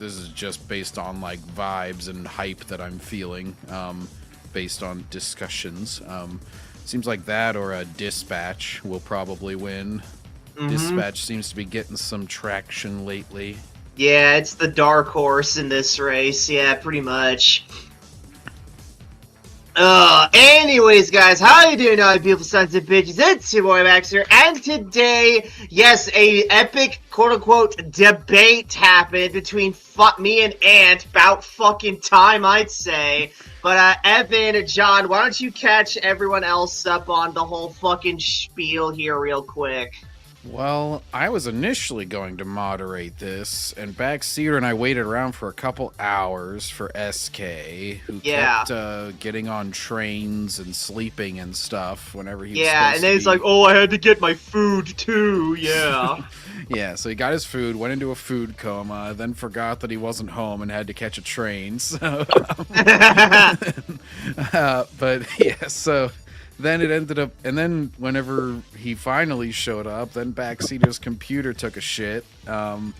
this is just based on like vibes and hype that I'm feeling, based on discussions. Seems like that or a Dispatch will probably win. Dispatch seems to be getting some traction lately. Yeah, it's the dark horse in this race. Yeah, pretty much. Anyways, guys, how you doing, all you beautiful sons of bitches? It's your boy Max here, and today, yes, a epic quote-unquote debate happened between me and Ant, about fucking time, I'd say. But, Evan, John, why don't you catch everyone else up on the whole fucking spiel here real quick? Well, I was initially going to moderate this, and Backseat and I waited around for a couple hours for SK, who kept getting on trains and sleeping and stuff whenever he was supposed and then he's like, oh, I had to get my food too, yeah. Yeah, so he got his food, went into a food coma, then forgot that he wasn't home and had to catch a train, so... but, yeah, so... Then it ended up, and then whenever he finally showed up, then Backseater's computer took a shit, and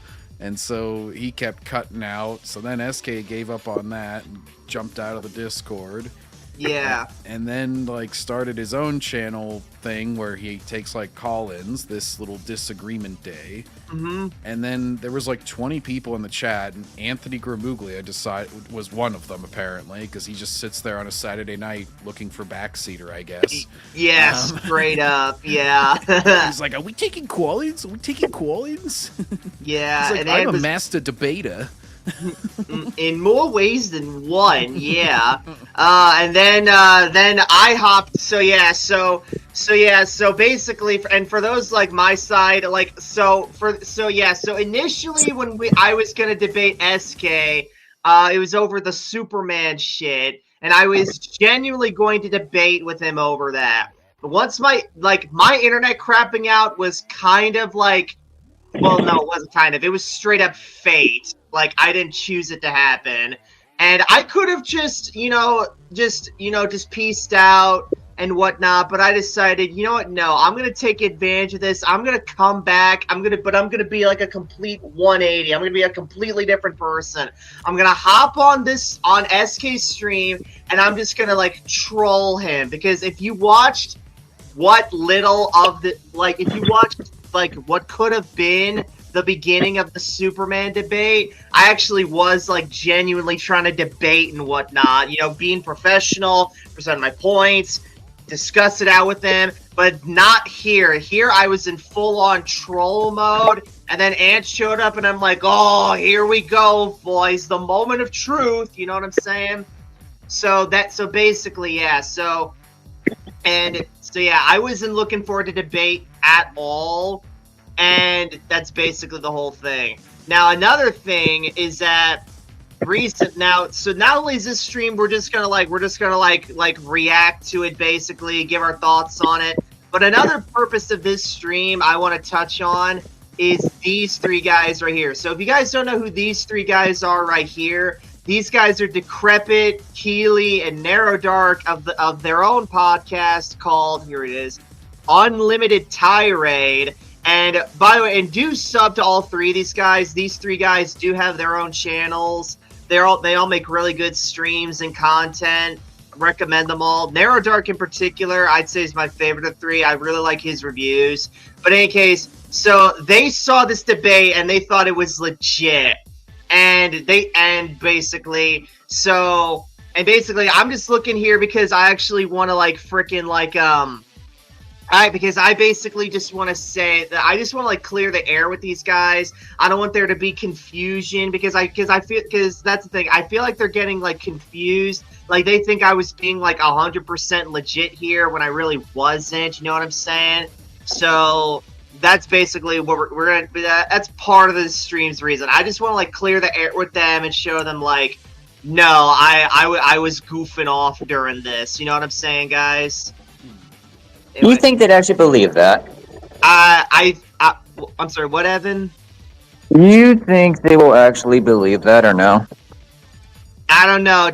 so he kept cutting out. So then SK gave up on that and jumped out of the Discord. Yeah. And then, like, started his own channel thing where he takes, like, call-ins, this little disagreement day. Mm-hmm. And then there was, like, 20 people in the chat, and Anthony Gramuglia was one of them, apparently, because he just sits there on a Saturday night looking for Backseater, I guess. Yeah, straight up, yeah. He's like, are we taking call-ins? Are we taking call-ins? Yeah. He's like, and I'm a master debater. In more ways than one, yeah. And then I hopped. So basically, and for those like my side, like so initially when I was gonna debate SK, it was over the Superman shit, and I was genuinely going to debate with him over that. But once my internet crapping out was kind of like. Well, no, it wasn't kind of. It was straight up fate. Like, I didn't choose it to happen. And I could have just pieced out and whatnot, but I decided, you know what, no, I'm going to take advantage of this. I'm going to come back. I'm going to be like a complete 180. I'm going to be a completely different person. I'm going to hop on SK's stream, and I'm just going to, like, troll him. Because if you watched what could have been the beginning of the Superman debate, I actually was like genuinely trying to debate and whatnot, being professional, presenting my points, discuss it out with them, but not here. Here I was in full-on troll mode, and then Ant showed up, and I'm like, oh, here we go, boys, the moment of truth, you know what I'm saying? So basically, yeah, I wasn't looking forward to debate at all, and that's basically the whole thing. Now, another thing is that so not only is this stream, we're just gonna react to it, basically, give our thoughts on it, but another purpose of this stream I want to touch on is these three guys right here. So if you guys don't know who these three guys are right here, these guys are Decrepit, Keely, and Narrow Dark of their own podcast called, here it is, Unlimited Tirade. And by the way, and do sub to all three of these guys. These three guys do have their own channels. They all make really good streams and content. Recommend them all. Narrow Dark in particular, I'd say is my favorite of three. I really like his reviews. But in any case, so they saw this debate and they thought it was legit. And basically, I'm just looking here because I actually want to because I basically just want to say that I just want to clear the air with these guys. I don't want there to be confusion because that's the thing. I feel like they're getting confused. Like they think I was being 100% legit here when I really wasn't. You know what I'm saying? So that's basically what we're gonna. That's part of the stream's reason. I just want to clear the air with them and show them no, I was goofing off during this. You know what I'm saying, guys? Anyway. You think they'd actually believe that? I'm sorry, what, Evan? You think they will actually believe that or no? I don't know.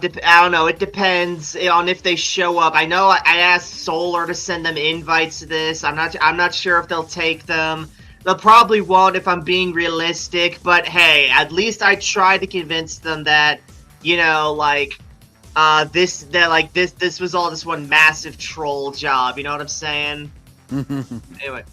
It depends on if they show up. I know I asked Solar to send them invites to this. I'm not sure if they'll take them. They'll probably won't if I'm being realistic, but hey, at least I tried to convince them that, you know, like, this was all just one massive troll job. You know what I'm saying? Anyway.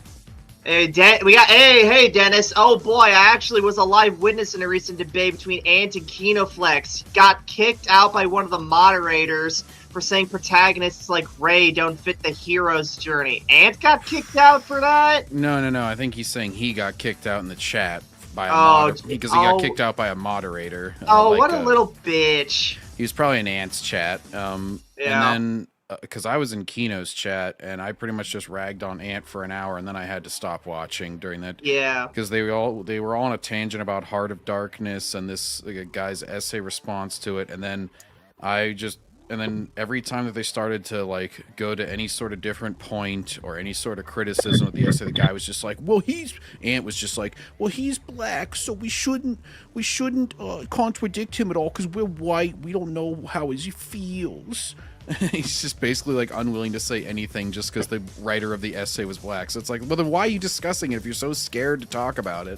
Hey, hey, Dennis. Oh boy, I actually was a live witness in a recent debate between Ant and Kinoflex. Got kicked out by one of the moderators for saying protagonists like Ray don't fit the hero's journey. Ant got kicked out for that? No. I think he's saying he got kicked out in the chat by a because he got kicked out by a moderator. What a little bitch. He was probably in Ant's chat. Yeah. And then because I was in Kino's chat and I pretty much just ragged on Ant for an hour and then I had to stop watching during that. Yeah. Because they were all on a tangent about Heart of Darkness and this guy's essay response to it, and then every time that they started to like go to any sort of different point or any sort of criticism of the essay, the guy was just like, Ant was just like, well, he's black, so we shouldn't contradict him at all because we're white. We don't know how he feels. He's just basically like unwilling to say anything just because the writer of the essay was black. So it's like, well, then why are you discussing it if you're so scared to talk about it?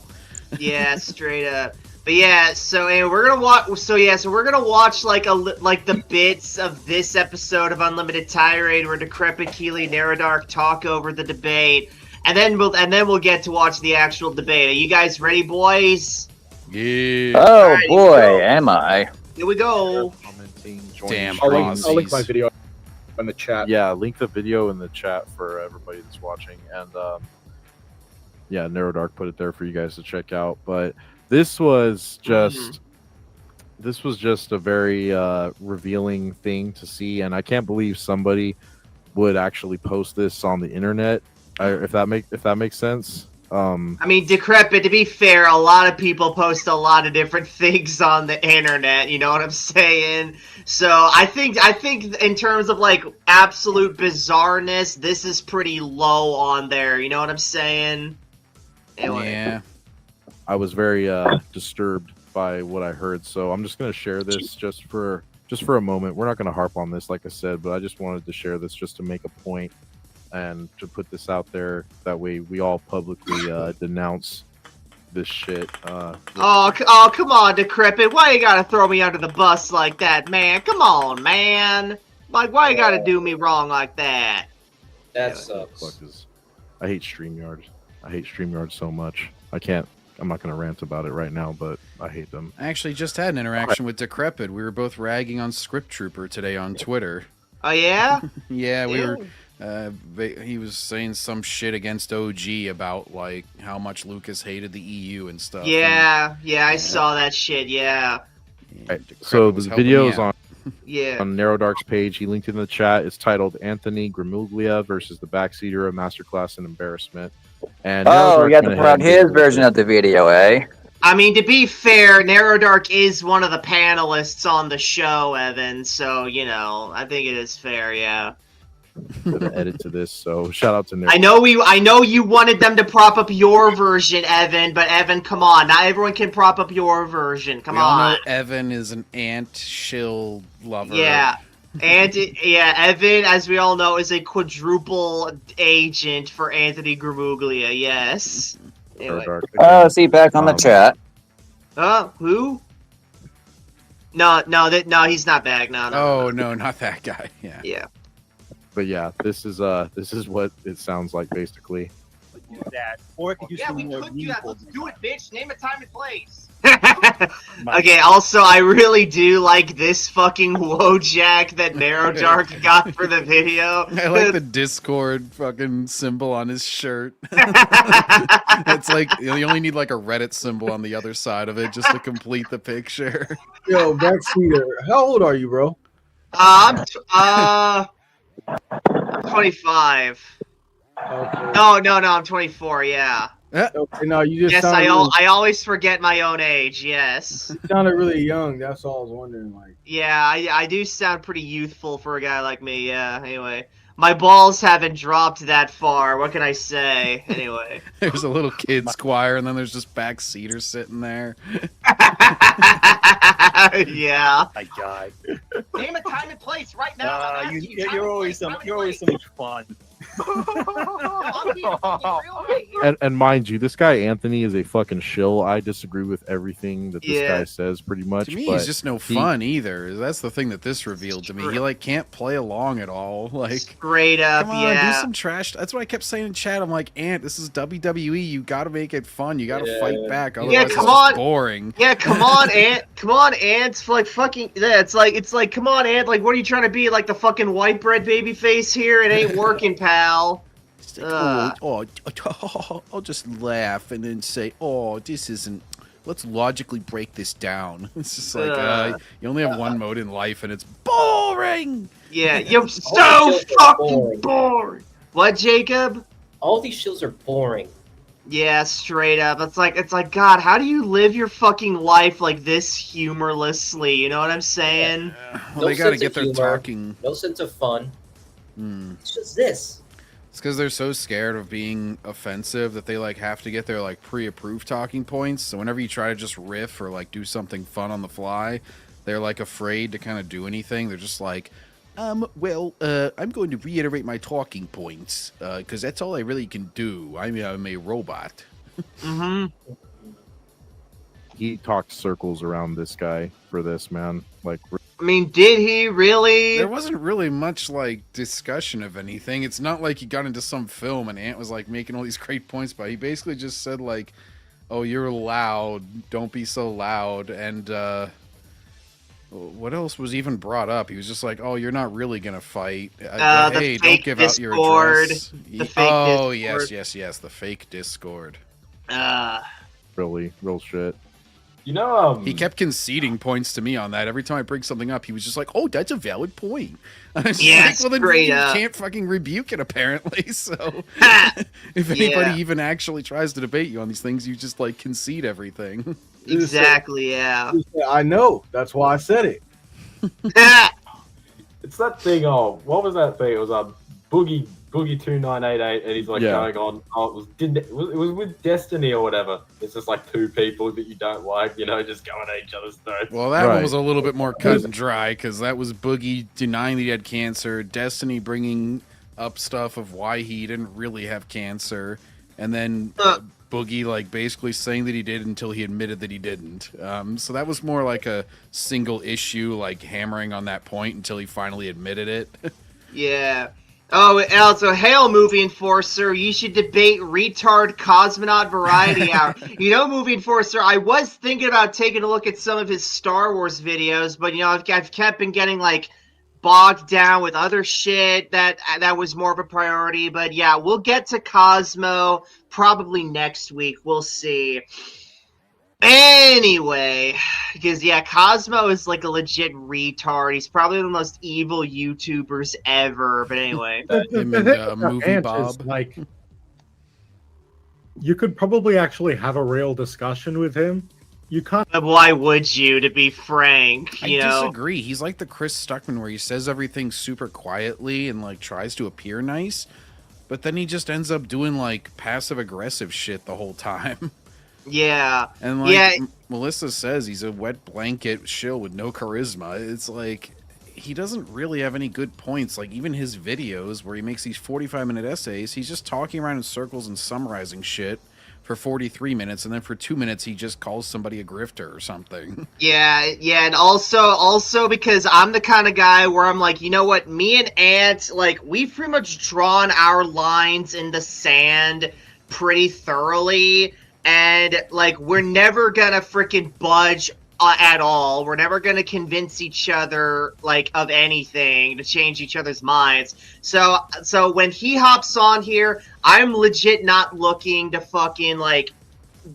Yeah, straight up. But yeah, so we're gonna watch. So we're gonna watch like the bits of this episode of Unlimited Tirade where Decrepit, Keely, Neradark talk over the debate, and then we'll get to watch the actual debate. Are you guys ready, boys? Yeah. Oh Alright, boy, am I. Here we go. Damn, I'll link my Aussies. video in the chat. Yeah, link the video in the chat for everybody that's watching, and yeah, Narrow Dark put it there for you guys to check out. But this was just a very revealing thing to see, and I can't believe somebody would actually post this on the internet. If that makes sense. I mean, Decrepit, to be fair, a lot of people post a lot of different things on the internet, you know what I'm saying? So I think in terms of like absolute bizarreness, this is pretty low on there, you know what I'm saying? Anyway. Yeah. I was very disturbed by what I heard, so I'm just gonna share this just for a moment. We're not gonna harp on this, like I said, but I just wanted to share this just to make a point and to put this out there. That way, we all publicly denounce this shit. Oh, come on, Decrepit. Why you gotta throw me under the bus like that, man? Come on, man. Like, why you gotta do me wrong like that? That sucks. I hate StreamYard. I hate StreamYard so much. I'm not going to rant about it right now, but I hate them. I actually just had an interaction with Decrepit. We were both ragging on Script Trooper today on Twitter. Oh, yeah? Yeah, we were. He was saying some shit against OG about like how much Lucas hated the EU and stuff. Yeah, I saw that shit. Yeah. Right, so the video is on Narrow Dark's page. He linked it in the chat. It's titled Anthony Gramuglia versus the Backseater, a masterclass in embarrassment. And Oh, you got to put out his version of the video, eh? I mean, to be fair, Narrow Dark is one of the panelists on the show, Evan. So you know, I think it is fair. Yeah. Edit to this, so shout out to Narrow. I know you wanted them to prop up your version, Evan, but Evan, come on, not everyone can prop up your version. Come we all on. know Evan is an ant shill lover. Yeah. And Evan, as we all know, is a quadruple agent for Anthony Gramuglia. Yes. Anyway. Oh, see, back on the chat. Who? No, he's not back. No. Oh no, not that guy. Yeah. Yeah. But yeah, this is what it sounds like basically. That. Or it could do Yeah, we something more could do that. meaningful Let's than do that. it, bitch. Name a time and place. Okay, also, I really do like this fucking Wojak that Narrow Dark got for the video. I like the Discord fucking symbol on his shirt. It's like you only need like a Reddit symbol on the other side of it just to complete the picture. Yo, Backseater, how old are you, bro? I'm 25. Okay. No, I'm 24, yeah. Okay, no, you just Yes, sounded I always forget my own age, yes. you sounded really young. That's all I was wondering. Like, Yeah, I do sound pretty youthful for a guy like me, yeah. Anyway, my balls haven't dropped that far. What can I say? Anyway. There's a little kids choir, and then there's just Backseater sitting there. Yeah. My God. Name a time and place right now. You're always so much fun. I'm being fucking real right here. And mind you, this guy Anthony is a fucking shill. I disagree with everything that this Yeah. guy says, pretty much. To me, but he's just no fun either. That's the thing that this revealed to me. He like can't play along at all. Like, Straight up, come on, do yeah. some trash. That's what I kept saying in chat. I'm like, Ant, this is WWE. You got to make it fun. You got to fight back. Otherwise, it's come just on. boring. Yeah, come on, Ant. Come on, Ant. Like fucking. Yeah, it's like, come on, Ant. Like, what are you trying to be? Like the fucking white bread baby face here? It ain't working, pal. It's like, I'll just laugh and then say, oh, this isn't. Let's logically break this down. It's just like you only have one mode in life, and it's boring. Yeah, you're so shills are fucking boring. boring. What, Jacob? All these shills are boring. Yeah, straight up. It's like, God, how do you live your fucking life like this humorlessly? You know what I'm saying? Well, No they got to sense get of their humor. talking. No sense of fun. Hmm. It's just this. It's because they're so scared of being offensive that they like have to get their like pre-approved talking points. So whenever you try to just riff or like do something fun on the fly, they're like afraid to kind of do anything. They're just like, I'm going to reiterate my talking points because that's all I really can do. I'm a robot. Mm-hmm. he talked circles around this guy for this, man. Like, I mean, did he really? There wasn't really much like discussion of anything. It's not like he got into some film and Ant was like making all these great points, but he basically just said like, "Oh, you're loud. Don't be so loud." And what else was even brought up? He was just like, "Oh, you're not really gonna fight. The Hey, don't fake give out your Discord. address." The fake oh, Discord. yes, the fake Discord. really, real shit. You know, He kept conceding points to me on that. Every time I bring something up, he was just like, "Oh, that's a valid point." And I was Yeah, like, well, then straight you up. can't fucking rebuke it, apparently. So Ha! if anybody Yeah. even actually tries to debate you on these things, you just like concede everything. Exactly, yeah. I know. That's why I said it. it's that thing. Oh, what was that thing? It was a Boogie 2988, and he's like Yeah. going on. Oh, it was with Destiny or whatever. It's just like two people that you don't like, just going at each other's throats. Well, that one Right. was a little bit more cut and dry because that was Boogie denying that he had cancer, Destiny bringing up stuff of why he didn't really have cancer, and then Boogie like basically saying that he did until he admitted that he didn't. So that was more like a single issue, like hammering on that point until he finally admitted it. Yeah. Oh, and also, hail, Movie Enforcer. You should debate retard cosmonaut variety hour. Movie Enforcer, I was thinking about taking a look at some of his Star Wars videos, but, I've kept been getting, like, bogged down with other shit that was more of a priority. But, yeah, we'll get to Cosmo probably next week. We'll see. Anyway, because Cosmo is like a legit retard. He's probably the most evil YouTubers ever. But anyway, Him The and thing about Movie Ant Bob. is, like, you could probably actually have a real discussion with him. You can't. but why would you? To be frank, I disagree. He's like the Chris Stuckman where he says everything super quietly and like tries to appear nice, but then he just ends up doing like passive aggressive shit the whole time. Yeah, And like Yeah. Melissa says, he's a wet blanket shill with no charisma. It's like he doesn't really have any good points. Like even his videos where he makes these 45-minute essays, he's just talking around in circles and summarizing shit for 43 minutes, and then for 2 minutes he just calls somebody a grifter or something. yeah, and also because I'm the kind of guy where I'm like, you know what? Me and Ant, like, we've pretty much drawn our lines in the sand pretty thoroughly. And, like, we're never gonna freaking budge at all. We're never gonna convince each other, like, of anything to change each other's minds. So when he hops on here, I'm legit not looking to fucking, like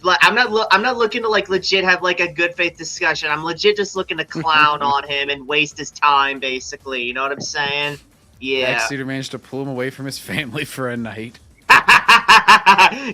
I'm not looking to, like, legit have, like, a good faith discussion. I'm legit just looking to clown on him and waste his time, basically. You know what I'm saying? Yeah. Backseater managed to pull him away from his family for a night.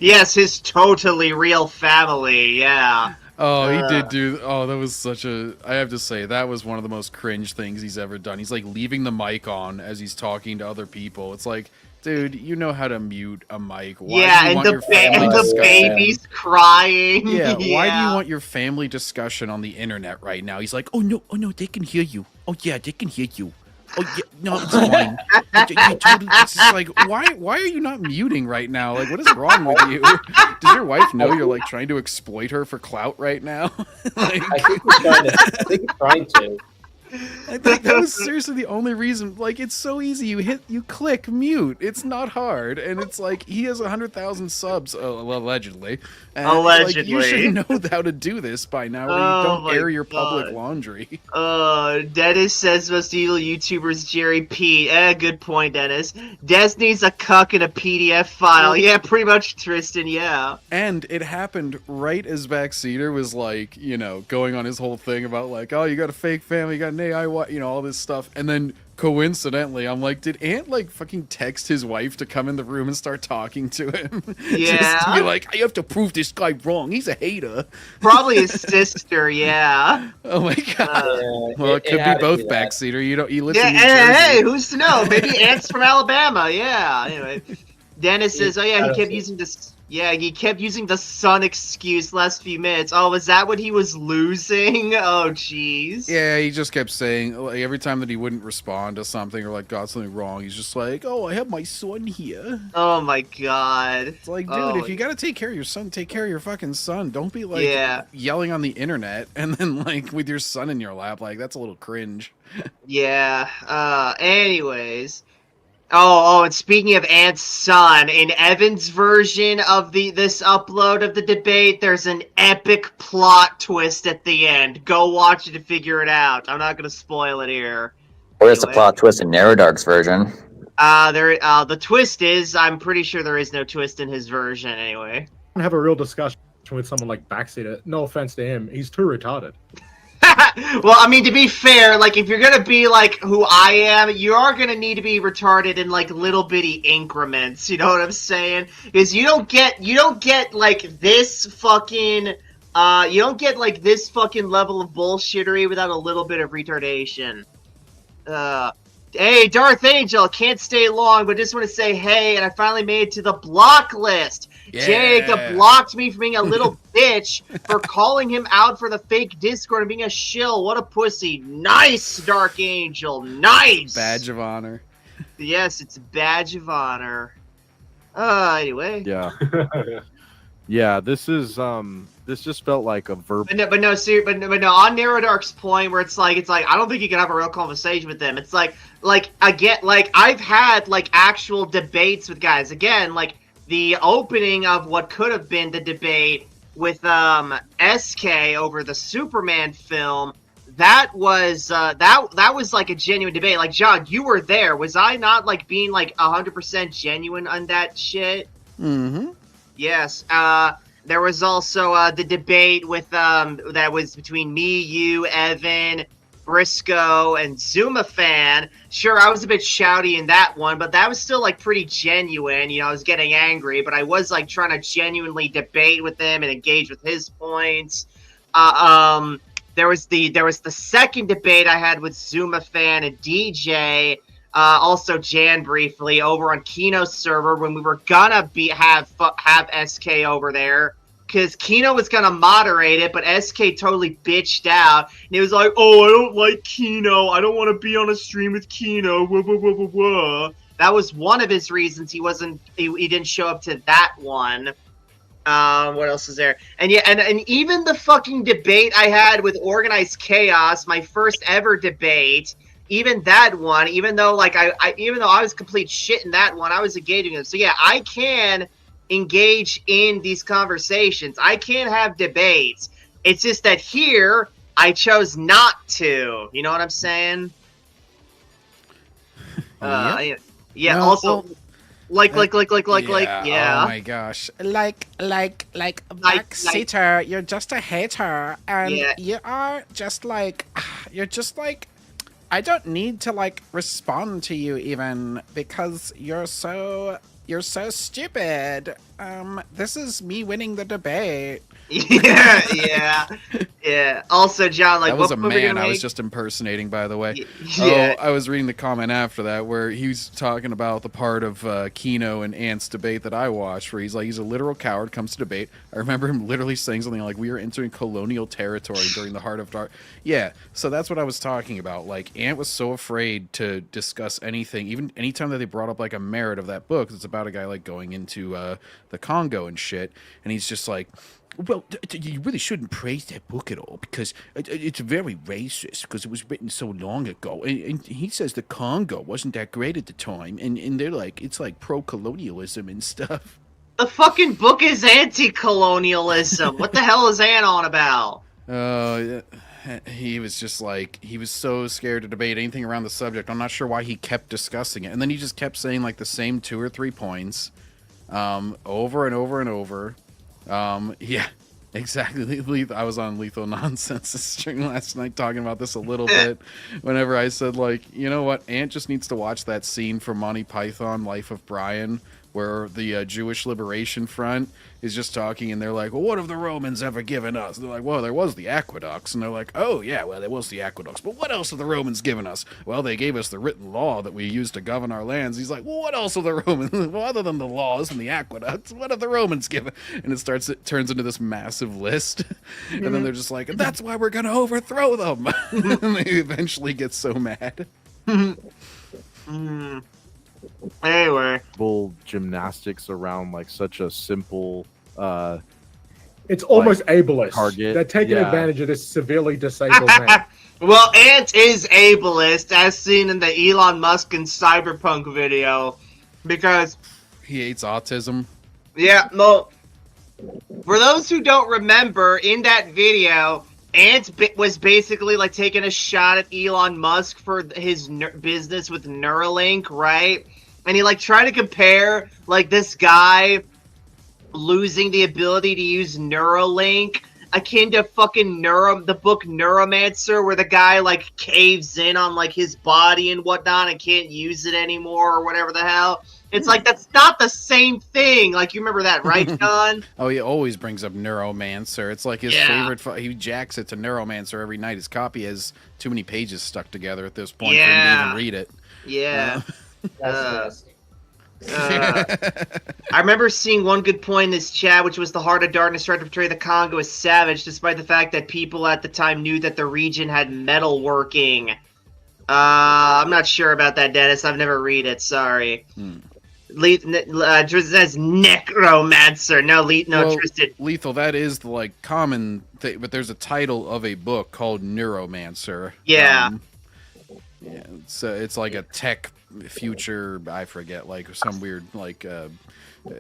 Yes, his totally real family, yeah. Oh, he did do. Oh, that was such a. I have to say, that was one of the most cringe things he's ever done. He's like leaving the mic on as he's talking to other people. It's like, dude, you know how to mute a mic. Why Yeah, do you and want the, your family and the discussion? baby's crying. Yeah, why do you want your family discussion on the internet right now? He's like, oh no, they can hear you. Oh yeah, they can hear you. Oh yeah, no, it's fine. It's just like, why are you not muting right now? Like, what is wrong with you? Does your wife know you're like trying to exploit her for clout right now? Like, I think he's trying to. I think he's trying to. I think that was seriously the only reason. Like, it's so easy. You click mute. It's not hard, and it's like he has 100,000 subs, allegedly. And Allegedly. like, you should know how to do this by now. Where Oh you don't my air your God. public laundry. Dennis says most evil YouTubers Jerry P. Good point, Dennis. Destiny's a cuck in a PDF file. Yeah, pretty much, Tristan, yeah. And it happened right as Backseater was like, going on his whole thing about like, oh, you got a fake family, you got an AI, all this stuff. And then coincidentally, I'm like, did Ant like fucking text his wife to come in the room and start talking to him? Yeah. Just to be like, I have to prove this guy wrong. He's a hater. Probably his sister, yeah. Oh my god. Well, it could had be to both be that. Backseater. You live Yeah, in New Jersey. hey, who's to know? Maybe Ant's from Alabama, yeah. Anyway. Dennis says, oh yeah, he kept using this. Yeah, he kept using the sun excuse last few minutes. Oh, was that what he was losing? Oh, jeez. Yeah, he just kept saying, like, every time that he wouldn't respond to something or like got something wrong, he's just like, oh, I have my son here. Oh my god. It's like, dude, Oh, if you gotta take care of your son, take care of your fucking son. Don't be like Yeah. yelling on the internet and then like with your son in your lap. Like, that's a little cringe. Yeah. Anyways. Oh, and speaking of Ant's son, in Evan's version of this upload of the debate, there's an epic plot twist at the end. Go watch it to figure it out. I'm not gonna spoil it here. Where's the Anyway. plot twist in Neurodark's version? The twist is, I'm pretty sure there is no twist in his version anyway. Have a real discussion with someone like Backseat. No offense to him, he's too retarded. Well, I mean, to be fair, like, if you're gonna be like who I am, you are gonna need to be retarded in like little bitty increments. You know what I'm saying? Because you don't get like this fucking you don't get like this fucking level of bullshittery without a little bit of retardation. Hey, Darth Angel, can't stay long, but just want to say hey, and I finally made it to the block list. Yeah. Jacob blocked me from being a little bitch for calling him out for the fake Discord and being a shill. What a pussy. Nice, Dark Angel. Nice. Badge of honor. Yes, it's a badge of honor. Anyway. Yeah. Yeah, this is this just felt like a verb. But no, on Narrow Dark's point where it's like I don't think you can have a real conversation with them. It's like again, like I've had like actual debates with guys. Again, like the opening of what could have been the debate with SK over the Superman film. That was that was like a genuine debate. Like, John, you were there. Was I not like being like 100% genuine on that shit? Mm-hmm. Yes. There was also the debate with that was between me, you, Evan, Briscoe, and Zuma fan. Sure, I was a bit shouty in that one, but that was still like pretty genuine. You know, I was getting angry, but I was like trying to genuinely debate with him and engage with his points. There was the second debate I had with Zuma fan and DJ. Also Jan briefly over on Kino's server when we were gonna have SK over there because Kino was gonna moderate it, but SK totally bitched out and he was like, "Oh, I don't like Kino. I don't want to be on a stream with Kino." Wah, wah, wah, wah, wah. That was one of his reasons he didn't show up to that one. What else is there? And yeah, and even the fucking debate I had with Organized Chaos, my first ever debate. Even that one, even though I was complete shit in that one, I was engaging them. So yeah, I can engage in these conversations. I can have debates. It's just that here I chose not to. You know what I'm saying? Yep. Yeah. No, Also, well, yeah. Oh my gosh. Like Backseater, you're just a hater, and Yeah. you're just like. I don't need to like respond to you even because you're so stupid. this is me winning the debate. Yeah. Also, John, like, That was what a movie man you I was make? just impersonating, by the way. Yeah. Oh, I was reading the comment after that where he was talking about the part of Kino and Ant's debate that I watched, where he's like, he's a literal coward, comes to debate. I remember him literally saying something like, we are entering colonial territory during the heart of dark. Yeah, so that's what I was talking about. Like, Ant was so afraid to discuss anything, even anytime that they brought up like a merit of that book, 'cause it's about a guy like going into the Congo and shit, and he's just like, well, you really shouldn't praise that book at all because it's very racist because it was written so long ago. And he says the Congo wasn't that great at the time. And they're like, it's like pro-colonialism and stuff. The fucking book is anti-colonialism. What the hell is Ann on about? He was just like, he was so scared to debate anything around the subject. I'm not sure why he kept discussing it. And then he just kept saying like the same 2 or 3 points over and over and over. Yeah, exactly. I was on Lethal Nonsense stream last night talking about this a little bit. Whenever I said, like, you know what, Ant just needs to watch that scene from Monty Python, Life of Brian, where the Jewish Liberation Front is just talking, and they're like, well, what have the Romans ever given us? And they're like, well, there was the aqueducts. And they're like, oh, yeah, well, there was the aqueducts. But what else have the Romans given us? Well, they gave us the written law that we used to govern our lands. He's like, well, what else have the Romans? Well, other than the laws and the aqueducts, what have the Romans given? And it turns into this massive list. And then they're just like, that's why we're going to overthrow them. And they eventually get so mad. Anyway. Full gymnastics around like such a simple It's almost ableist. target. They're taking Yeah. advantage of this severely disabled man. Well, Ant is ableist, as seen in the Elon Musk and Cyberpunk video, because He hates autism. yeah, no. For those who don't remember, in that video, Ant was basically like taking a shot at Elon Musk for his business with Neuralink, right? And he like tried to compare like this guy losing the ability to use Neuralink akin to fucking the book Neuromancer, where the guy like caves in on like his body and whatnot and can't use it anymore or whatever the hell. It's like, that's not the same thing. Like, you remember that, right, John? Oh, he always brings up Neuromancer. It's like his Yeah. favorite. He jacks it to Neuromancer every night. His copy has too many pages stuck together at this point for him to Yeah. even read it. Yeah. That's I remember seeing one good point in this chat, which was the Heart of Darkness tried to portray the Congo as savage, despite the fact that people at the time knew that the region had metalworking. I'm not sure about that, Dennis. I've never read it. Sorry. Tristan says necromancer. No, Well, Tristan. Lethal, that is the like common thing, but there's a title of a book called Neuromancer. Yeah. Yeah, it's like a tech future. I forget, like some weird like kind of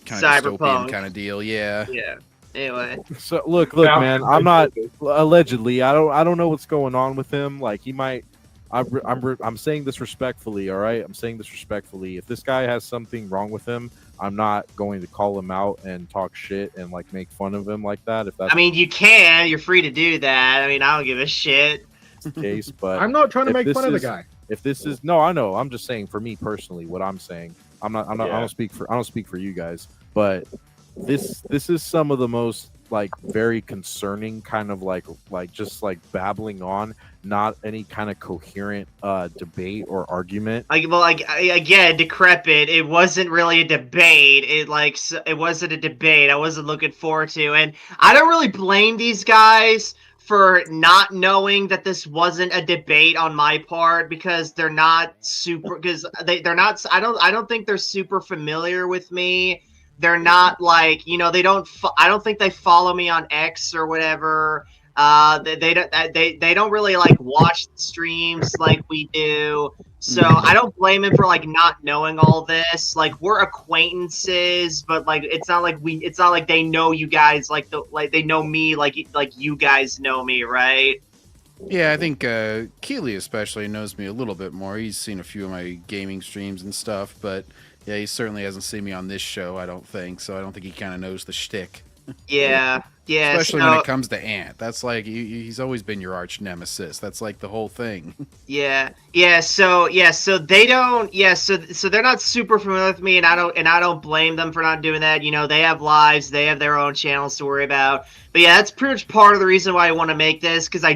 Cyberpunk dystopian kind of deal. Yeah. Yeah. Anyway. So look, Yeah. man. I'm not allegedly. I don't know what's going on with him. Like he might. I'm saying this respectfully. All right. I'm saying this respectfully. If this guy has something wrong with him, I'm not going to call him out and talk shit and like make fun of him like that. If that's I mean, you can. You're free to do that. I mean, I don't give a shit. the case, but I'm not trying to if make this fun of the is- guy. if this is no, I know. I'm just saying for me personally, what I'm saying. I'm not. I Yeah. don't speak for you guys, but this is some of the most like very concerning kind of like just like babbling on, not any kind of coherent debate or argument. Again, decrepit. It wasn't really a debate. It wasn't a debate. I wasn't looking forward to, and I don't really blame these guys for not knowing that this wasn't a debate on my part, because they're not super. Because they're not. I don't think they're super familiar with me. They're not like, they don't. I don't think they follow me on X or whatever. They don't really like watch streams like we do. So I don't blame him for like not knowing all this. Like, we're acquaintances, but like it's not like they know you guys like they know me like you guys know me, right? Yeah, I think Keeley especially knows me a little bit more. He's seen a few of my gaming streams and stuff, but yeah, he certainly hasn't seen me on this show, I don't think. So I don't think he kind of knows the shtick. Yeah. Yeah. Especially so, when it comes to Ant. That's like he's always been your arch nemesis. That's like the whole thing. So they don't. So they're not super familiar with me, and I don't blame them for not doing that. You know, they have lives, they have their own channels to worry about. But yeah, that's pretty much part of the reason why I want to make this, because I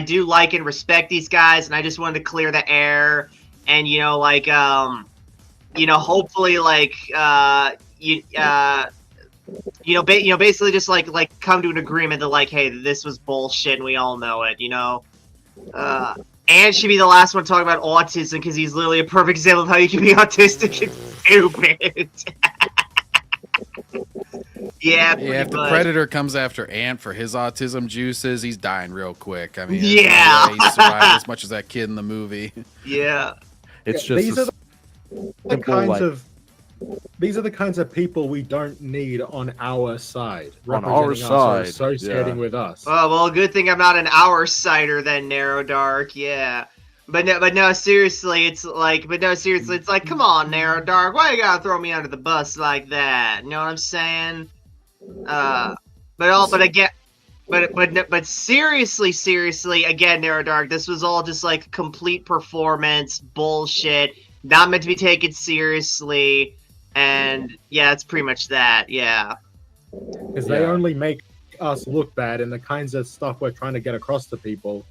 do like and respect these guys, and I just wanted to clear the air, and hopefully basically just like come to an agreement that like, hey, this was bullshit and we all know it, and should be the last one to talk about autism because he's literally a perfect example of how you can be autistic and stupid. Yeah, Yeah, if the much. Predator comes after Ant for his autism juices, he's dying real quick. I mean, Yeah. He survived as much as that kid in the movie. Yeah. It's Yeah, just these a are the simple, kinds like- of these are the kinds of people we don't need on our side, On our representing us or side, associating yeah. with us. Oh well, good thing I'm not an hour sighter than Narrow Dark. Yeah. But no, seriously, it's like, come on, Narrow Dark, why you gotta throw me under the bus like that? You know what I'm saying? But seriously, again, Narrow Dark, this was all just like complete performance bullshit, not meant to be taken seriously, and yeah, it's pretty much that. Yeah. Because they Yeah. only make us look bad, and the kinds of stuff we're trying to get across to people.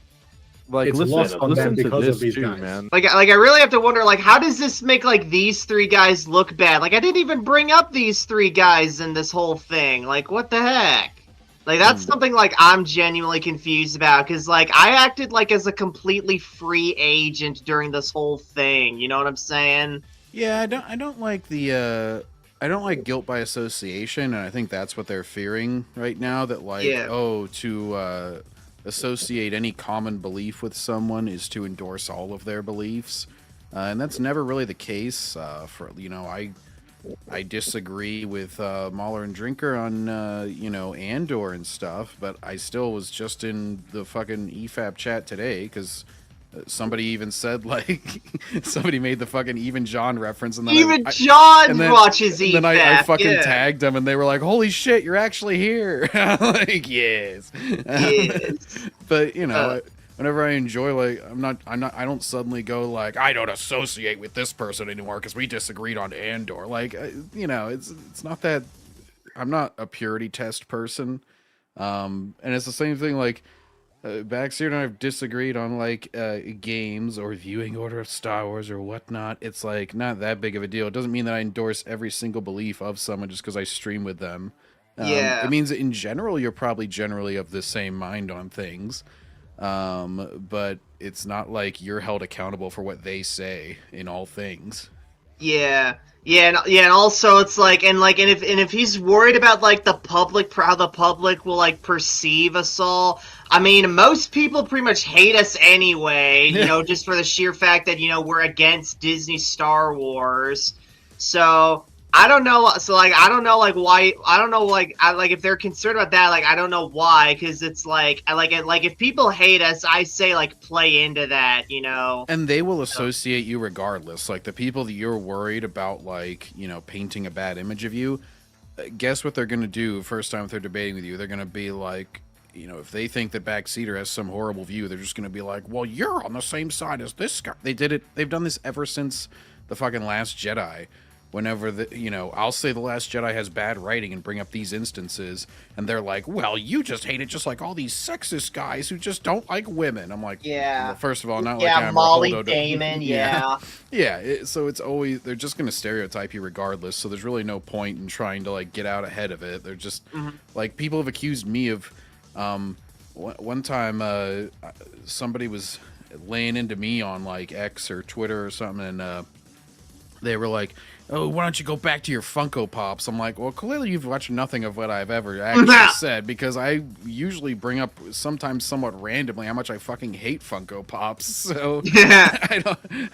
like It's lost on listen them to because this of these too, guys. man. Like I really have to wonder, like, how does this make like these three guys look bad? Like I didn't even bring up these three guys in this whole thing. Like what the heck? Like that's something like I'm genuinely confused about, because like I acted like as a completely free agent during this whole thing. You know what I'm saying? Yeah, I don't like the I don't like guilt by association, and I think that's what they're fearing right now. That like, Yeah. to associate any common belief with someone is to endorse all of their beliefs, and that's never really the case. I disagree with Mahler and Drinker on Andor and stuff, but I still was just in the fucking EFAP chat today because somebody even said like somebody made the fucking Even John reference, and then Even I, John and then- watches and then I EFAP, fucking yeah. tagged them, and they were like, "Holy shit, you're actually here!" Like, yes. Yes. But whenever I enjoy, like, I don't suddenly go like, I don't associate with this person anymore because we disagreed on Andor. Like, it's not that I'm not a purity test person, and it's the same thing like. Backseat and I have disagreed on like games or viewing order of Star Wars or whatnot. It's like not that big of a deal. It doesn't mean that I endorse every single belief of someone just because I stream with them. Yeah. It means that in general you're probably generally of the same mind on things, but it's not like you're held accountable for what they say in all things. And also it's like, and if he's worried about like the public, how the public will like perceive us all. I mean, most people pretty much hate us anyway, just for the sheer fact that we're against Disney Star Wars. So I don't know. So like, I don't know like why. I don't know like if they're concerned about that. Like I don't know why, because it's like if people hate us, I say like play into that, And they will associate you regardless. Like the people that you're worried about, like painting a bad image of you. Guess what they're gonna do first time they're debating with you? They're gonna be like, if they think that Backseater has some horrible view, they're just gonna be like, well, you're on the same side as this guy. They did it. They've done this ever since the fucking Last Jedi. Whenever I'll say the Last Jedi has bad writing and bring up these instances, and they're like, well, you just hate it just like all these sexist guys who just don't like women. I'm like, Yeah. well, first of all, not like Yeah, I'm Molly Roldo Damon. Yeah. So it's always, they're just going to stereotype you regardless. So there's really no point in trying to like get out ahead of it. They're just like, people have accused me of, one time, somebody was laying into me on like X or Twitter or something. And, they were like, oh, why don't you go back to your Funko Pops? I'm like, well, clearly you've watched nothing of what I've ever actually said, because I usually bring up, sometimes somewhat randomly, how much I fucking hate Funko Pops. So Yeah.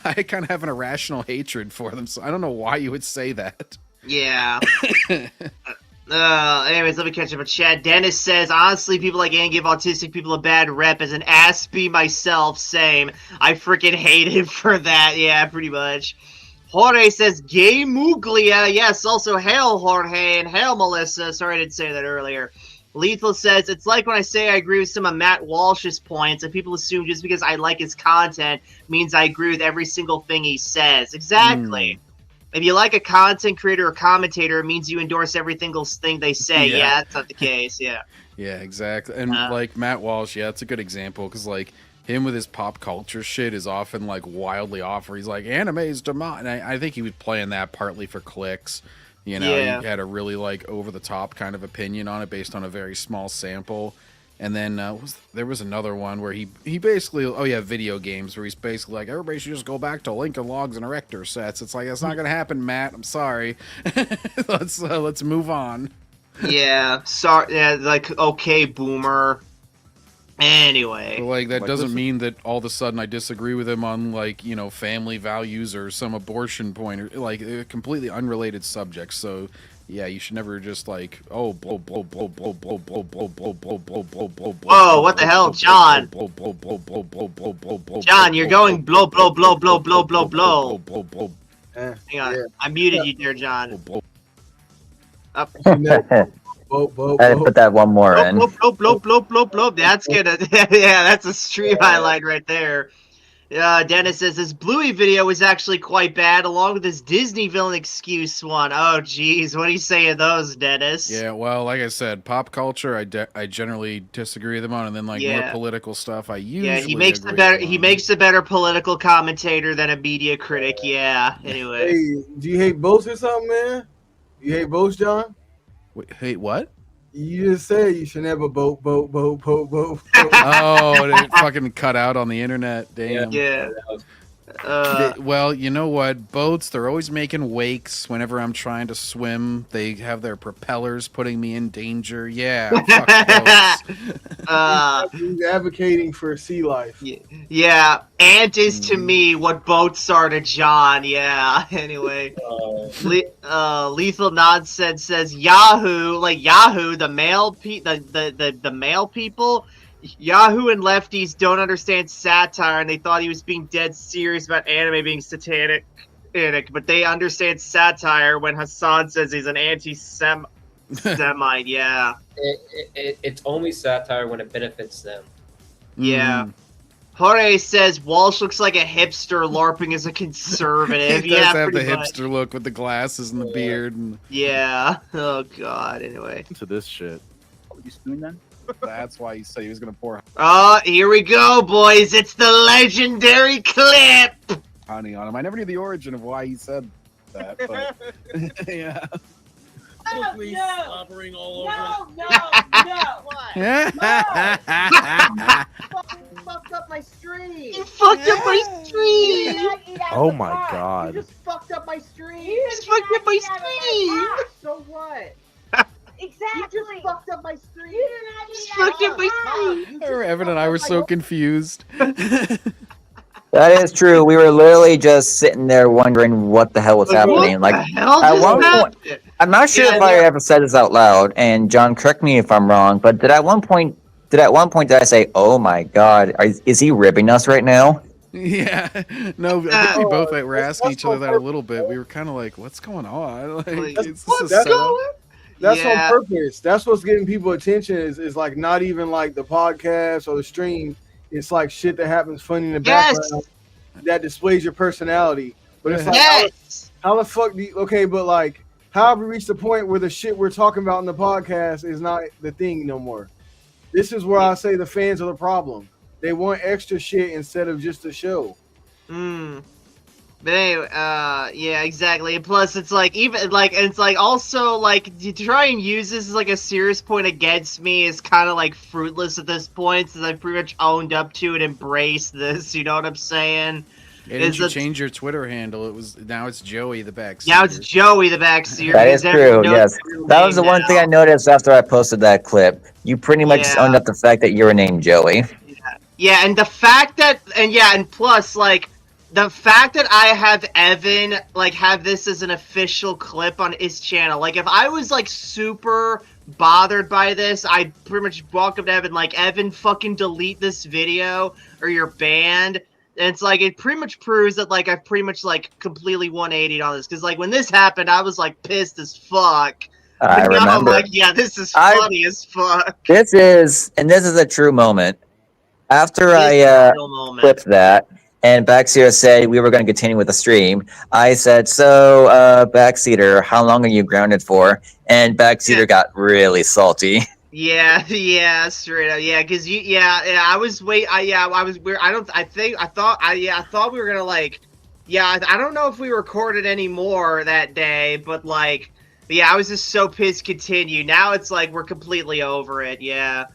I kind of have an irrational hatred for them. So I don't know why you would say that. Yeah. Anyways, let me catch up with chat. Dennis says, honestly, people like Ann give autistic people a bad rep. As an Aspie myself, same. I freaking hate him for that. Yeah, pretty much. Jorge says Gramuglia. Yes, also hail Jorge and hail Melissa. Sorry I didn't say that earlier. Lethal says, it's like when I say I agree with some of Matt Walsh's points, and people assume just because I like his content means I agree with every single thing he says. Exactly. If you like a content creator or commentator, it means you endorse every single thing they say. Yeah, that's not the case. Yeah. Yeah, exactly. And like Matt Walsh, yeah, that's a good example because like him with his pop culture shit is often like wildly off. Where he's like, anime is demon. And I think he was playing that partly for clicks. You know, Yeah. he had a really like over the top kind of opinion on it based on a very small sample. And then there was another one where he basically, video games, where he's basically like, everybody should just go back to Lincoln Logs and Erector sets. It's like, that's not gonna happen, Matt. I'm sorry. Let's move on. Yeah. Sorry. Yeah. Like, okay, boomer. Anyway. But like that Like, doesn't listen- mean that all of a sudden I disagree with him on like, you know, family values or some abortion point or like completely unrelated subjects. So yeah, you should never just like, oh, blow, blow, blow, blow, blow, blow, blow, blow, blow, blow, blow, blow. Whoa, what the hell, John? John, you're going blow, blow, blow, blow, blow, blow, blow. Hang on. I muted you there, John. Up. Vote. I put that one more in. Blow, blow, blow, blow, blow, blow. That's gonna, yeah, that's a stream highlight right there. Dennis says this Bluey video was actually quite bad, along with this Disney villain excuse one. Oh, geez, what do you say of those, Dennis? Yeah, well, like I said, pop culture, I generally disagree with him on, and then like more political stuff, I usually Yeah, he makes agree with him he on. makes a better political commentator than a media critic. Yeah. Anyway. Hey, do you hate boats or something, man? You hate boats, John? Wait, hey, what? You just said you should never boat. Oh, it fucking cut out on the internet. Damn. Yeah. Well, you know what? Boats, they're always making wakes whenever I'm trying to swim. They have their propellers putting me in danger. Yeah, fuck boats. He's advocating for sea life. Yeah, ant is to me what boats are to John. Yeah. Anyway, Lethal Nonsense says Yahoo, like Yahoo, the male the male people. Yahoo and lefties don't understand satire, and they thought he was being dead serious about anime being satanic, but they understand satire when Hassan says he's an anti-Semite. Yeah. It's only satire when it benefits them. Yeah. Jorge says Walsh looks like a hipster LARPing as a conservative. He does Yeah, have the pretty much. hipster look with the glasses and the beard. And Yeah. Oh God. Anyway. To this shit. You spoon then? that's why he said he was going to pour Oh, here we go, boys. It's the legendary clip. honey on him. I never knew the origin of why he said that, but yeah. Slobbering all over. Fucked up my stream. You fucked up my stream. Oh my god. You just fucked up my stream. You just fucked up my stream. So what? Exactly. You just fucked up my stream. Just fucked up my stream. Evan and I were so confused. That is true. We were literally just sitting there wondering what the hell was happening. What Like, the hell at just one point, happened? I'm not sure Yeah, if I ever said this out loud, and John, correct me if I'm wrong, but did at one point did I say, "Oh my God, is he ribbing us right now"? Yeah, no, I think we both were asking each other that a little bit. We were kind of like, "What's going on?" Like, is this a setup? That's Yeah. on purpose. That's what's getting people attention. Is like not even like the podcast or the stream. It's like shit that happens funny in the background that displays your personality. But it's like, Yes. how the fuck do you, okay, but like, how have we reached the point where the shit we're talking about in the podcast is not the thing no more? This is where I say the fans are the problem. They want extra shit instead of just a show. But anyway, yeah, exactly. And plus, it's like even like, and it's like also like to try and use this as like a serious point against me is kind of like fruitless at this point, since I've pretty much owned up to and embraced this. You know what I'm saying? Yeah, didn't you change your Twitter handle? Now it's Joey the Backseat. Now it's Joey the Backseat. That is true. Yes, that was the one thing I noticed after I posted that clip. You pretty much just owned up the fact that you were named Joey. Yeah, and the fact that, and plus, like, the fact that I have Evan, like, have this as an official clip on his channel. Like, if I was, like, super bothered by this, I'd pretty much walk up to Evan, like, Evan, fucking delete this video, or you're banned. And it's like it pretty much proves that like I've pretty much like completely 180'd on this because like when this happened, I was like pissed as fuck. I But now I'm remember. like, yeah, this is I- funny as fuck. This is a true moment. After This is a I real moment. clipped that, and Backseater said we were going to continue with the stream, I said, "So, Backseater, how long are you grounded for?" And Backseater got really salty. Yeah, yeah, straight up, yeah, because I was I was weird. I thought we were gonna like, yeah, I don't know if we recorded any more that day, but like, yeah, I was just so pissed. Continue. Now it's like we're completely over it. Yeah.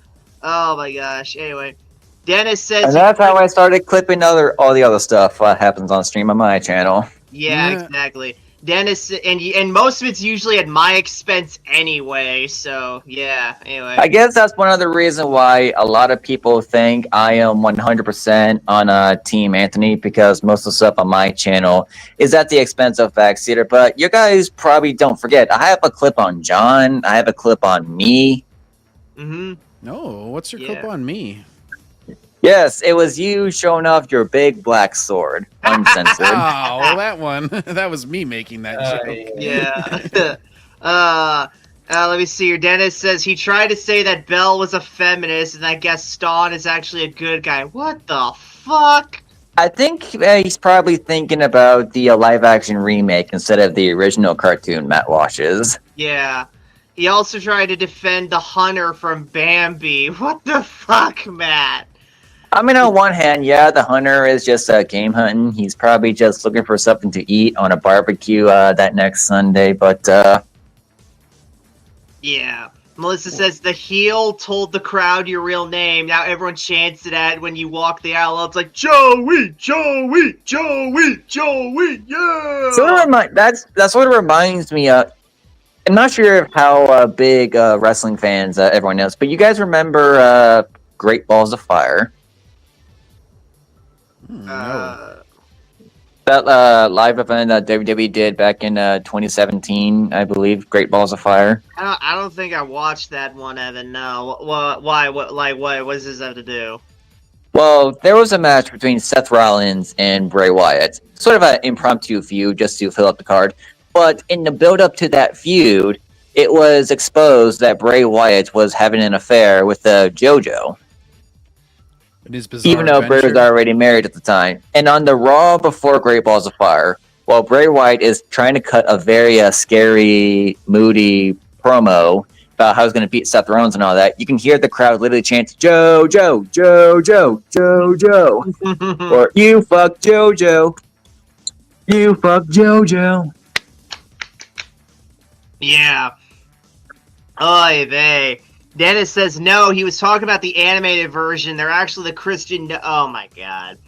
Oh my gosh. Anyway, Dennis says. And that's how I started clipping all the other stuff that happens on stream on my channel. Yeah, exactly. Dennis, and most of it's usually at my expense anyway. So yeah. Anyway. I guess that's one of the reasons why a lot of people think I am 100% on Team Anthony, because most of the stuff on my channel is at the expense of Backseater. But you guys probably don't forget, I have a clip on John. I have a clip on me. Mm-hmm. No, what's your clip on me? Yes, it was you showing off your big black sword, uncensored. Oh, well, that one. That was me making that joke. Yeah. Let me see here. Dennis says he tried to say that Belle was a feminist and that Gaston is actually a good guy. What the fuck? I think he's probably thinking about the live-action remake instead of the original cartoon Matt watches. Yeah. He also tried to defend the hunter from Bambi. What the fuck, Matt? I mean, on one hand, yeah, the hunter is just game hunting. He's probably just looking for something to eat on a barbecue that next Sunday, but yeah. Melissa says the heel told the crowd your real name. Now everyone chants it at when you walk the aisle. It's like Joey, Joey, Joey, Joey, yeah. So that sort of reminds me. I'm not sure how big wrestling fans everyone knows, but you guys remember Great Balls of Fire? No. That live event that WWE did back in 2017, I believe, Great Balls of Fire. I don't think I watched that one, Evan. No. Why? What does this have to do? Well, there was a match between Seth Rollins and Bray Wyatt. Sort of an impromptu feud just to fill up the card. But in the build-up to that feud, it was exposed that Bray Wyatt was having an affair with JoJo. Even though Bray was already married at the time. And on the Raw before Great Balls of Fire, while Bray Wyatt is trying to cut a very scary, moody promo about how he's going to beat Seth Rollins and all that, you can hear the crowd literally chant, JoJo, JoJo, JoJo. Or, you fuck JoJo. You fuck JoJo. Yeah. Oy vey. Dennis says no, he was talking about the animated version. They're actually the Christian. Oh my god.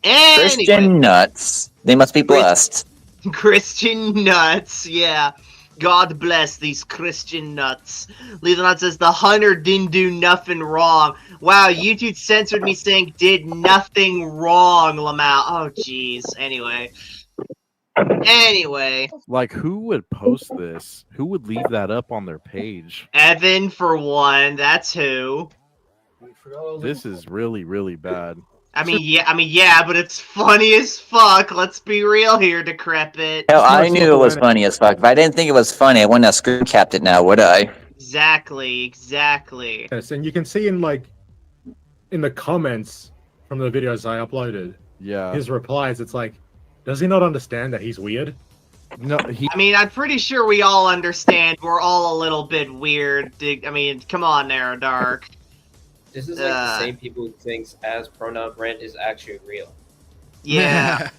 Anyway. Christian nuts. They must be blessed. Christian nuts, yeah. God bless these Christian nuts. Lethal Nut says the hunter didn't do nothing wrong. Wow, YouTube censored me saying did nothing wrong, Lamau. Oh jeez. Anyway. Like, who would post this? Who would leave that up on their page? Evan, for one. That's who. This is really, really bad. I mean, yeah, but it's funny as fuck. Let's be real here, Decrepit. Hell, I knew it was funny as fuck. If I didn't think it was funny, I wouldn't have screen capped it now, would I? Exactly. Yes, and you can see in the comments from the videos I uploaded, his replies, it's like, does he not understand that he's weird? No, I mean, I'm pretty sure we all understand. We're all a little bit weird. I mean, come on, Narrow Dark. This is like the same people who thinks as pronoun rent is actually real. Yeah.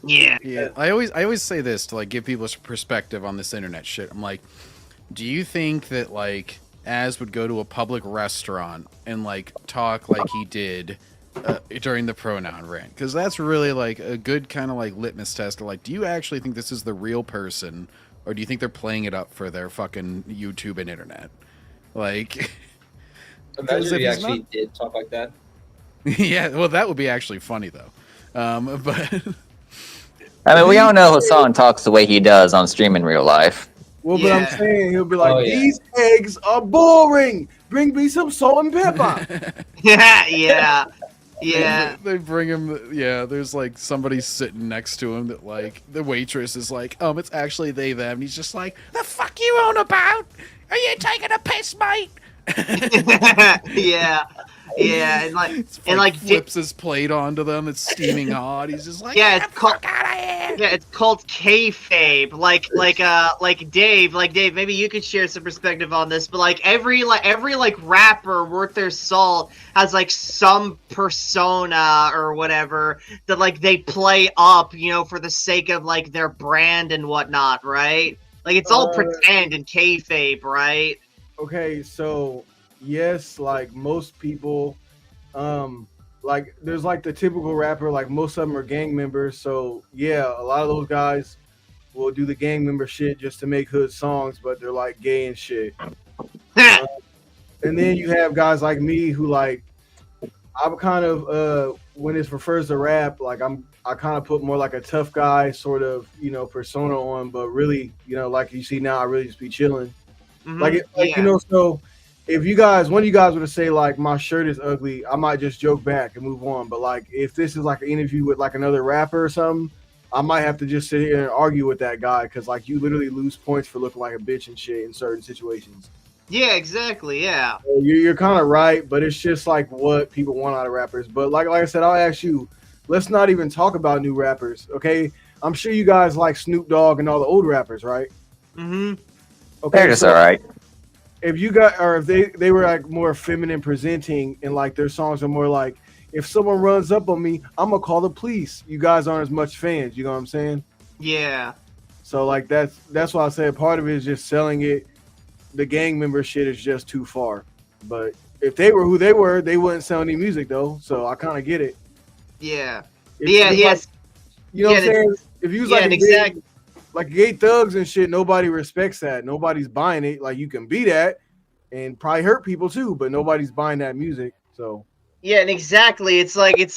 Yeah. I always say this to like give people a perspective on this internet shit. I'm like, do you think that like Az would go to a public restaurant and like talk like he did during the pronoun rant? Because that's really like a good kind of like litmus test of like, do you actually think this is the real person, or do you think they're playing it up for their fucking YouTube and internet? Like, imagine if he actually did talk like that. Yeah, well, that would be actually funny though. But I mean, we all know Hassan talks the way he does on stream in real life. Well, but I'm saying he'll be like, these eggs are boring. Bring me some salt and pepper. Yeah. Yeah. They bring him. Yeah, there's like somebody sitting next to him that like the waitress is like, it's actually they them. And he's just like, the fuck you on about? Are you taking a piss, mate? Yeah. Yeah, and like It's and like flips his plate onto them. It's steaming hot. He's just like, yeah, get it's the called fuck out of here. yeah, it's called kayfabe. Like Dave, maybe you could share some perspective on this, but like every rapper worth their salt has like some persona or whatever that like they play up, for the sake of like their brand and whatnot, right? Like it's all pretend and kayfabe, right? Okay, so yes, like most people, like there's like the typical rapper, like most of them are gang members. So yeah, a lot of those guys will do the gang member shit just to make hood songs, but they're like gay and shit. And then you have guys like me who like, I'm kind of when it refers to rap, like I kind of put more like a tough guy sort of persona on, but really like you see now, I really just be chilling. So if one of you guys were to say like my shirt is ugly, I might just joke back and move on. But like if this is like an interview with like another rapper or something, I might have to just sit here and argue with that guy because like you literally lose points for looking like a bitch and shit in certain situations. Yeah, exactly. Yeah. So you're kind of right, but it's just like what people want out of rappers. But like I said, I'll ask you, let's not even talk about new rappers, okay? I'm sure you guys like Snoop Dogg and all the old rappers, right? Mm-hmm. Okay, They're just all right. If you got, or if they were like more feminine presenting and like their songs are more like, if someone runs up on me, I'm gonna call the police. You guys aren't as much fans. You know what I'm saying? Yeah. So like that's why I said part of it is just selling it. The gang member shit is just too far. But if they were who they were, they wouldn't sell any music though. So I kind of get it. Yeah. Yes. You know what I'm saying? If you was exactly. Like gay thugs and shit, nobody respects that. Nobody's buying it. Like you can be that and probably hurt people too, but nobody's buying that music. So yeah, and exactly. It's like if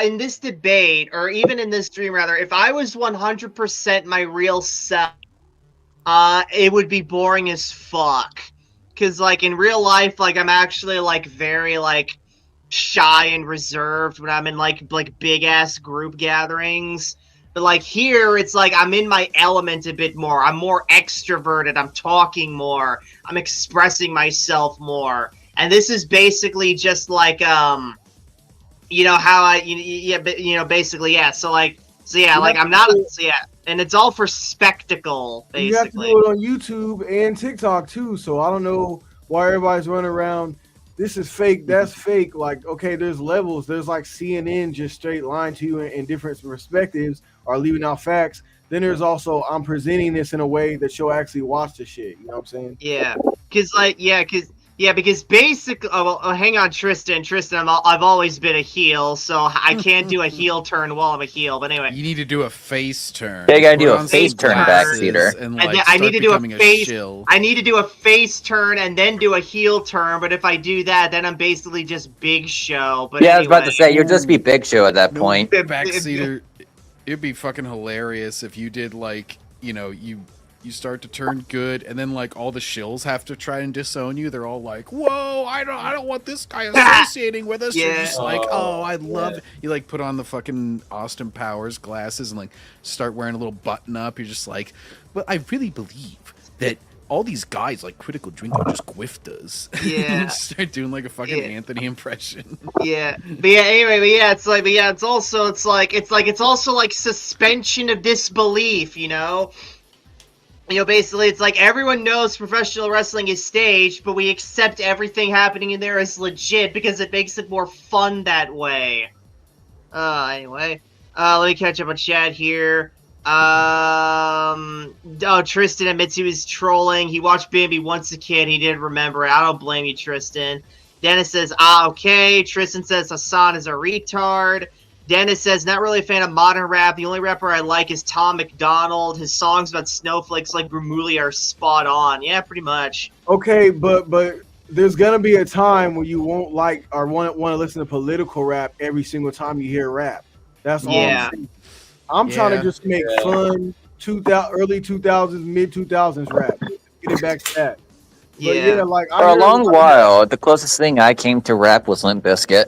in this debate or even in this stream rather, if I was 100% my real self, it would be boring as fuck. Cause like in real life, like I'm actually like very like shy and reserved when I'm in like big ass group gatherings. But like here, it's like I'm in my element a bit more. I'm more extroverted. I'm talking more. I'm expressing myself more. And this is basically just like how basically yeah. So I'm not and it's all for spectacle basically. You have to do it on YouTube and TikTok too. So I don't know why everybody's running around. This is fake. That's fake. Like, okay, there's levels. There's like CNN just straight lying to you in different perspectives or leaving out facts. Then there's also I'm presenting this in a way that you'll actually watch the shit. You know what I'm saying? Yeah, because basically, hang on, Tristan, I've always been a heel, so I can't do a heel turn while I'm a heel. But anyway, you need to do a face turn. Yeah, you gotta do a face turn, Backseater. And I need to do a face. Shill. I need to do a face turn and then do a heel turn. But if I do that, then I'm basically just Big Show. But yeah, anyway. I was about to say you'll just be Big Show at that point. Backseater, it'd be fucking hilarious if you did like you start to turn good, and then like all the shills have to try and disown you. They're all like, "Whoa, I don't want this guy associating with us." Yeah. You're just like, "Oh, I love it." You like put on the fucking Austin Powers glasses and like start wearing a little button up. You're just like, "Well, I really believe that all these guys like Critical Drink are just gwiftas." Yeah. You start doing like a fucking Anthony impression. Yeah. It's also like suspension of disbelief, basically it's like everyone knows professional wrestling is staged, but we accept everything happening in there as legit because it makes it more fun that way. Anyway, let me catch up on chat here. Tristan admits he was trolling. He watched Bambi once a kid. He didn't remember it. I don't blame you, Tristan. Dennis says, okay. Tristan says Hassan is a retard. Dennis says, not really a fan of modern rap. The only rapper I like is Tom McDonald. His songs about snowflakes like Gramuglia are spot on. Yeah, pretty much. Okay, but there's gonna be a time where you won't like or want to listen to political rap every single time you hear rap. That's all I'm saying. I'm trying to just make fun early 2000s, mid 2000s rap. Get it back to that. But yeah, like I For a heard long lot of- while, the closest thing I came to rap was Limp Bizkit.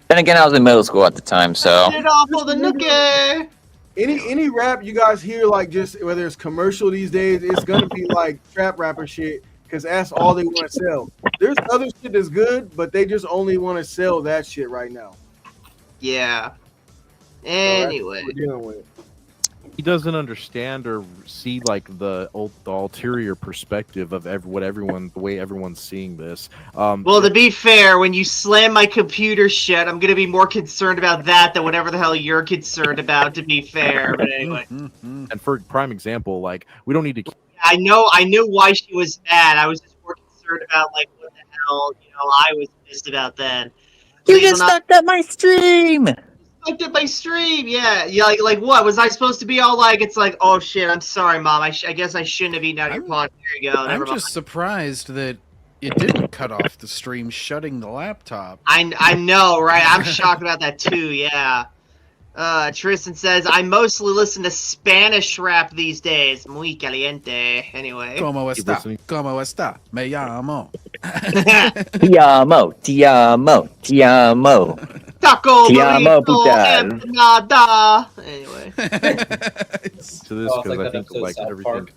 Then again, I was in middle school at the time, so Get off of the nookie. any rap you guys hear, like just whether it's commercial these days, it's gonna be like trap rapper shit because that's all they want to sell. There's other shit that's good, but they just only want to sell that shit right now. Yeah. So that's Anyway. what we're dealing with. He doesn't understand or see like the ulterior perspective of the way everyone's seeing this. Well, to be fair, when you slam my computer shut, I'm gonna be more concerned about that than whatever the hell you're concerned about. To be fair, but anyway, and for prime example, like we don't need to. I knew why she was mad. I was just more concerned about like what the hell I was pissed about then. you just fucked up my stream. Fucked up my stream. Yeah, like what was I supposed to be all like? It's like, oh shit, I'm sorry, mom. I guess I shouldn't have eaten out of your pot. There you go. I'm Never just mind. surprised that it didn't cut off the stream, shutting the laptop. I know, right? I'm shocked about that too. Yeah. Tristan says, I mostly listen to Spanish rap these days. Muy caliente. Anyway. ¿Cómo está? listening. ¿Cómo está? Me llamo. Ti amo. Taco Ti amo, burrito puta. empanada. Anyway. To this it's because like I that think episode of like South everything. Park.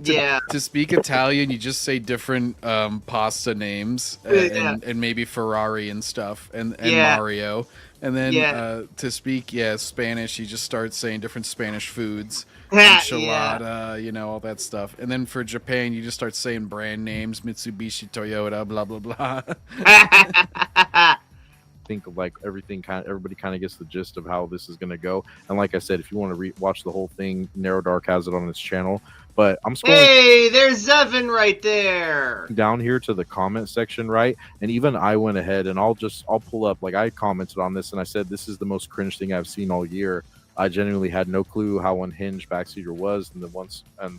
Yeah. To speak Italian, you just say different pasta names Yeah. and maybe Ferrari and stuff and Yeah. Mario. And then Yeah. to speak, Spanish, you just start saying different Spanish foods. Yeah. Enchilada, all that stuff. And then for Japan, you just start saying brand names, Mitsubishi, Toyota, blah, blah, blah. Think of like everybody kind of gets the gist of how this is going to go. And like I said, if you want to watch the whole thing, Narrow Dark has it on his channel. But I'm scrolling Hey, there's Evan right there. down here to the comment section, right? And even I went ahead and I'll pull up, like I commented on this and I said this is the most cringe thing I've seen all year. I genuinely had no clue how unhinged Backseater was, and the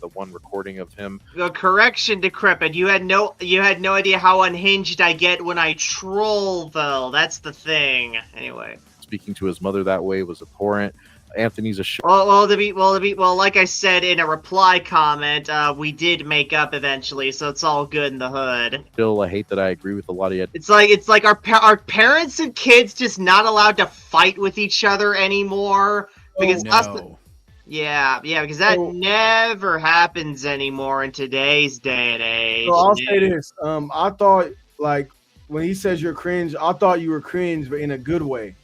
one recording of him. The correction, Decrepit. You had no idea how unhinged I get when I troll, though. That's the thing. Anyway. Speaking to his mother that way was abhorrent. Anthony's a shit. Well, like I said in a reply comment, we did make up eventually, so it's all good in the hood. Still, I hate that I agree with a lot of you. It's like our parents and kids just not allowed to fight with each other anymore because because that never happens anymore in today's day and age. So I'll say this. I thought like when he says you're cringe, I thought you were cringe, but in a good way.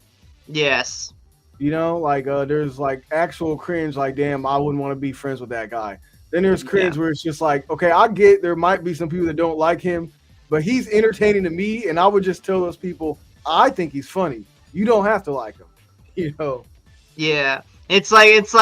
Yes. Like there's like actual cringe, like damn, I wouldn't want to be friends with that guy. Then there's cringe where it's just like, okay, I get there might be some people that don't like him, but he's entertaining to me, and I would just tell those people, I think he's funny. You don't have to like him, Yeah. It's like if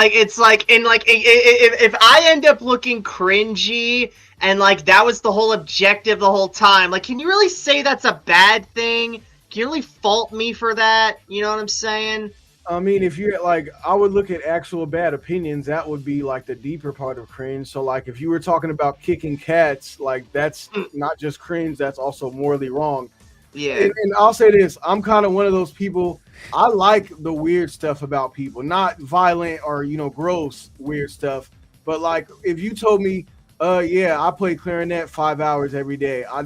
I end up looking cringy and like that was the whole objective the whole time, like can you really say that's a bad thing? Can you really fault me for that? You know what I'm saying? I mean, if you're like, I would look at actual bad opinions. That would be like the deeper part of cringe. So, like, if you were talking about kicking cats, like that's not just cringe. That's also morally wrong. Yeah. And I'll say this: I'm kind of one of those people. I like the weird stuff about people, not violent or gross weird stuff. But like, if you told me, I play clarinet 5 hours every day, I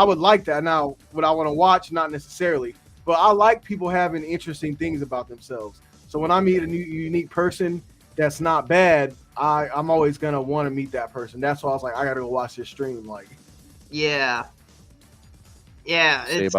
would like that. Now, would I want to watch? Not necessarily. But I like people having interesting things about themselves. So when I meet a new unique person that's not bad, I'm always gonna want to meet that person. That's why I was like, I gotta go watch this stream. Like, yeah. It's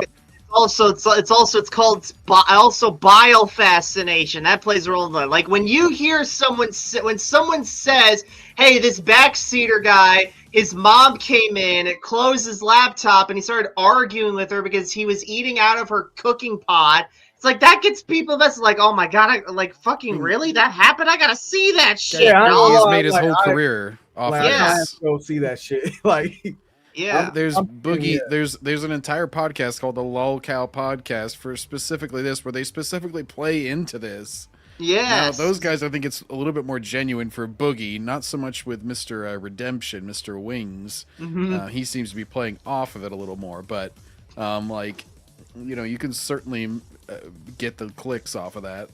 called bile fascination. That plays a role in that. Like when you hear when someone says, "Hey, this backseater guy, his mom came in, it closed his laptop, and he started arguing with her because he was eating out of her cooking pot." It's like that gets people that's like, "Oh my god, fucking really? That happened? I gotta see that shit." Yeah, he's made his whole career off of I have this. to go see that shit. Like, yeah. There's Boogie. There's an entire podcast called the Lolcow Podcast for specifically this, where they specifically play into this. Yeah. Now those guys, I think it's a little bit more genuine for Boogie, not so much with Mr. Redemption, Mr. Wings. Mm-hmm. He seems to be playing off of it a little more, but you can certainly get the clicks off of that.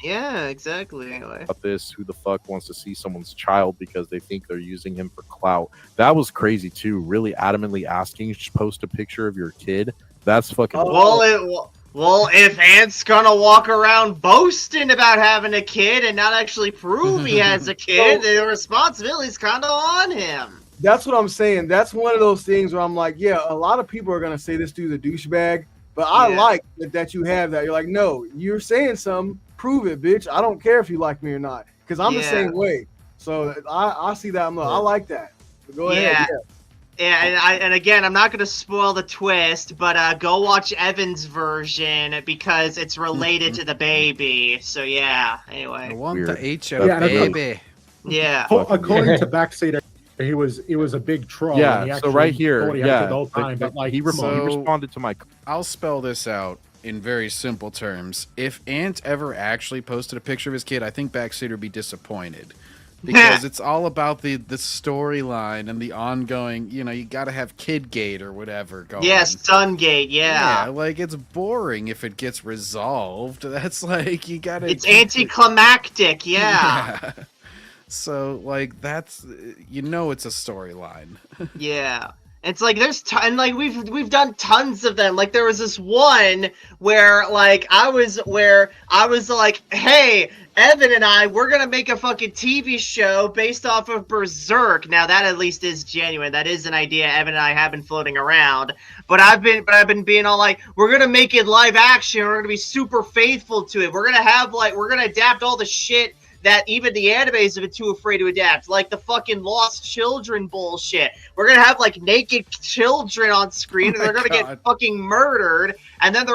Yeah, exactly. Anyway. About this, who the fuck wants to see someone's child because they think they're using him for clout? That was crazy too. Really adamantly asking, just post a picture of your kid. That's fucking. Well, if Ant's gonna walk around boasting about having a kid and not actually prove he has a kid, the responsibility's kind of on him. That's what I'm saying. That's one of those things where I'm like, yeah, a lot of people are gonna say this dude's a douchebag, but I like that you have that. You're like, no, you're saying something. Prove it, bitch. I don't care if you like me or not, because I'm the same way. So I see that. I like that. So go ahead. Yeah, and again, I'm not going to spoil the twist, but go watch Evan's version because it's related to the baby. So yeah, anyway. I want the HO baby. Yeah. According to Backseat, he was a big troll. Yeah, and he so right here, thought he had it the whole time, but like, he responded to my. I'll spell this out in very simple terms. If Ant ever actually posted a picture of his kid, I think Backseat would be disappointed. Because it's all about the storyline and the ongoing, you got to have Kidgate or whatever going. Yes, Sungate, yeah. Yeah, like, it's boring if it gets resolved. That's like, you got to... It's anticlimactic, yeah. So, like, that's... it's a storyline. Yeah. It's like and like we've done tons of them. Like there was this one where I was like, hey, Evan and we're gonna make a fucking TV show based off of Berserk. Now that at least is genuine. That is an idea Evan and I have been floating around. But I've been being all like, we're gonna make it live action. We're gonna be super faithful to it. We're gonna adapt all the shit that even the animes have been too afraid to adapt, like the fucking lost children bullshit. We're gonna have like naked children on screen, and they're gonna get fucking murdered. And then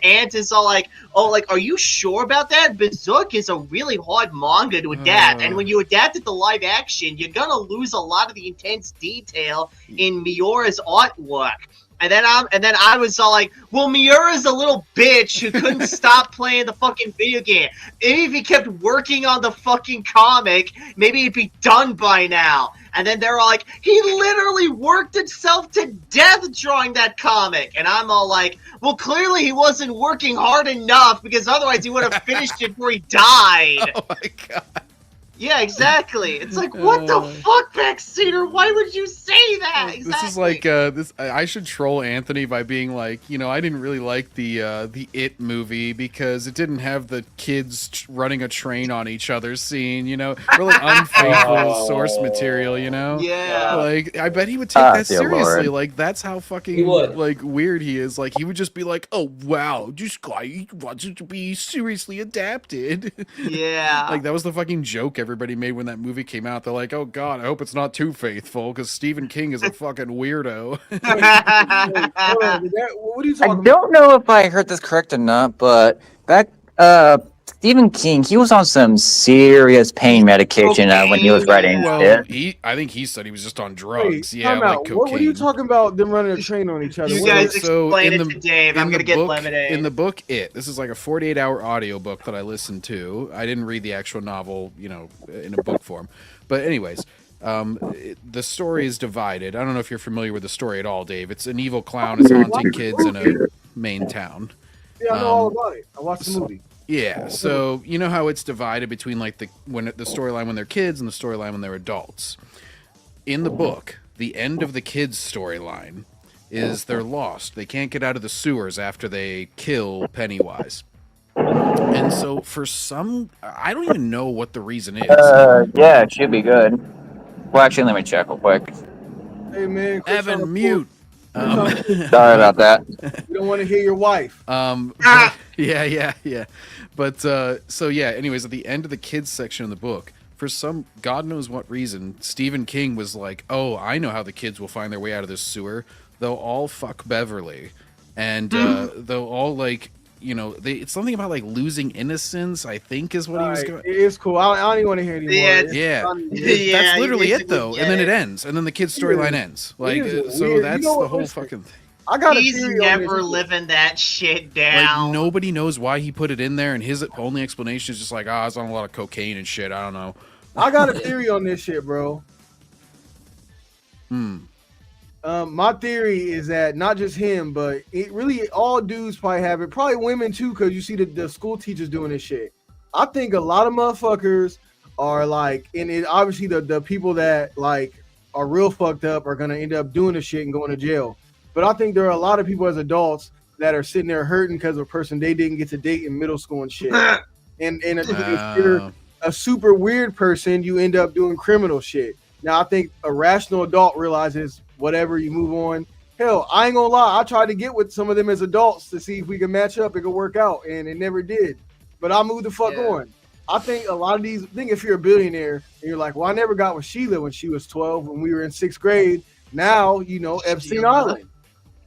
Ant is all like, "Oh, like, are you sure about that? Berserk is a really hard manga to adapt, and when you adapt it to live action, you're gonna lose a lot of the intense detail in Miura's artwork." And then I was all like, well, Miura's a little bitch who couldn't stop playing the fucking video game. Maybe if he kept working on the fucking comic, maybe it'd be done by now. And then they're all like, he literally worked himself to death drawing that comic. And I'm all like, well, clearly he wasn't working hard enough because otherwise he would have finished it before he died. Oh my god. Yeah, exactly. It's like, what the fuck, Backseater? Why would you say that? Exactly. This is like this. I should troll Anthony by being like, I didn't really like the It movie because it didn't have the kids running a train on each other scene. Really unfaithful source material. Yeah. Like, I bet he would take that seriously. Lord. Like, that's how fucking like weird he is. Like, he would just be like, oh wow, this guy wants it to be seriously adapted. Yeah. Like, that was the fucking joke everybody made when that movie came out. They're like, oh god, I hope it's not too faithful because Stephen King is a fucking weirdo. What are you talking about? I don't know if I heard this correct or not, but Stephen King, he was on some serious pain medication when he was writing it. I think he said he was just on drugs. Wait, yeah, time like out. cocaine. What are you talking about? Them running a train on each other? You What guys is- explain it to Dave. I'm gonna get lemonade. In the book, this is like a 48-hour audiobook that I listened to. I didn't read the actual novel, in a book form. But anyways, the story is divided. I don't know if you're familiar with the story at all, Dave. It's an evil clown is haunting kids in a Maine town. Yeah, I know all about it. I watched the movie. Yeah, so you know how it's divided between like the storyline when they're kids and the storyline when they're adults. In the book, the end of the kids' storyline is they're lost. They can't get out of the sewers after they kill Pennywise. And so I don't even know what the reason is. Yeah, it should be good. Well, actually, let me check real quick. Hey man, Chris on the Evan, mute. Sorry about that. You don't want to hear your wife. Yeah. But anyways, at the end of the kids section of the book, for some God knows what reason, Stephen King was like, oh, I know how the kids will find their way out of this sewer. They'll all fuck Beverly. And they'll all like, it's something about like losing innocence, I think is what he was going. It's cool. I don't even want to hear anymore. That's literally it though. And then it ends. And then the kid's storyline ends. Like, so that's the whole fucking thing. I got He's never living that shit down. Like, nobody knows why he put it in there, and his only explanation is just like, I was on a lot of cocaine and shit. I don't know. I got a theory on this shit, bro. My theory is that not just him, but it really all dudes probably have it. Probably women too, because you see the school teachers doing this shit. I think a lot of motherfuckers are like, and it obviously the people that like are real fucked up are gonna end up doing the shit and going to jail. But I think there are a lot of people as adults that are sitting there hurting because of a person they didn't get to date in middle school and shit. And if you're a super weird person, you end up doing criminal shit. Now I think a rational adult realizes whatever, you move on. Hell, I ain't gonna lie, I tried to get with some of them as adults to see if we could match up, it could work out, and it never did. But I moved the fuck on. I think a lot of these, if you're a billionaire and you're like, well, I never got with Sheila when she was 12 when we were in 6th grade. Now, you know, Epstein Island.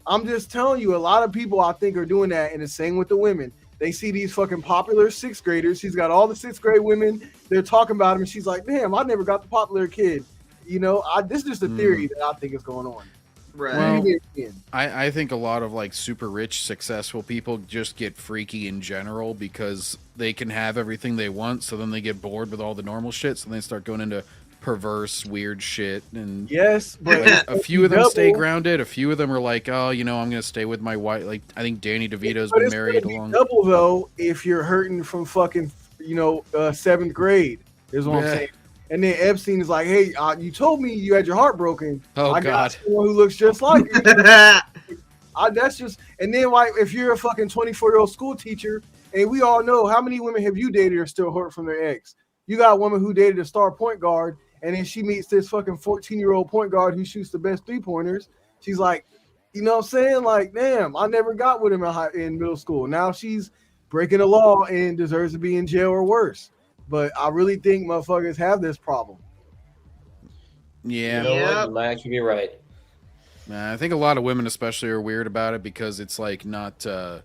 I'm just telling you, a lot of people I think are doing that, and the same with the women. They see these fucking popular 6th graders. She's got all the 6th grade women. They're talking about him, and she's like, damn, I never got the popular kid. You know, this is just a theory that I think is going on. Right. Well, I think a lot of like super rich, successful people just get freaky in general because they can have everything they want. So then they get bored with all the normal shit. So they start going into perverse, weird shit. And yes, but like, a few of them stay grounded. A few of them are like, oh, you know, I'm going to stay with my wife. Like, I think Danny DeVito's been married along. Double though, if you're hurting from fucking, 7th grade, is what I'm saying. And then Epstein is like, hey, you told me you had your heart broken. Oh, I God. got someone who looks just like you. That's just, and then like, if you're a fucking 24-year-old school teacher, and we all know how many women have you dated are still hurt from their ex? You got a woman who dated a star point guard, and then she meets this fucking 14-year-old point guard who shoots the best 3-pointers. She's like, you know what I'm saying? Like, damn, I never got with him in middle school. Now she's breaking the law and deserves to be in jail or worse. But I really think motherfuckers have this problem. Yeah. You know what? You might actually be right. I think a lot of women especially are weird about it because it's like not, the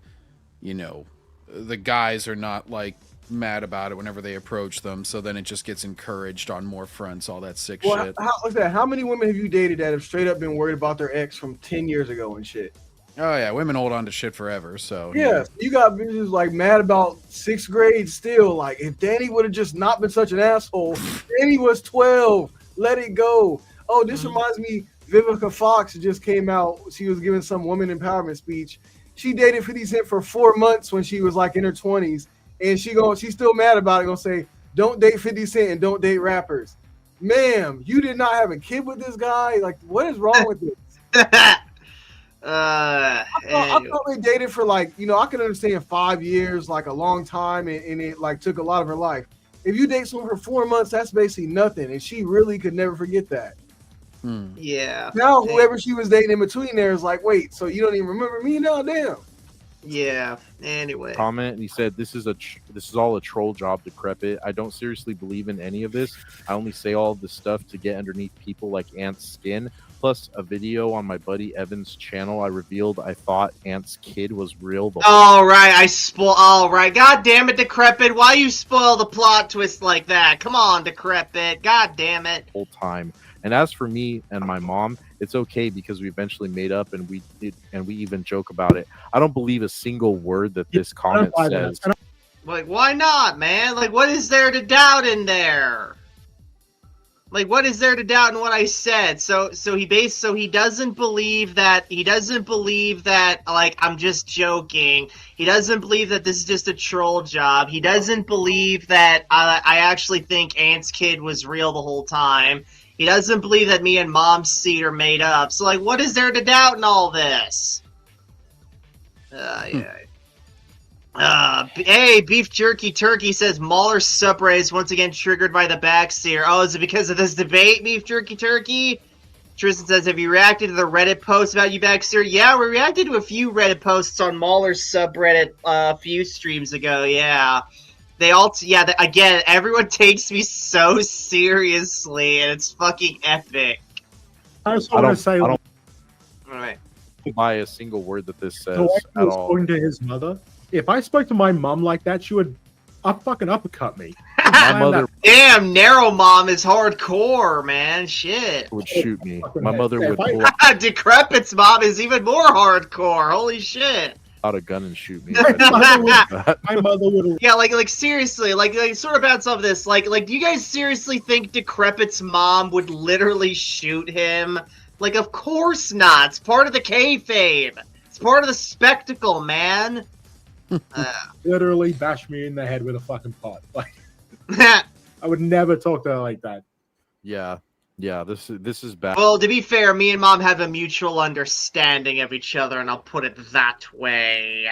guys are not like mad about it whenever they approach them. So then it just gets encouraged on more fronts, all that sick shit. How many women have you dated that have straight up been worried about their ex from 10 years ago and shit? Oh, yeah. Women hold on to shit forever. So, yeah. You got bitches like mad about 6th grade still. Like, if Danny would have just not been such an asshole, Danny was 12. Let it go. Oh, this reminds me, Vivica Fox just came out. She was giving some woman empowerment speech. She dated 50 Cent for 4 months when she was like in her 20s. And she's still mad about it. Gonna say, don't date 50 Cent and don't date rappers. Ma'am, you did not have a kid with this guy. Like, what is wrong with this? I thought they dated for like, I can understand 5 years, like a long time, and it like took a lot of her life. If you date someone for 4 months, that's basically nothing, and she really could never forget that. Yeah. Now whoever she was dating in between there is like, wait, so you don't even remember me now? Damn. Yeah. Anyway. Comment, and he said, "This is all a troll job, decrepit. I don't seriously believe in any of this. I only say all of this stuff to get underneath people like Ant's skin. Plus, a video on my buddy Evan's channel, I revealed I thought Ant's kid was real. All right, all right. God damn it, Decrepit. Why you spoil the plot twist like that? Come on, Decrepit. God damn it. Whole time. And as for me and my mom, it's okay because we eventually made up and we even joke about it. I don't believe a single word that this comment says. Like, why not, man? Like, what is there to doubt in there? Like, what is there to doubt in what I said? So he doesn't believe that like I'm just joking. He doesn't believe that this is just a troll job. He doesn't believe that I actually think Ant's kid was real the whole time. He doesn't believe that me and Mom's seed are made up. So like, what is there to doubt in all this? Yeah. Hey, Beef Jerky Turkey says Mahler subreddit is once again triggered by the Backseat. Oh, is it because of this debate, Beef Jerky Turkey? Tristan says, have you reacted to the Reddit post about you Backseat? Yeah, we reacted to a few Reddit posts on Mahler's subreddit a few streams ago, yeah. Again, everyone takes me so seriously, and it's fucking epic. I just want to say, I don't Alright. buy a single word that this says the way he at was all. talking to his mother, if I spoke to my mum like that, she would fucking uppercut me. My mother Damn, Narrow Mom is hardcore, man. Shit. would shoot me. My mother would pull Decrepit's mom is even more hardcore. Holy shit. out a gun and shoot me. My mother would. Yeah, like seriously, like sort of bounce off this. Like, do you guys seriously think Decrepit's mom would literally shoot him Like, of course not. It's part of the kayfabe. It's part of the spectacle, man. Literally bash me in the head with a fucking pot. Like, I would never talk to her like that. Yeah. This is bad. Well, to be fair, me and Mom have a mutual understanding of each other, and I'll put it that way.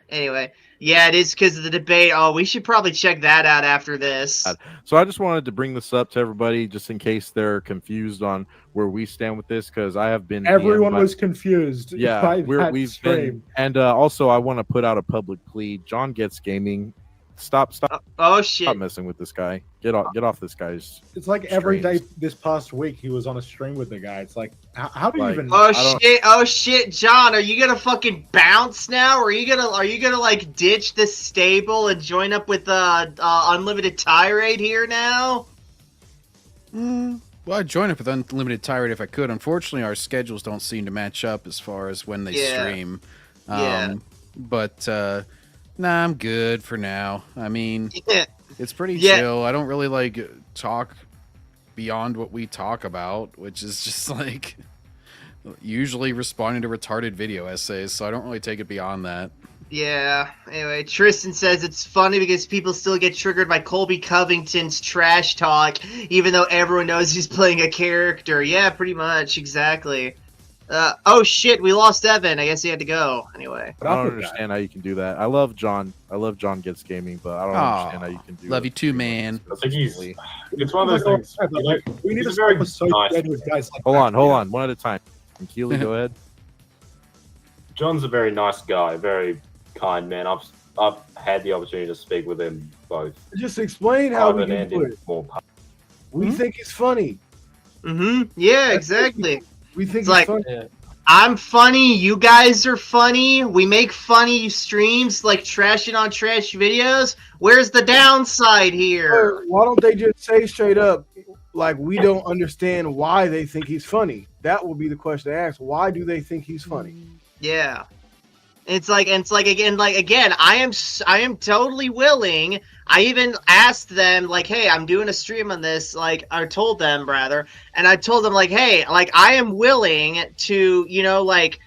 Anyway, yeah, it is because of the debate. Oh, we should probably check that out after this. So I just wanted to bring this up to everybody, just in case they're confused on where we stand with this, because I have been. Everyone was confused. Yeah, we've stream. been, and also I want to put out a public plea. John Gets Gaming, stop Oh shit! Stop messing with this guy. Get off this guy's. It's like every day this past week he was on a stream with the guy. It's like, how do you even? Oh shit, John, are you gonna fucking bounce now? Or are you gonna like ditch this stable and join up with Unlimited Tirade here now? Well, I'd join up with Unlimited Tirade if I could. Unfortunately, our schedules don't seem to match up as far as when they stream. But nah, I'm good for now. I mean, it's pretty chill. I don't really like talk beyond what we talk about, which is just like usually responding to retarded video essays, so I don't really take it beyond that. Yeah. Anyway, Tristan says it's funny because people still get triggered by Colby Covington's trash talk, even though everyone knows he's playing a character. Yeah, pretty much. Exactly. Oh shit, we lost Evan. I guess he had to go. Anyway. I don't understand how you can do that. I love John. I love John Gets Gaming, but I don't understand how you can do that. Love you too, man. I think it's one of those things. Like, we need to very so nice. with guys like Hold on, one at a time. And Keely, go ahead. John's a very nice guy, very kind man. I've had the opportunity to speak with him both. Just explain how we private can and do in it. more public. We think it's funny. Yeah, exactly. We think It's it's like, funny. I'm funny, you guys are funny, we make funny streams like trashing on trash videos. Where's the downside here? Why don't they just say straight up, like, we don't understand why they think he's funny? That will be the question to ask. Why do they think he's funny? Yeah. It's like again, I am totally willing. I even asked them, like, hey, I'm doing a stream on this, like, I told them rather, and I told them, like, hey, like, I am willing to, you know, like,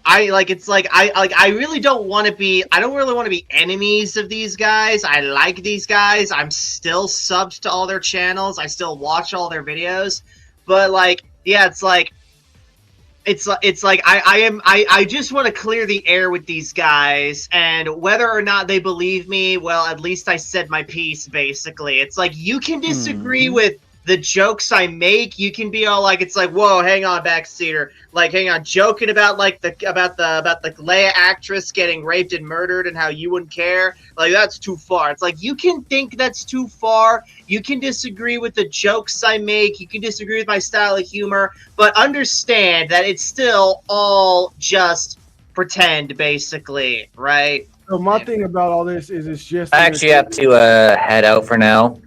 I really don't want to be, I don't really want to be enemies of these guys. I like these guys. I'm still subbed to all their channels. I still watch all their videos, but like, yeah, it's like I just want to clear the air with these guys, and whether or not they believe me, well, at least I said my piece, basically. It's like, you can disagree with the jokes I make. You can be all like, it's like, whoa, hang on, Backseater, like, hang on, joking about like the Leia actress getting raped and murdered and how you wouldn't care. Like, that's too far. It's like, you can think that's too far. You can disagree with the jokes I make. You can disagree with my style of humor, but understand that it's still all just pretend, basically, right? So my thing about all this is it's just... I actually have to head out for now.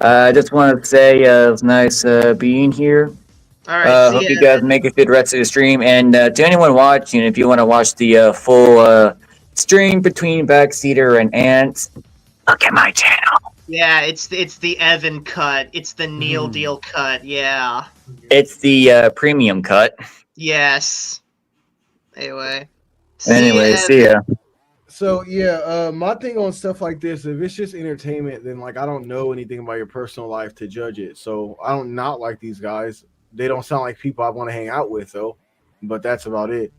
I just want to say it was nice being here. All right, hope you guys make a good rest of the stream. And to anyone watching, if you want to watch the full stream between Backseater and Ant, look at my channel. Yeah, it's the Evan cut. It's the Neil Deal cut. Yeah. It's the premium cut. Yes. Anyway. See ya. So yeah, my thing on stuff like this, if it's just entertainment, then like I don't know anything about your personal life to judge it. So I don't not like these guys. They don't sound like people I want to hang out with though. But that's about it.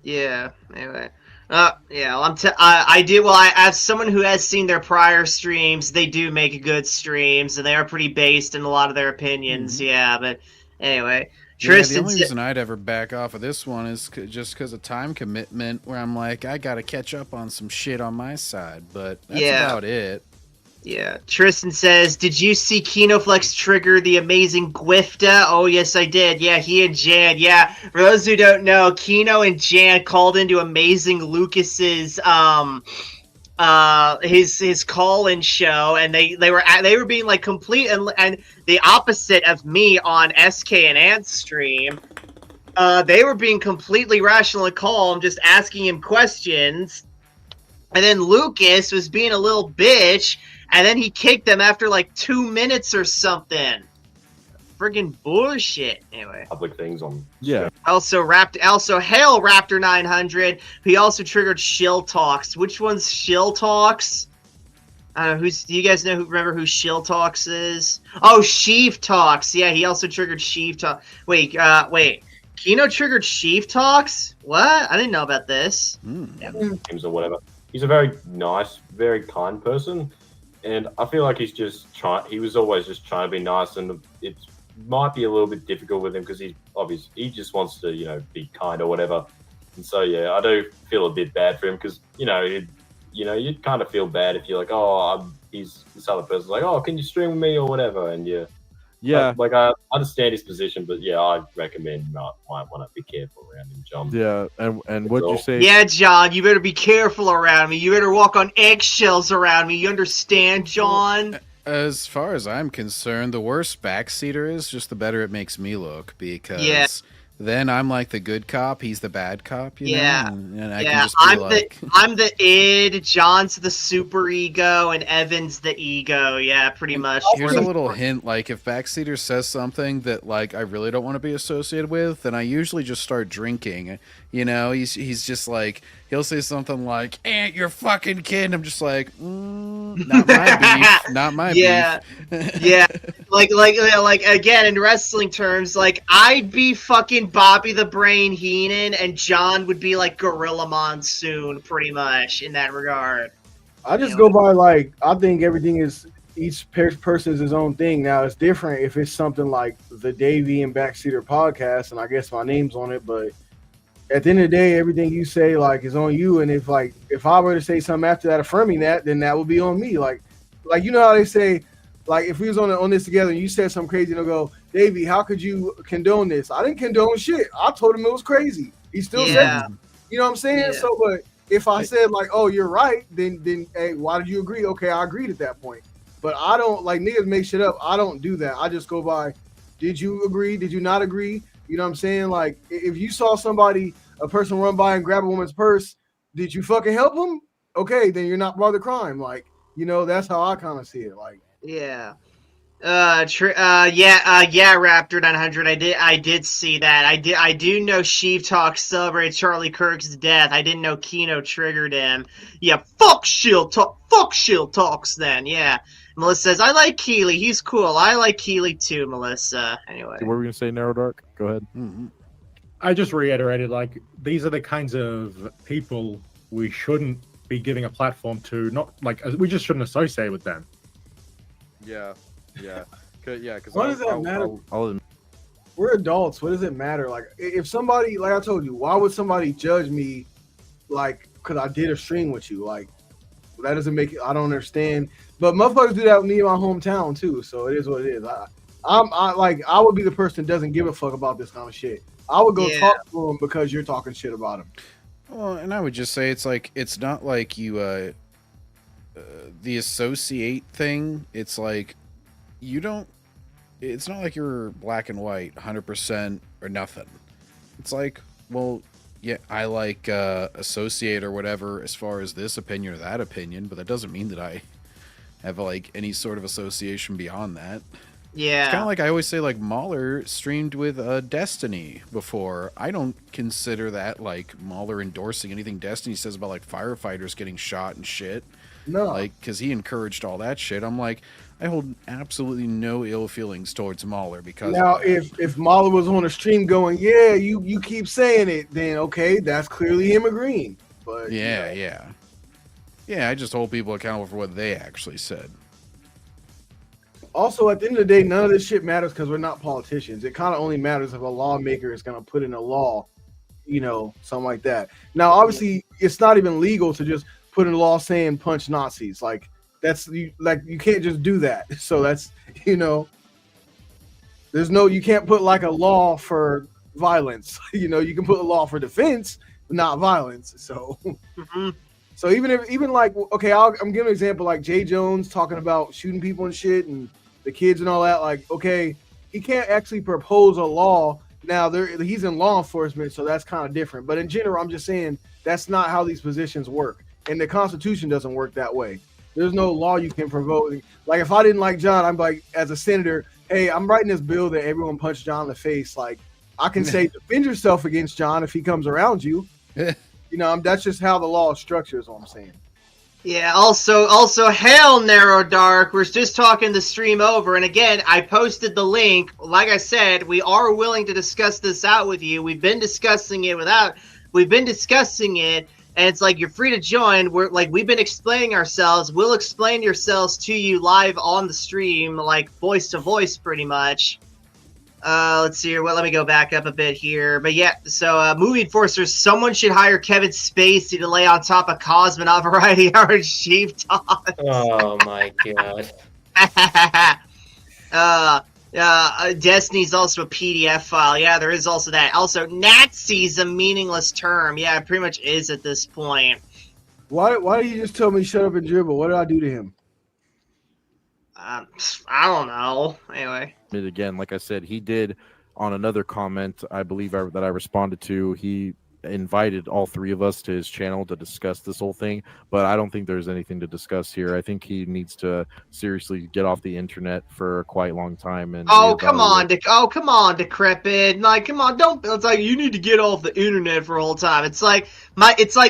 Yeah. Anyway. Yeah. Well, I do. Well, as someone who has seen their prior streams, they do make good streams, and they are pretty based in a lot of their opinions. Yeah. But anyway. Tristan, the only reason I'd ever back off of this one is just because of time commitment, where I'm like, I gotta catch up on some shit on my side, but that's about it. Yeah. Tristan says, did you see Kinoflex trigger the amazing Gwifta? Oh, yes, I did. Yeah, he and Jan. Yeah, for those who don't know, Kino and Jan called into Amazing Lucas's his call-in show, and they were being like complete and the opposite of me on SK and Ant's stream. They were being completely rational and calm, just asking him questions, and then Lucas was being a little bitch, and then he kicked them after like 2 minutes or something. friggin' bullshit. Anyway. Public things on. Yeah. Also, Hail Raptor 900. He also triggered Shill Talks. Which one's Shill Talks? I don't know. Do you guys remember who Shill Talks is? Oh, Sheev Talks. Yeah, he also triggered Sheev Talk. Wait. Kino triggered Sheev Talks? What? I didn't know about this. Games or whatever. He's a very nice, very kind person, and I feel like he was always just trying to be nice, and it might be a little bit difficult with him because he just wants to, be kind or whatever. And so, yeah, I do feel a bit bad for him because, you'd kind of feel bad if you're like, oh, this other person's like, oh, can you stream with me or whatever? And yeah. Like I understand his position, but yeah, I recommend might want to be careful around him, John. Yeah, and what'd you say? Yeah, John, you better be careful around me. You better walk on eggshells around me. You understand, John? As far as I'm concerned, the worse Backseater is, just the better it makes me look, because then I'm like the good cop, he's the bad cop, you know? And I can just be I'm the id, John's the super ego, and Evan's the ego. Yeah, pretty much. Here's a little hint, like, if Backseater says something that, like, I really don't want to be associated with, then I usually just start drinking. He's just like, he'll say something like, you're fucking kid, and I'm just like, not my beef, not my beef. Yeah. Like again, in wrestling terms, like, I'd be fucking Bobby the Brain Heenan, and John would be like Gorilla Monsoon, pretty much, in that regard. I just go by, like, I think everything is, each person is his own thing. Now, it's different if it's something like the Davey and Backseater podcast, and I guess my name's on it, but at the end of the day, everything you say, like, is on you. And if I were to say something after that affirming that, then that would be on me. Like you know how they say, like, if we was on this together and you said something crazy, and they'll go, Davey, how could you condone this? I didn't condone shit. I told him it was crazy. He still said it. You know what I'm saying? Yeah. So, but if I said, like, oh, you're right, then hey, why did you agree? Okay, I agreed at that point. But I don't, like, niggas make shit up. I don't do that. I just go by, did you agree? Did you not agree? You know what I'm saying? Like, if you saw a person run by and grab a woman's purse, did you fucking help them? Okay, then you're not part of the crime. Like, that's how I kind of see it. Like, yeah. Raptor 900. I did see that. I do know Sheev Talk celebrated Charlie Kirk's death. I didn't know Kino triggered him. Yeah, fuck Shield Talks then. Yeah. Melissa says, I like Keeley. He's cool. I like Keeley too, Melissa. Anyway. What were we gonna say, Narrow Dark? Go ahead. I just reiterated, like, these are the kinds of people we shouldn't be giving a platform to. Not like we just shouldn't associate with them. Yeah. Because what does that matter? We're adults. What does it matter? Like, if somebody, like I told you, why would somebody judge me, like, because I did a stream with you? Like, that doesn't make it. I don't understand. But motherfuckers do that with me in my hometown too. So it is what it is. I would be the person that doesn't give a fuck about this kind of shit. I would go talk to him because you're talking shit about him. Well, and I would just say it's not like you the associate thing. It's like it's not like you're black and white 100% or nothing. It's like, well, yeah, I like associate or whatever as far as this opinion or that opinion, but that doesn't mean that I have like any sort of association beyond that. Yeah. It's kind of like I always say, like, Mahler streamed with Destiny before. I don't consider that, like, Mahler endorsing anything Destiny says about, like, firefighters getting shot and shit. No. Like, because he encouraged all that shit. I'm like, I hold absolutely no ill feelings towards Mahler because now, if Mahler was on a stream going, yeah, you keep saying it, then okay, that's clearly him agreeing. But yeah, I just hold people accountable for what they actually said. Also, at the end of the day, none of this shit matters because we're not politicians. It kind of only matters if a lawmaker is going to put in a law, something like that. Now, obviously, it's not even legal to just put in a law saying punch Nazis. Like, you can't just do that. So that's, you can't put like a law for violence. You can put a law for defense, but not violence. So, so even like, okay, I'm giving an example like Jay Jones talking about shooting people and shit and the kids and all that. Like, okay, he can't actually propose a law. Now he's in law enforcement, so that's kind of different. But in general, I'm just saying that's not how these positions work. And the Constitution doesn't work that way. There's no law you can provoke. Like, if I didn't like John, I'm like, as a senator, hey, I'm writing this bill that everyone punch John in the face. Like, I can say defend yourself against John if he comes around you. That's just how the law is structured, is what I'm saying. Yeah, also, hail Narrow Dark. We're just talking the stream over. And again, I posted the link. Like I said, we are willing to discuss this out with you. We've been discussing it, and it's like, you're free to join. We've been explaining ourselves. We'll explain yourselves to you live on the stream, like voice to voice, pretty much. Let's see here. Well, let me go back up a bit here. But yeah, so movie enforcers, someone should hire Kevin Spacey to lay on top of Cosmonaut Variety Hour Chief Todd. Oh my god. Destiny's also a PDF file. Yeah, there is also that. Also, Nazi's a meaningless term. Yeah, it pretty much is at this point. Why did you just tell me shut up and dribble? What did I do to him? I don't know. Anyway. Again, like I said, he did on another comment, I believe that I responded to. He invited all three of us to his channel to discuss this whole thing, but I don't think there's anything to discuss here. I think he needs to seriously get off the internet for a quite long time. And come on, Decrepit. Like, come on, don't. It's like you need to get off the internet for a whole time. It's like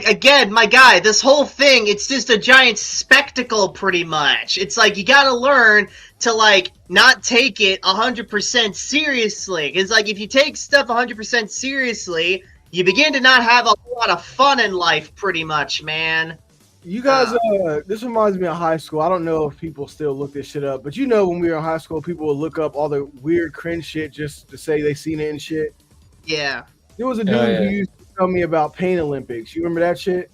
again, my guy. This whole thing, it's just a giant spectacle, pretty much. It's like you gotta learn to like not take it 100% seriously. Because like if you take stuff 100% seriously, you begin to not have a lot of fun in life, pretty much, man. You guys, this reminds me of high school. I don't know if people still look this shit up, but when we were in high school, people would look up all the weird cringe shit just to say they seen it and shit. Yeah. There was a dude who used to tell me about Pain Olympics. You remember that shit?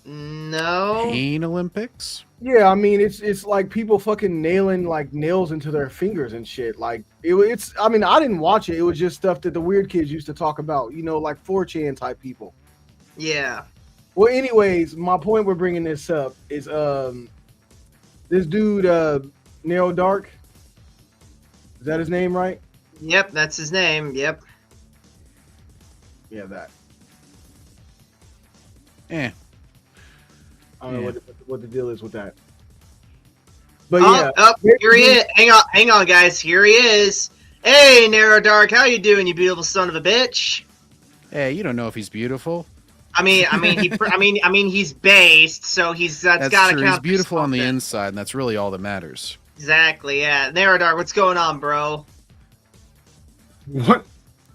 No. Pain Olympics? Yeah, I mean it's like people fucking nailing like nails into their fingers and shit. Like it's I mean I didn't watch it. It was just stuff that the weird kids used to talk about. Like 4chan type people. Yeah. Well, anyways, my point we're bringing this up is this dude Narrow Dark. Is that his name, right? Yep, that's his name. Yep. Yeah, that. I don't know what the deal is with that. But here he is. Hang on, guys. Here he is. Hey, Narrow Dark, how you doing, you beautiful son of a bitch? Hey, you don't know if he's beautiful. I mean, he's based, so that's got to count. He's beautiful on the inside, and that's really all that matters. Exactly. Yeah, Narrow Dark, what's going on, bro? What?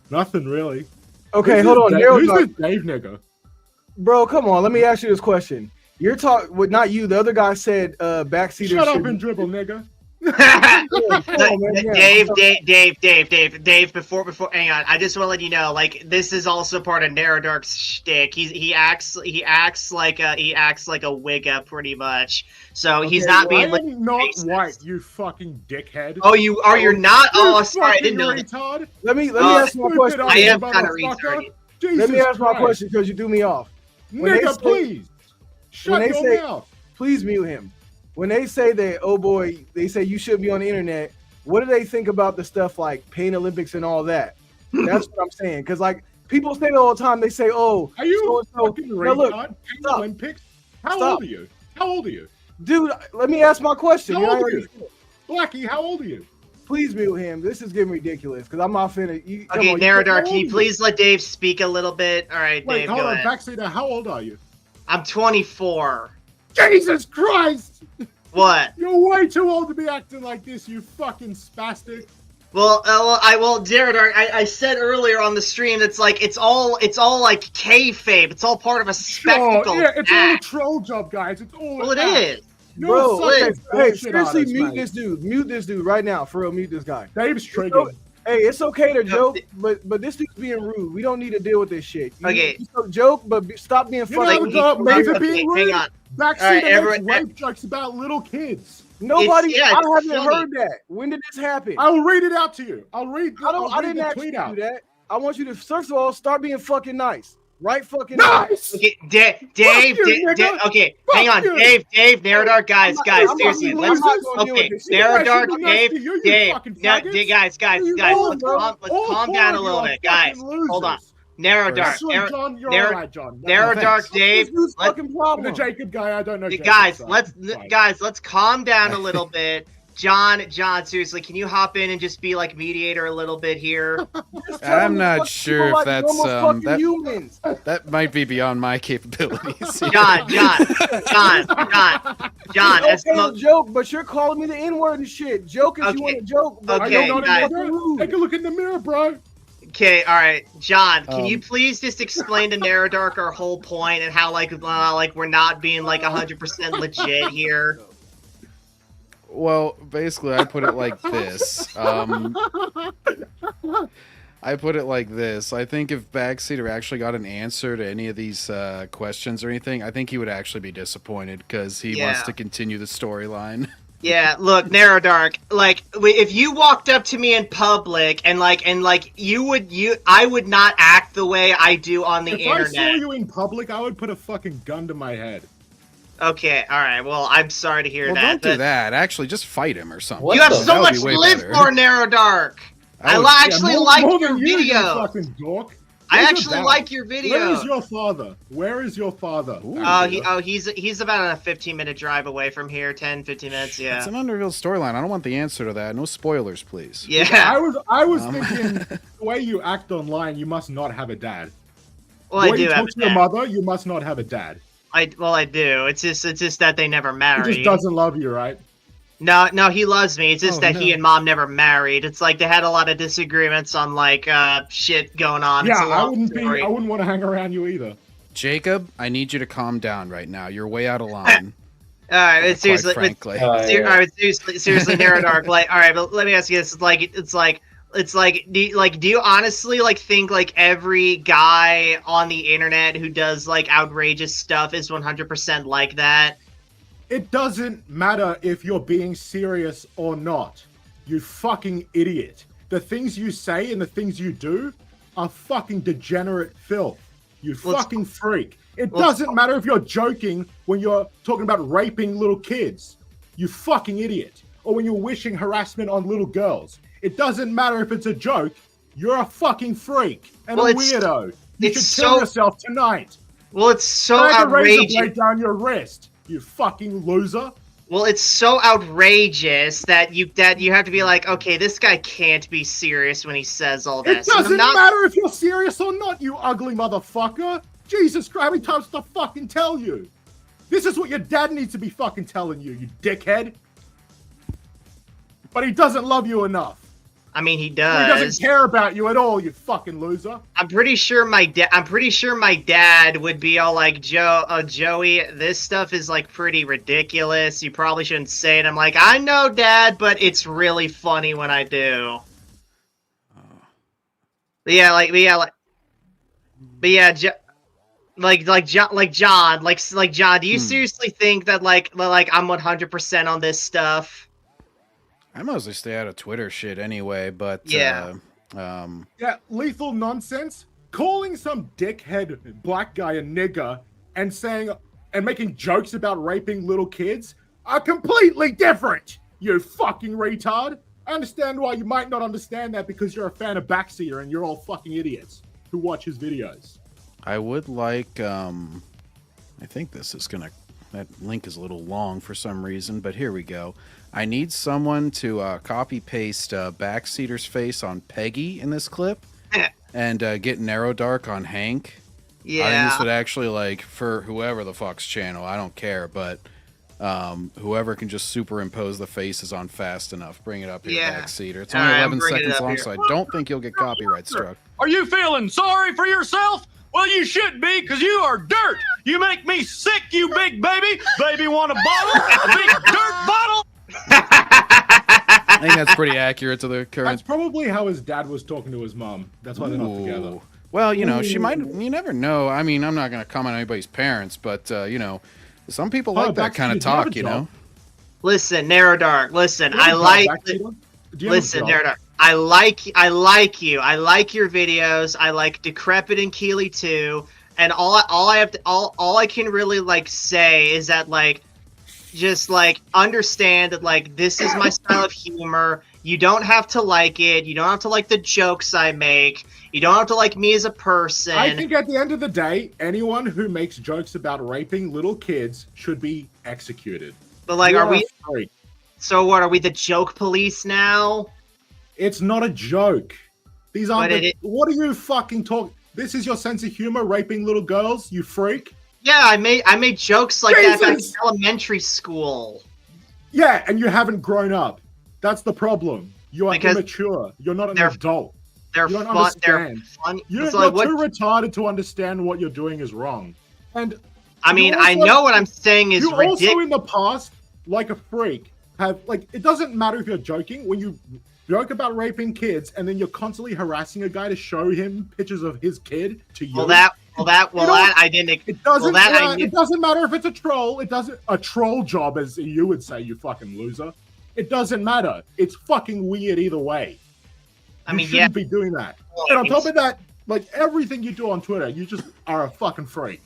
Nothing really. Okay, hold on. Who's this Dave nigga? Bro, come on. Let me ask you this question. You're talking, not you. The other guy said backseat. Shut up and dribble, nigga. Dave. Before, hang on. I just want to let you know, like, this is also part of Narrow Dark's shtick. He acts like a wigga, pretty much. So he's not being like not white, you fucking dickhead. Oh, you're not. Oh, sorry, I didn't know that. Let me ask my question. I am kind of retarded. Let me ask my question because you threw me off. Nigga, please. Shut your mouth. Please mute him. When they say that, oh boy, they say you shouldn't be on the internet. What do they think about the stuff like Pain Olympics and all that? That's what I'm saying. Because like people say it all the time. They say, "Oh, are you fucking retard? Pain Olympics? How old are you? Dude, let me ask my question. How old are you? Blackie, how old are you? Please mute him. This is getting ridiculous because I'm not finna. Okay, Narrow Dark, can you please let Dave speak a little bit? All right, Wait, Dave, hold go on, ahead. Backseat, how old are you? I'm 24. Jesus Christ! What? You're way too old to be acting like this, you fucking spastic. Well, Narrow Dark, I said earlier on the stream, it's like it's all like kayfabe. It's all part of a spectacle. Sure, yeah, it's all a troll job, guys. It's all. Well, it is. Bro, hey, seriously, mute this dude. Mute this dude right now. For real, mute this guy. Dave's triggered. Hey, it's okay to joke, but this dude's being rude. We don't need to deal with this shit. Okay. You joke, but stop being fucking. Maybe being rude. Hang on. Backseat makes rape jokes about little kids. Nobody. I haven't heard that. When did this happen? I'll read it out to you. I didn't ask you to do that. I want you to first of all start being fucking nice. Right fucking nice. Okay, Dave. Okay, hang on, Dave, Narrow Dark, guys, seriously, let's. Okay, Narrow Dark, Dave, guys, let's calm down a little bit, guys. Hold on. Narrow Dark, Narrow Dark, Dave. The Jacob guy, I don't know. Guys, let's calm down a little bit. John, seriously, can you hop in and just be like mediator a little bit here? I'm not sure if that's humans. that might be beyond my capabilities. John. As Okay, joke, but you're calling me the N-word and shit. Joke if you want to joke. But Okay, I don't guys. Take a look in the mirror, bro. Okay, all right, John. Can you please just explain to Naradark our whole point and how like we're not being like 100% legit here? Well, basically, I put it like this. I think if Backseater actually got an answer to any of these questions or anything, I think he would actually be disappointed because he wants to continue the storyline. Yeah, look, Naradark, like if you walked up to me in public and I would not act the way I do on the internet. If I saw you in public, I would put a fucking gun to my head. Okay, all right. Well, I'm sorry to hear that. Don't do that. Actually, just fight him or something. You have so much to live for, Naradark. I actually like your video. Fucking dork. I actually like your video. Where is your father? Where is your father? He's about a 15-minute drive away from here. 10, 15 minutes. Yeah. It's an unrevealed storyline. I don't want the answer to that. No spoilers, please. Yeah. I was thinking the way you act online, you must not have a dad. Well, the way I do you have talk to your mother, you must not have a dad. I do. It's just that they never married. He just doesn't love you, right? No, he loves me. It's just that he and mom never married. It's like they had a lot of disagreements on like shit going on. Yeah, I wouldn't want to hang around you either. Jacob, I need you to calm down right now. You're way out of line. All right, seriously, frankly. Seriously, Naradark. Like, all right, but let me ask you this: do you honestly like think like every guy on the internet who does like outrageous stuff is 100% like that? It doesn't matter if you're being serious or not. You fucking idiot. The things you say and the things you do are fucking degenerate filth. You fucking freak. It doesn't matter if you're joking when you're talking about raping little kids. You fucking idiot. Or when you're wishing harassment on little girls. It doesn't matter if it's a joke. You're a fucking freak and a weirdo. You should kill yourself tonight. Well, it's so outrageous. Razor blade down your wrist. You fucking loser. Well, it's so outrageous that you have to be like, okay, this guy can't be serious when he says all this. It doesn't matter if you're serious or not, you ugly motherfucker. Jesus Christ, how many times to fucking tell you? This is what your dad needs to be fucking telling you, you dickhead. But he doesn't love you enough. I mean, he does. He doesn't care about you at all, you fucking loser. I'm pretty sure my dad would be all like, Joey, this stuff is like pretty ridiculous. You probably shouldn't say it. I'm like, I know, Dad, but it's really funny when I do. John, do you seriously think that like I'm 100% on this stuff? I mostly stay out of Twitter shit anyway, but yeah, lethal nonsense. Calling some dickhead black guy a nigger and saying and making jokes about raping little kids are completely different. You fucking retard. I understand why you might not understand that because you're a fan of Backseater and you're all fucking idiots who watch his videos. I would like. I think this is gonna. That link is a little long for some reason, but here we go. I need someone to copy-paste Backseater's face on Peggy in this clip and get Narrow Dark on Hank. Yeah. I think this would actually, like, for whoever the fuck's channel, I don't care, but whoever can just superimpose the faces on fast enough, bring it up here, Backseater. It's only 11 seconds long, so I don't think you'll get copyright struck. Are you feeling sorry for yourself? Well, you should be, because you are dirt. You make me sick, you big baby. Baby want a bottle? A big dirt bottle? I think that's pretty accurate to the current. That's probably how his dad was talking to his mom. That's why they're not together. Well, you know, she might. You never know. I mean, I'm not going to comment on anybody's parents, but you know, some people like that kind of talk. You know. Listen, Narrow Dark. Listen, I like. Listen, Narrow Dark. I like you. I like your videos. I like Decrepit and Keely too. And all I can really like say is that like, just like understand that like this is my style of humor. You don't have to like it. You don't have to like the jokes I make. You don't have to like me as a person. I think at the end of the day, anyone who makes jokes about raping little kids should be executed. But like, are we? So what, are we the joke police now? It's not a joke. These aren't. But What are you fucking talking? This is your sense of humor, raping little girls, you freak. Yeah, I made jokes like that back in Jesus! elementary school. Yeah, and you haven't grown up. That's the problem. You are Because immature. You're not an they're- adult. They're You don't fun. They're understand. fun. You're, It's you're like, what? too retarded to understand what you're doing is wrong. And I mean, you I also- know what I'm saying is you also ridiculous. in the past, like a freak, have like it doesn't matter if you're joking when you joke about raping kids and then you're constantly harassing a guy to show him pictures of his kid to you. That I didn't. It doesn't. Well, that I knew. It doesn't matter if it's a troll. It doesn't. A troll job, as you would say, you fucking loser. It doesn't matter. It's fucking weird either way. I You mean, shouldn't yeah. be doing that. Well, And on top it's- of that, like everything you do on Twitter, you just are a fucking freak.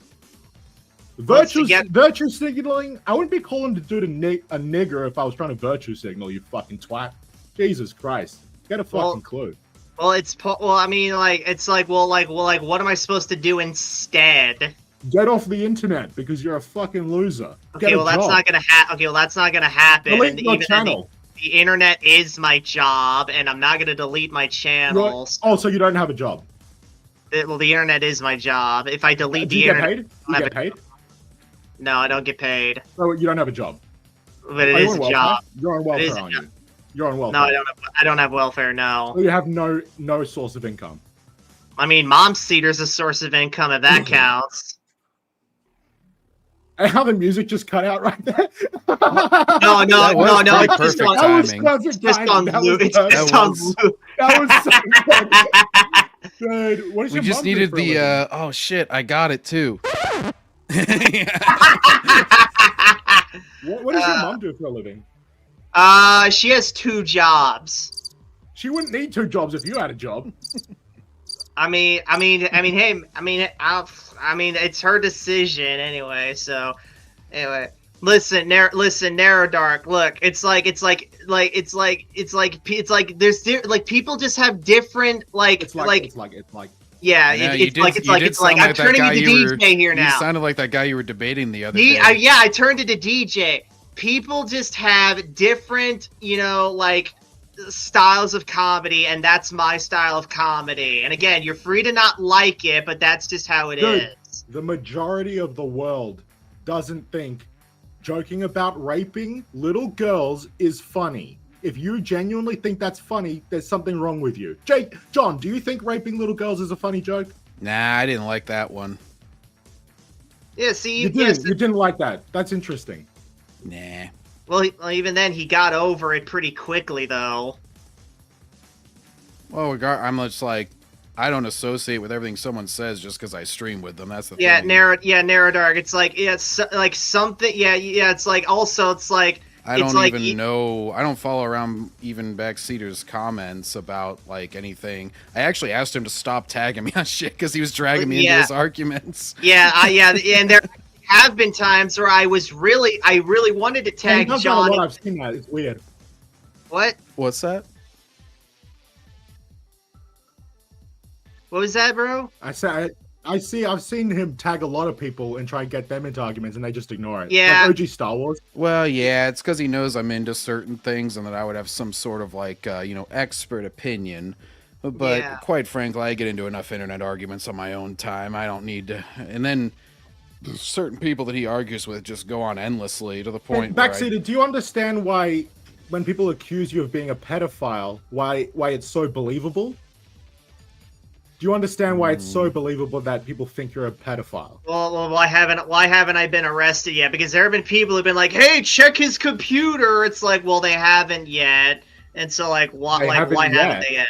Well, it's to Virtue signaling. I wouldn't be calling the dude a nigger if I was trying to virtue signal. You fucking twat. Jesus Christ. Get a fucking clue. Well, I mean, like, it's like, what am I supposed to do instead? Get off the internet because you're a fucking loser. Okay, Get a well, that's job. not gonna happen. Okay, well, that's not gonna happen. Delete And your even channel. the internet is my job, and I'm not gonna delete my channels. Oh, so you don't have a job? Well, the internet is my job. If I delete Do the you get internet, paid? You get paid? No, I don't get paid. So you don't have a job. But it Are you is on a welfare? job. You're on It welfare, is a aren't job. you? You're on welfare. No, I don't have welfare. No. So you have no source of income. I mean, Mom Cedar's a source of income if that counts. And how the music just cut out right there. No, That was no. pretty It's just perfect on, timing. it's just on loop. It's That just on was- loop. That was so good. Dude, what is We your just mom do needed for a the living? oh shit, I got it too. What does your mom do for a living? She has 2 jobs. She wouldn't need 2 jobs if you had a job. Hey, it's her decision anyway. So, anyway, listen, Narrow Dark. Look, it's like people just have different It's like yeah. Yeah, It's like I'm that turning guy into you were- DJ here You now. sounded like that guy you were debating the other Me, day. yeah, I turned into DJ. People just have different, styles of comedy, and that's my style of comedy. And again, you're free to not like it, but that's just how it is. Dude, the majority of the world doesn't think joking about raping little girls is funny. If you genuinely think that's funny, there's something wrong with you. John, do you think raping little girls is a funny joke? Nah, I didn't like that one. Yeah, see, You didn't like that. That's interesting. Nah. Well, even then, he got over it pretty quickly, though. Well, I'm just like, I don't associate with everything someone says just because I stream with them. That's the Yeah, thing. Narrow Dark. It's like, it's like something. Yeah. It's like also, it's like. I don't even know. I don't follow around even Backseater's comments about like anything. I actually asked him to stop tagging me on shit because he was dragging me into his arguments. Yeah, and there have been times where I really wanted to tag I've John. I've seen that. It's weird. What? What's that? What was that, bro? I've seen him tag a lot of people and try and get them into arguments, and they just ignore it. Yeah. Like OG Star Wars. Well, yeah, it's because he knows I'm into certain things and that I would have some sort of like, expert opinion. But Yeah. quite frankly, I get into enough internet arguments on my own time. I don't need to. And then certain people that he argues with just go on endlessly to the point. where I- Backseater, do you understand why, when people accuse you of being a pedophile, why it's so believable? Do you understand why it's so believable that people think you're a pedophile? Well, why haven't I been arrested yet? Because there have been people who've been like, "Hey, check his computer." It's like, well, they haven't yet, and so like, why haven't they yet?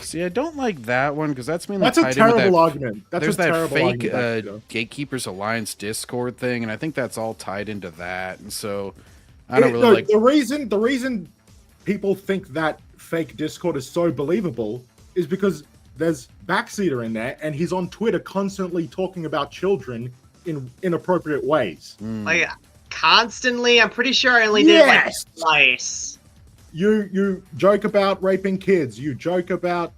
See, I don't like that one because that's mainly That's a tied in with terrible that, argument. That's there's a that terrible fake argument, Gatekeepers Alliance Discord thing, and I think that's all tied into that. And so I don't really like the reason people think that fake Discord is so believable is because there's Backseater in there, and he's on Twitter constantly talking about children in inappropriate ways. Like constantly. I'm pretty sure I only did it like twice. You joke about raping kids. You joke about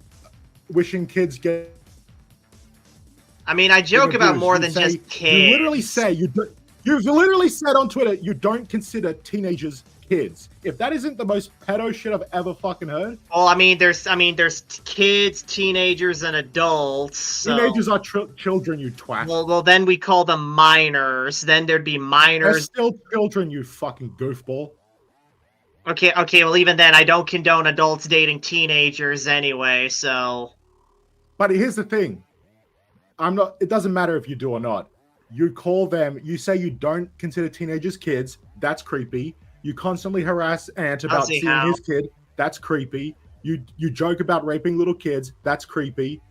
wishing kids get. I mean, I joke about abused. more You than say- just kids. You literally say you You've literally said on Twitter you don't consider teenagers kids. If that isn't the most pedo shit I've ever fucking heard. Well, I mean, there's kids, teenagers, and adults. So. Teenagers are children, you twat. Well, then we call them minors. Then there'd be They're minors. still children, you fucking goofball. Okay. Well, even then, I don't condone adults dating teenagers anyway. So. But here's the thing. It doesn't matter if you do or not. You call them, you say you don't consider teenagers kids. That's creepy. You constantly harass Ant about seeing his kid. That's creepy. You joke about raping little kids. That's creepy.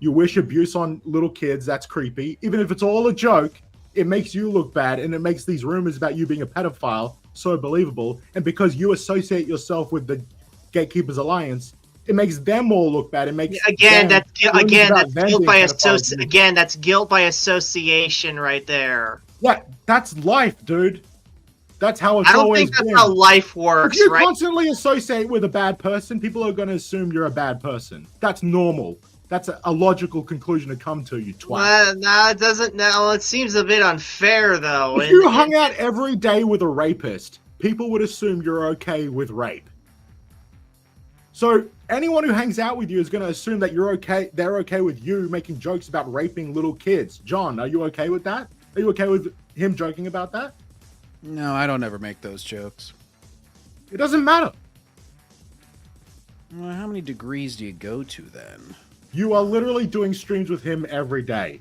You wish abuse on little kids. That's creepy. Even if it's all a joke, it makes you look bad, and it makes these rumors about you being a pedophile so believable. And because you associate yourself with the Gatekeepers Alliance, it makes them all look bad. It makes that's guilt by that's guilt by association right there. Yeah, that's life, dude. That's how it's I don't always think that's been. how life works, If you right? constantly associate with a bad person, people are going to assume you're a bad person. That's normal. That's a logical conclusion to come to, you twat. No, it doesn't. No, it seems a bit unfair, though. If you hung out every day with a rapist, people would assume you're okay with rape. So anyone who hangs out with you is going to assume that you're okay. They're okay with you making jokes about raping little kids. John, are you okay with that? Are you okay with him joking about that? No, I don't ever make those jokes. It doesn't matter. Well, how many degrees do you go to then? You are literally doing streams with him every day.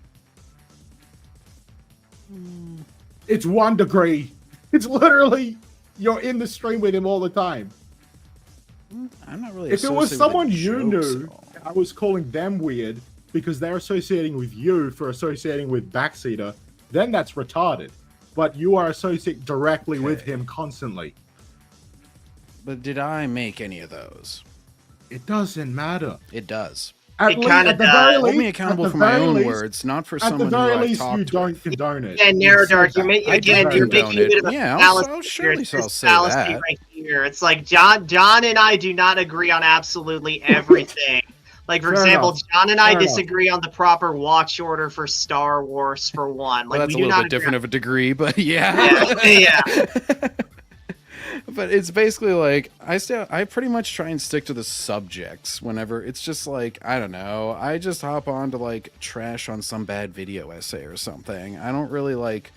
It's 1 degree. It's literally, you're in the stream with him all the time. I'm not really. If it was someone you jokes knew, I was calling them weird because they're associating with you for associating with Backseater, then that's retarded. But you are associating directly with him constantly. But did I make any of those? It doesn't matter. It does. At the very Hold me least, accountable at the for my very own least- words, not for At someone the who very I least, talked you to. don't condone it. Yeah, Narrow Dark, you're making I again. do You're condone making it. it a Yeah, fallacy. I'll surely There's I'll this say fallacy that. right here. It's like John and I do not agree on absolutely everything. Like, for Fair example, enough. John and I Fair enough. disagree on the proper watch order for Star Wars, for one. Like, Well, that's a we do little not bit agree different of a degree, but yeah. Yeah. But it's basically like I pretty much try and stick to the subjects whenever it's just like, I don't know, I just hop on to like trash on some bad video essay or something. I don't really like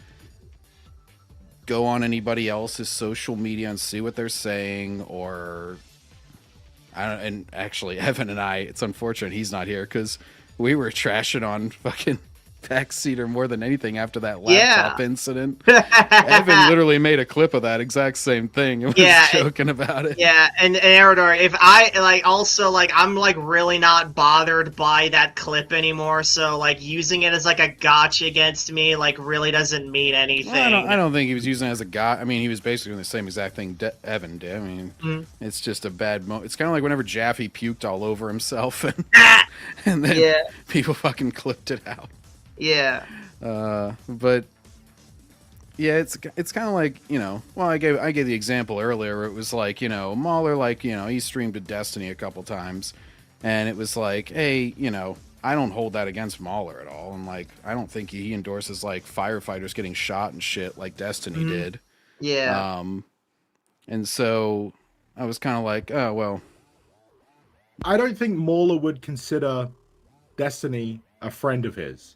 go on anybody else's social media and see what they're saying, or I don't. And actually, Evan and I, it's unfortunate he's not here because we were trashing on fucking Backseater more than anything after that laptop incident. Evan literally made a clip of that exact same thing and was joking about it. Yeah, and Eridor, if I I'm like really not bothered by that clip anymore, so like using it as like a gotcha against me like really doesn't mean anything. Well, I don't think he was using it as a guy. I mean, he was basically doing the same exact thing Evan did. I mean, it's just a bad moment. It's kind of like whenever Jaffe puked all over himself and then people fucking clipped it out. Yeah. But yeah, it's kind of like, you know, well, I gave the example earlier where it was like, you know, Mahler, like, you know, he streamed to Destiny a couple times, and it was like, hey, you know, I don't hold that against Mahler at all, and like, I don't think he endorses like firefighters getting shot and shit like Destiny did. Yeah. And so I was kind of like, oh well. I don't think Mauler would consider Destiny a friend of his.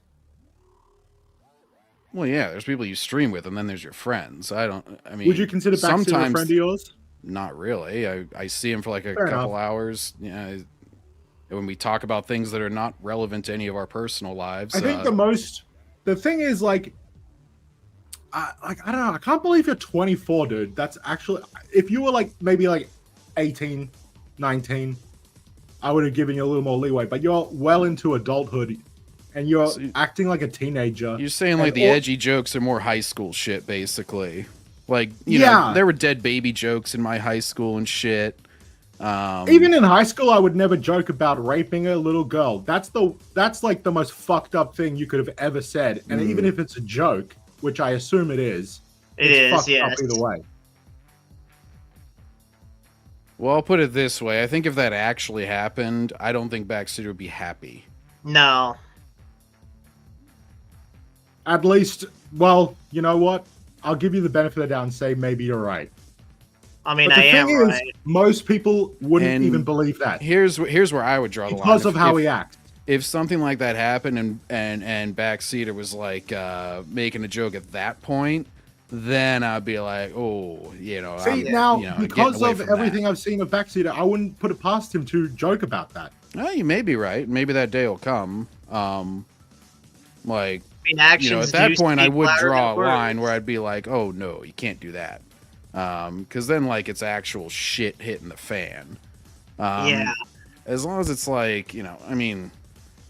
Well, yeah, there's people you stream with, and then there's your friends. I mean, Would you consider Backseat a friend of yours? Not really. I see him for like a Fair couple enough. hours. Yeah, when we talk about things that are not relevant to any of our personal lives. I think the thing is like, I don't know. I can't believe you're 24, dude. That's actually, if you were like maybe like 18, 19, I would have given you a little more leeway. But you're well into adulthood, and you're acting like a teenager. You're saying like the edgy jokes are more high school shit, basically. Like, you know, there were dead baby jokes in my high school and shit. Even in high school, I would never joke about raping a little girl. That's like the most fucked up thing you could have ever said. And even if it's a joke, which I assume it is, it's fucked up either way. Well, I'll put it this way. I think if that actually happened, I don't think Backseater would be happy. No. At least Well, you know what? I'll give you the benefit of the doubt and say maybe you're right. I mean, But I the am thing is, right. most people wouldn't And even believe that Here's where I would draw the line. because of how he acts. If something like that happened and Backseater was like making a joke at that point, then I'd be like, oh, See, I'm, now, getting because away of from everything that. I've seen of Backseater, I wouldn't put it past him to joke about that. Oh, you may be right. Maybe that day will come. Like, I mean, actions at that do point, I speak would louder draw a than line words. where I'd be like, oh no, you can't do that, because then like it's actual shit hitting the fan. Yeah. As long as it's like, I mean,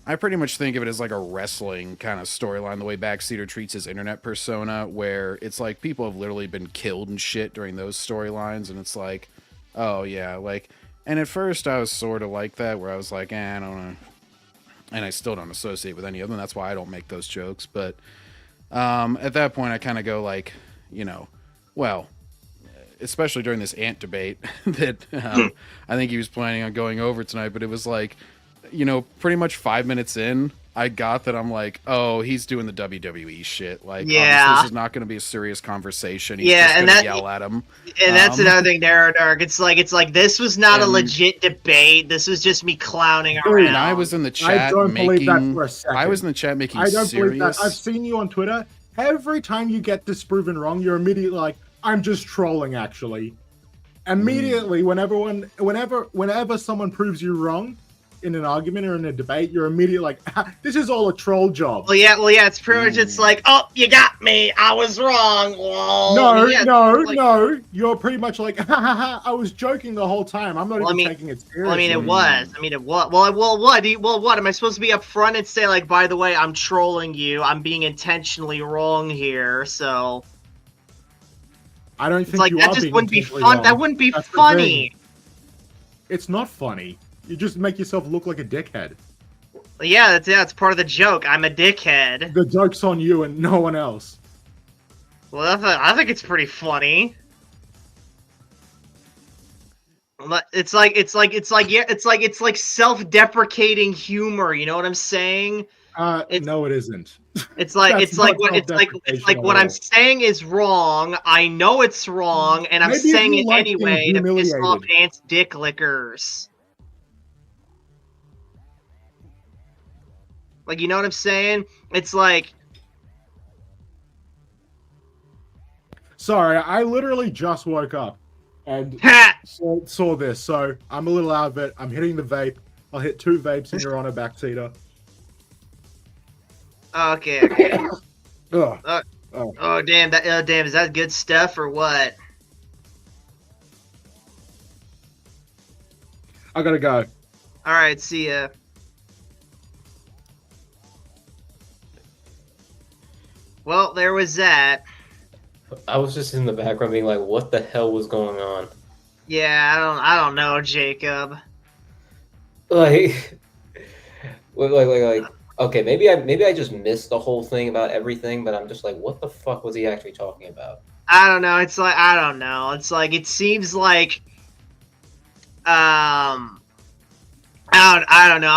I pretty much think of it as like a wrestling kind of storyline, the way Backseater treats his internet persona, where it's like people have literally been killed and shit during those storylines, and it's like, oh yeah, like, and at first I was sort of like that, where I was like, I don't know, and I still don't associate with any of them. That's why I don't make those jokes. But at that point, I kind of go like, well, especially during this ant debate that I think he was planning on going over tonight, but it was like, pretty much 5 minutes in, I got that I'm like, oh, he's doing the WWE shit. Like, obviously, this is not going to be a serious conversation. He's just going to yell at him. And that's another thing, Narrow Dark. It's like this was not a legit debate. This was just me clowning around. And I was in the chat I don't believe that for a second. I was in the chat making I don't serious. believe that. I've seen you on Twitter. Every time you get disproven wrong, you're immediately like, I'm just trolling, actually. Immediately, whenever someone proves you wrong in an argument or in a debate, you're immediately like, this is all a troll job. Well, yeah, it's pretty much, it's like, oh, you got me, I was wrong. Well, No, yeah, no, you're pretty much like, ha ha ha, I was joking the whole time. I'm not even taking it seriously. Well, I mean, it was. Well, what? Am I supposed to be upfront and say, like, by the way, I'm trolling you, I'm being intentionally wrong here, so... I don't It's think like, you that are just being wouldn't be intentionally fun. wrong. That wouldn't be That's the funny. thing. It's not funny. You just make yourself look like a dickhead. Yeah, that's part of the joke. I'm a dickhead. The joke's on you and no one else. Well, I think it's pretty funny. It's like self-deprecating humor. You know what I'm saying? No, it isn't. It's like what I'm saying is wrong. I know it's wrong, and I'm Maybe if saying you it like anyway being to piss off humiliated. Ant's dick lickers. Like, you know what I'm saying? It's like, Sorry, I literally just woke up and saw this, so I'm a little out of it. I'm hitting the vape. I'll hit 2 vapes and you're on a backseater. okay. Ugh. Oh damn! Damn! Is that good stuff or what? I gotta go. All right, see ya. Well, there was that. I was just in the background being like, what the hell was going on? Yeah, I don't know, Jacob. Like, okay, maybe I just missed the whole thing about everything, but I'm just like, what the fuck was he actually talking about? I don't know. It's like, I don't know. It's like, it seems like, I don't know. I don't know.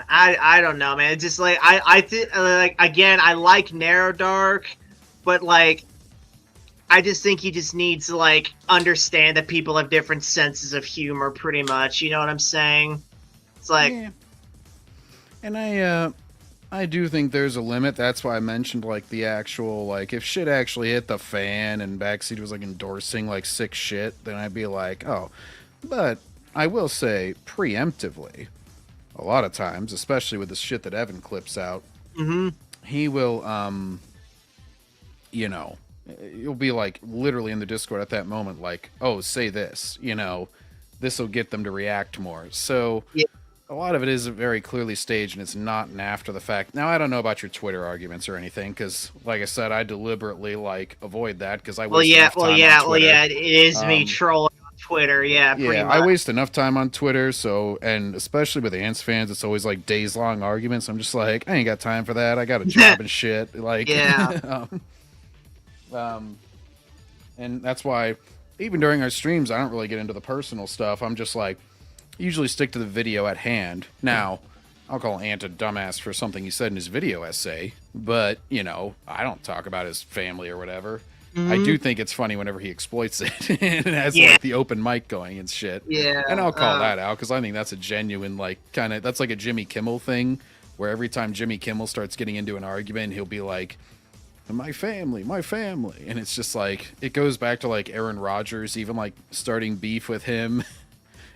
I don't know, man. It's just like, I think, like, again, I like Narrow Dark, but like, I just think he just needs to like understand that people have different senses of humor, pretty much. You know what I'm saying? It's like, yeah. And I do think there's a limit. That's why I mentioned like the actual, like, if shit actually hit the fan and Backseat was like endorsing like sick shit, then I'd be like, oh. But I will say preemptively, a lot of times, especially with the shit that Evan clips out, he will you'll be like literally in the Discord at that moment, like, oh, say this, this will get them to react more. So a lot of it is very clearly staged, and it's not an after the fact. Now, I don't know about your Twitter arguments or anything, because like I said, I deliberately like avoid that because I waste enough time on Twitter. it is me trolling on Twitter. Yeah, pretty much. I waste enough time on Twitter, so, and especially with Ants fans, it's always like days long arguments. I'm just like, I ain't got time for that. I got a job and shit. Like, yeah. And that's why even during our streams, I don't really get into the personal stuff. I'm just like, usually stick to the video at hand. Now, I'll call Ant a dumbass for something he said in his video essay, but, you know, I don't talk about his family or whatever. I do think it's funny whenever he exploits it and has, like, the open mic going and shit. Yeah. And I'll call that out, because I think that's a genuine, like, kind of, that's like a Jimmy Kimmel thing, where every time Jimmy Kimmel starts getting into an argument, he'll be like, my family. And it's just like, it goes back to, like, Aaron Rodgers, even, like, starting beef with him.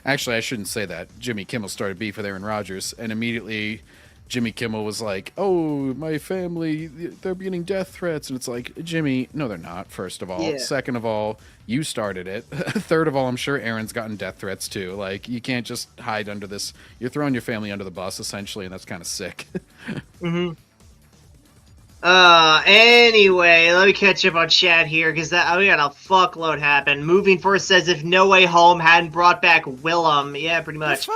Actually, I shouldn't say that. Jimmy Kimmel started beef with Aaron Rodgers, and immediately Jimmy Kimmel was like, oh, my family, they're getting death threats. And it's like, Jimmy, no, they're not, first of all. Yeah. Second of all, you started it. Third of all, I'm sure Aaron's gotten death threats too. Like, you can't just hide under this. You're throwing your family under the bus, essentially, and that's kind of sick. Mm-hmm. Anyway, let me catch up on chat here, because we got a fuckload happen. Moving Force says, if No Way Home hadn't brought back Willem. Yeah, pretty much.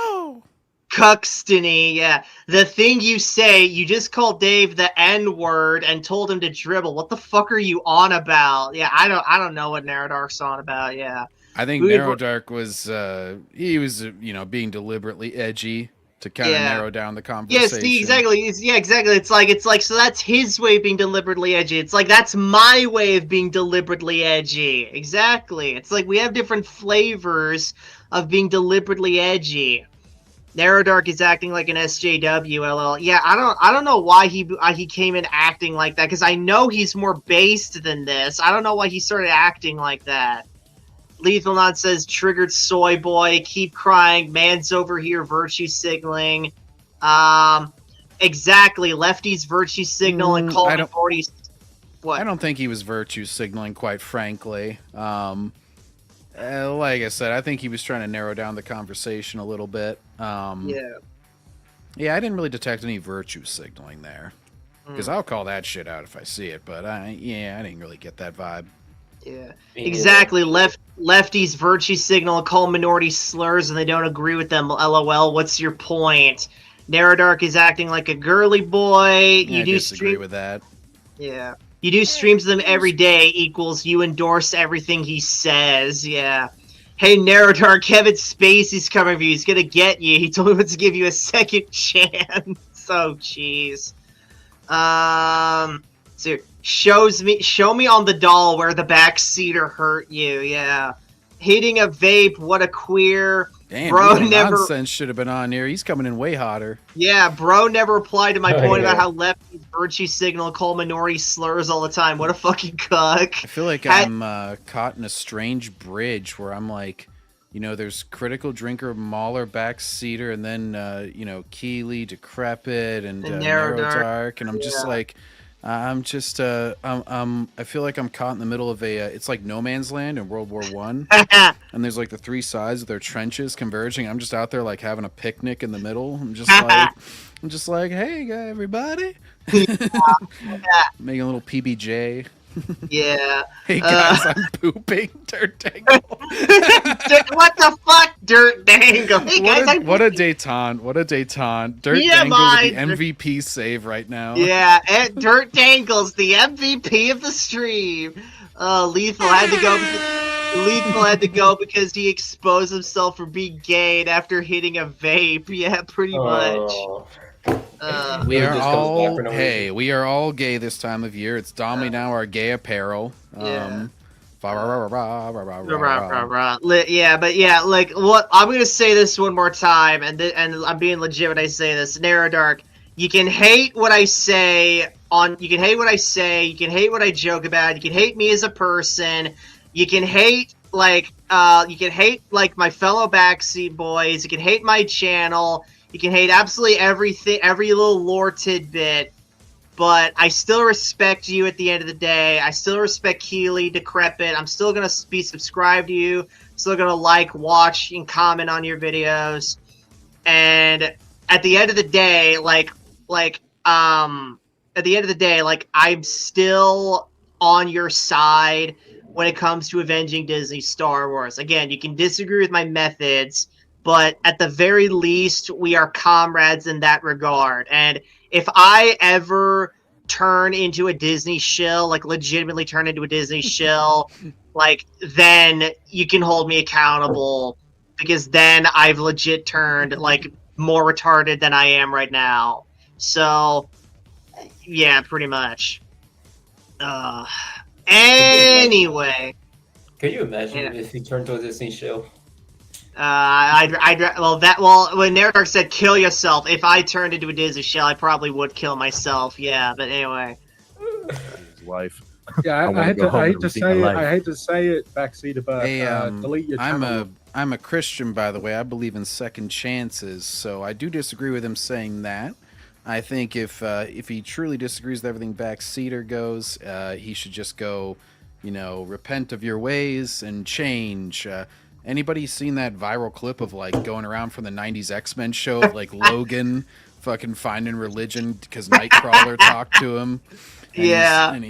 Cuxtony, yeah. The thing you say, you just called Dave the N-word and told him to dribble. What the fuck are you on about? Yeah, I don't know what Narodark's on about, yeah. I think Narodark was, he was, you know, being deliberately edgy to kind of narrow down the conversation. Yeah, see, exactly. Exactly. It's like, so that's his way of being deliberately edgy. It's like, that's my way of being deliberately edgy. Exactly. It's like, we have different flavors of being deliberately edgy. Narodark is acting like an SJW, LL. Yeah, I don't know why he came in acting like that, because I know he's more based than this. I don't know why he started acting like that. Lethal Not says, triggered soy boy, keep crying, man's over here, virtue signaling. Exactly, lefties virtue signal and call minorities. What? I don't think he was virtue signaling, quite frankly. Like I said, I think he was trying to narrow down the conversation a little bit. Yeah, I didn't really detect any virtue signaling there, because I'll call that shit out if I see it. But I didn't really get that vibe. Yeah, exactly. Lefties virtue signal and call minorities slurs, and they don't agree with them. LOL. What's your point? Narodark is acting like a girly boy. I disagree with that. Yeah. You do streams of them every day equals you endorse everything he says. Yeah. Hey, Narodark, Kevin Spacey's coming for you. He's gonna get you. He told me to give you a second chance. Oh, jeez. So show me on the doll where the backseater hurt you. Yeah. Hitting a vape. What a queer. Damn, bro never nonsense should have been on here. He's coming in way hotter. Yeah, bro never replied to my point about how lefties virtue signal call minority slurs all the time. What a fucking cuck. I feel like I'm caught in a strange bridge where I'm like, you know, there's critical drinker, Mauler, backseater, and then you know, Keeley, decrepit, and narrow dark, and I'm just like, I feel like I'm caught in the middle of it's like no man's land in World War One, and there's like the three sides of their trenches converging. I'm just out there like having a picnic in the middle. I'm just like, hey, everybody, making a little PBJ. Yeah. Hey guys, I'm pooping. Dirt Dangle. What the fuck, Dirt Dangle? Hey guys, what a detente. What a detente. Dirt Dangle with the MVP save right now. Yeah, and Dirt Dangle's the MVP of the stream. Lethal had to go. Lethal had to go because he exposed himself for being gay after hitting a vape. Yeah, pretty much. We are all gay this time of year. It's Domly now, our gay apparel. Yeah, but yeah, like what I'm gonna say this one more time, and I'm being legit when I say this. Narodark, you can hate what I say you can hate what I say, you can hate what I joke about, you can hate me as a person, you can hate like my fellow backseat boys, you can hate my channel. You can hate absolutely everything, every little lore tidbit, but I still respect you at the end of the day. I still respect Keeley, Decrepit. I'm still going to be subscribed to you. Still going to like, watch, and comment on your videos. And at the end of the day, I'm still on your side when it comes to avenging Disney Star Wars. Again, you can disagree with my methods, but at the very least, we are comrades in that regard. And if I ever turn into a Disney shill, like legitimately turn into a Disney shill, like then you can hold me accountable, because then I've legit turned like more retarded than I am right now. So, yeah, pretty much. Anyway. Could you imagine if he turned to a Disney show? When Nerdar said kill yourself, if I turned into a Disney show, I probably would kill myself. Yeah, but anyway. His life. Yeah, I hate to say it, Backseat, but Hey, delete your channel. I'm a Christian, by the way. I believe in second chances, so I do disagree with him saying that. I think if he truly disagrees with everything Backseater goes, he should just go, repent of your ways and change. Anybody seen that viral clip of like going around from the '90s X-Men show of like Logan fucking finding religion because Nightcrawler talked to him? And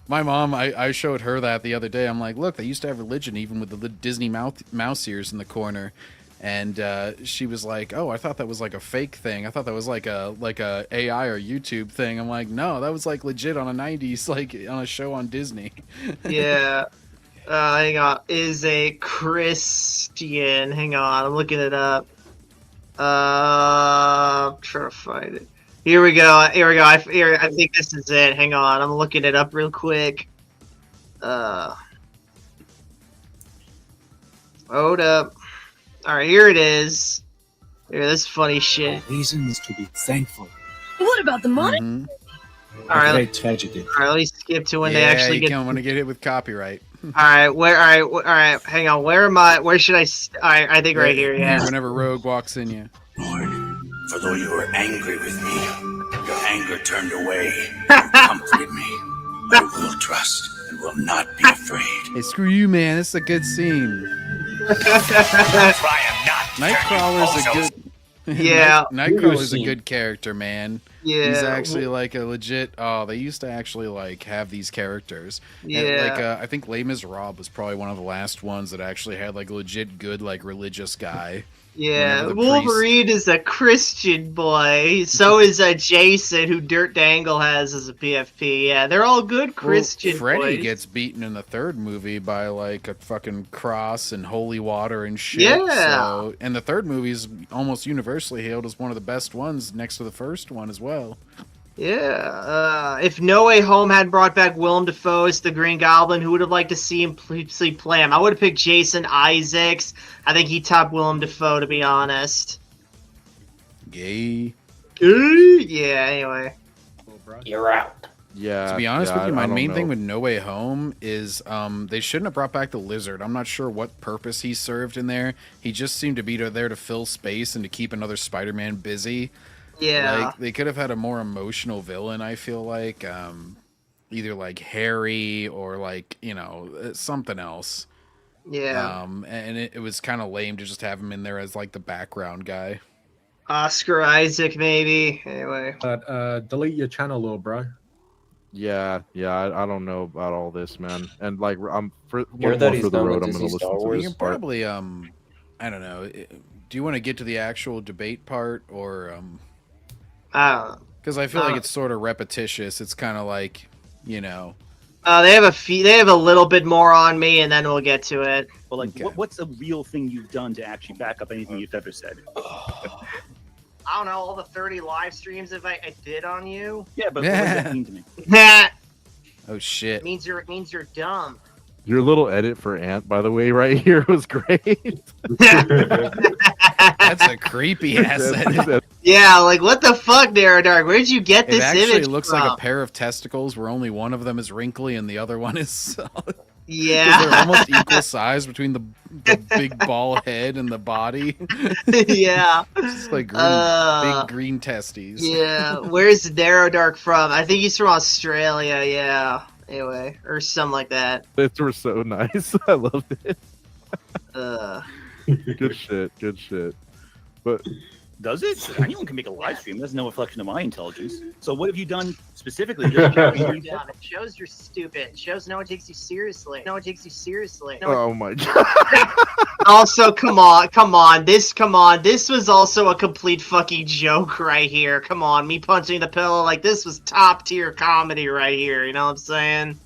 my mom, I showed her that the other day. I'm like, look, they used to have religion even with the Disney mouse ears in the corner. And she was like, oh, I thought that was like a fake thing. I thought that was like a AI or YouTube thing. I'm like, no, that was like legit on a 90s, like on a show on Disney. Yeah. Hang on. Is a Christian. Hang on. I'm looking it up. I'm trying to find it. Here we go. I think this is it. Hang on. I'm looking it up real quick. Hold up. Alright, here it is. Here, this funny shit. Reasons to be thankful. What about the money? Mm-hmm. Alright, Great tragedy. Alright, let me skip to when they actually get. You don't want to get hit with copyright. Alright, hang on. Where should I? Alright, I think right here. Yeah. Whenever Rogue walks in, you. Lord, for though you were angry with me, your anger turned away and comforted me. I will trust and will not be afraid. Hey, screw you, man. This is a good scene. Nightcrawler's a good. Yeah. Nightcrawler's a good character, man. Yeah. He's actually like a legit. Oh, they used to actually like have these characters. Yeah. And, I think Les Miserables was probably one of the last ones that actually had like a legit good like religious guy. Yeah, Wolverine is a Christian boy. So is Jason, who Dirt Dangle has as a PFP. Yeah, they're all good Christian Freddy boys. gets beaten in the third movie by like a fucking cross and holy water and shit. Yeah. So, and the third movie is almost universally hailed as one of the best ones, next to the first one as well. Yeah. If No Way Home had brought back Willem Dafoe as the Green Goblin, who would have liked to see him play him? I would have picked Jason Isaacs. I think he topped Willem Dafoe, to be honest. Gay. Yeah, anyway. You're out. Yeah. To be honest with you, my main thing with with No Way Home is they shouldn't have brought back the Lizard. I'm not sure what purpose he served in there. He just seemed to be there to fill space and to keep another Spider-Man busy. Yeah. Like, they could have had a more emotional villain, I feel like. Either like Harry or like, something else. Yeah. And it was kind of lame to just have him in there as like the background guy. Oscar Isaac, maybe. Anyway. Delete your channel, little bro. Yeah, I don't know about all this, man. And like, I'm for Hear that he's the done road. with I'm gonna Disney listen Star to Wars? You this can part. probably, I don't know. Do you want to get to the actual debate part or I don't know. Because I feel like it's sort of repetitious. It's kind of like, they have a little bit more on me, and then we'll get to it. Well, like, Okay. what's a real thing you've done to actually back up anything you've ever said? I don't know, all the 30 live streams that I did on you. Yeah, but what does that mean to me? oh shit. It means you're dumb. Your little edit for Ant, by the way, right here was great. That's a creepy ass edit. Yeah, like what the fuck, Dark? Where'd you get It this actually image looks from? like a pair of testicles where only one of them is wrinkly and the other one is solid. Yeah. They're almost equal size between the big ball head and the body. Yeah. It's like big green testes. Yeah. Where's Dark from? I think he's from Australia, yeah. Anyway, or something like that. These were so nice. I loved it. Good shit. But Does it? Anyone can make a live stream. That's no reflection of my intelligence. So what have you done specifically? Just It shows you're stupid. It shows no one takes you seriously. No one takes you seriously. oh my god. Also, come on. This was also a complete fucking joke right here. Come on, me punching the pillow, like this was top tier comedy right here. You know what I'm saying?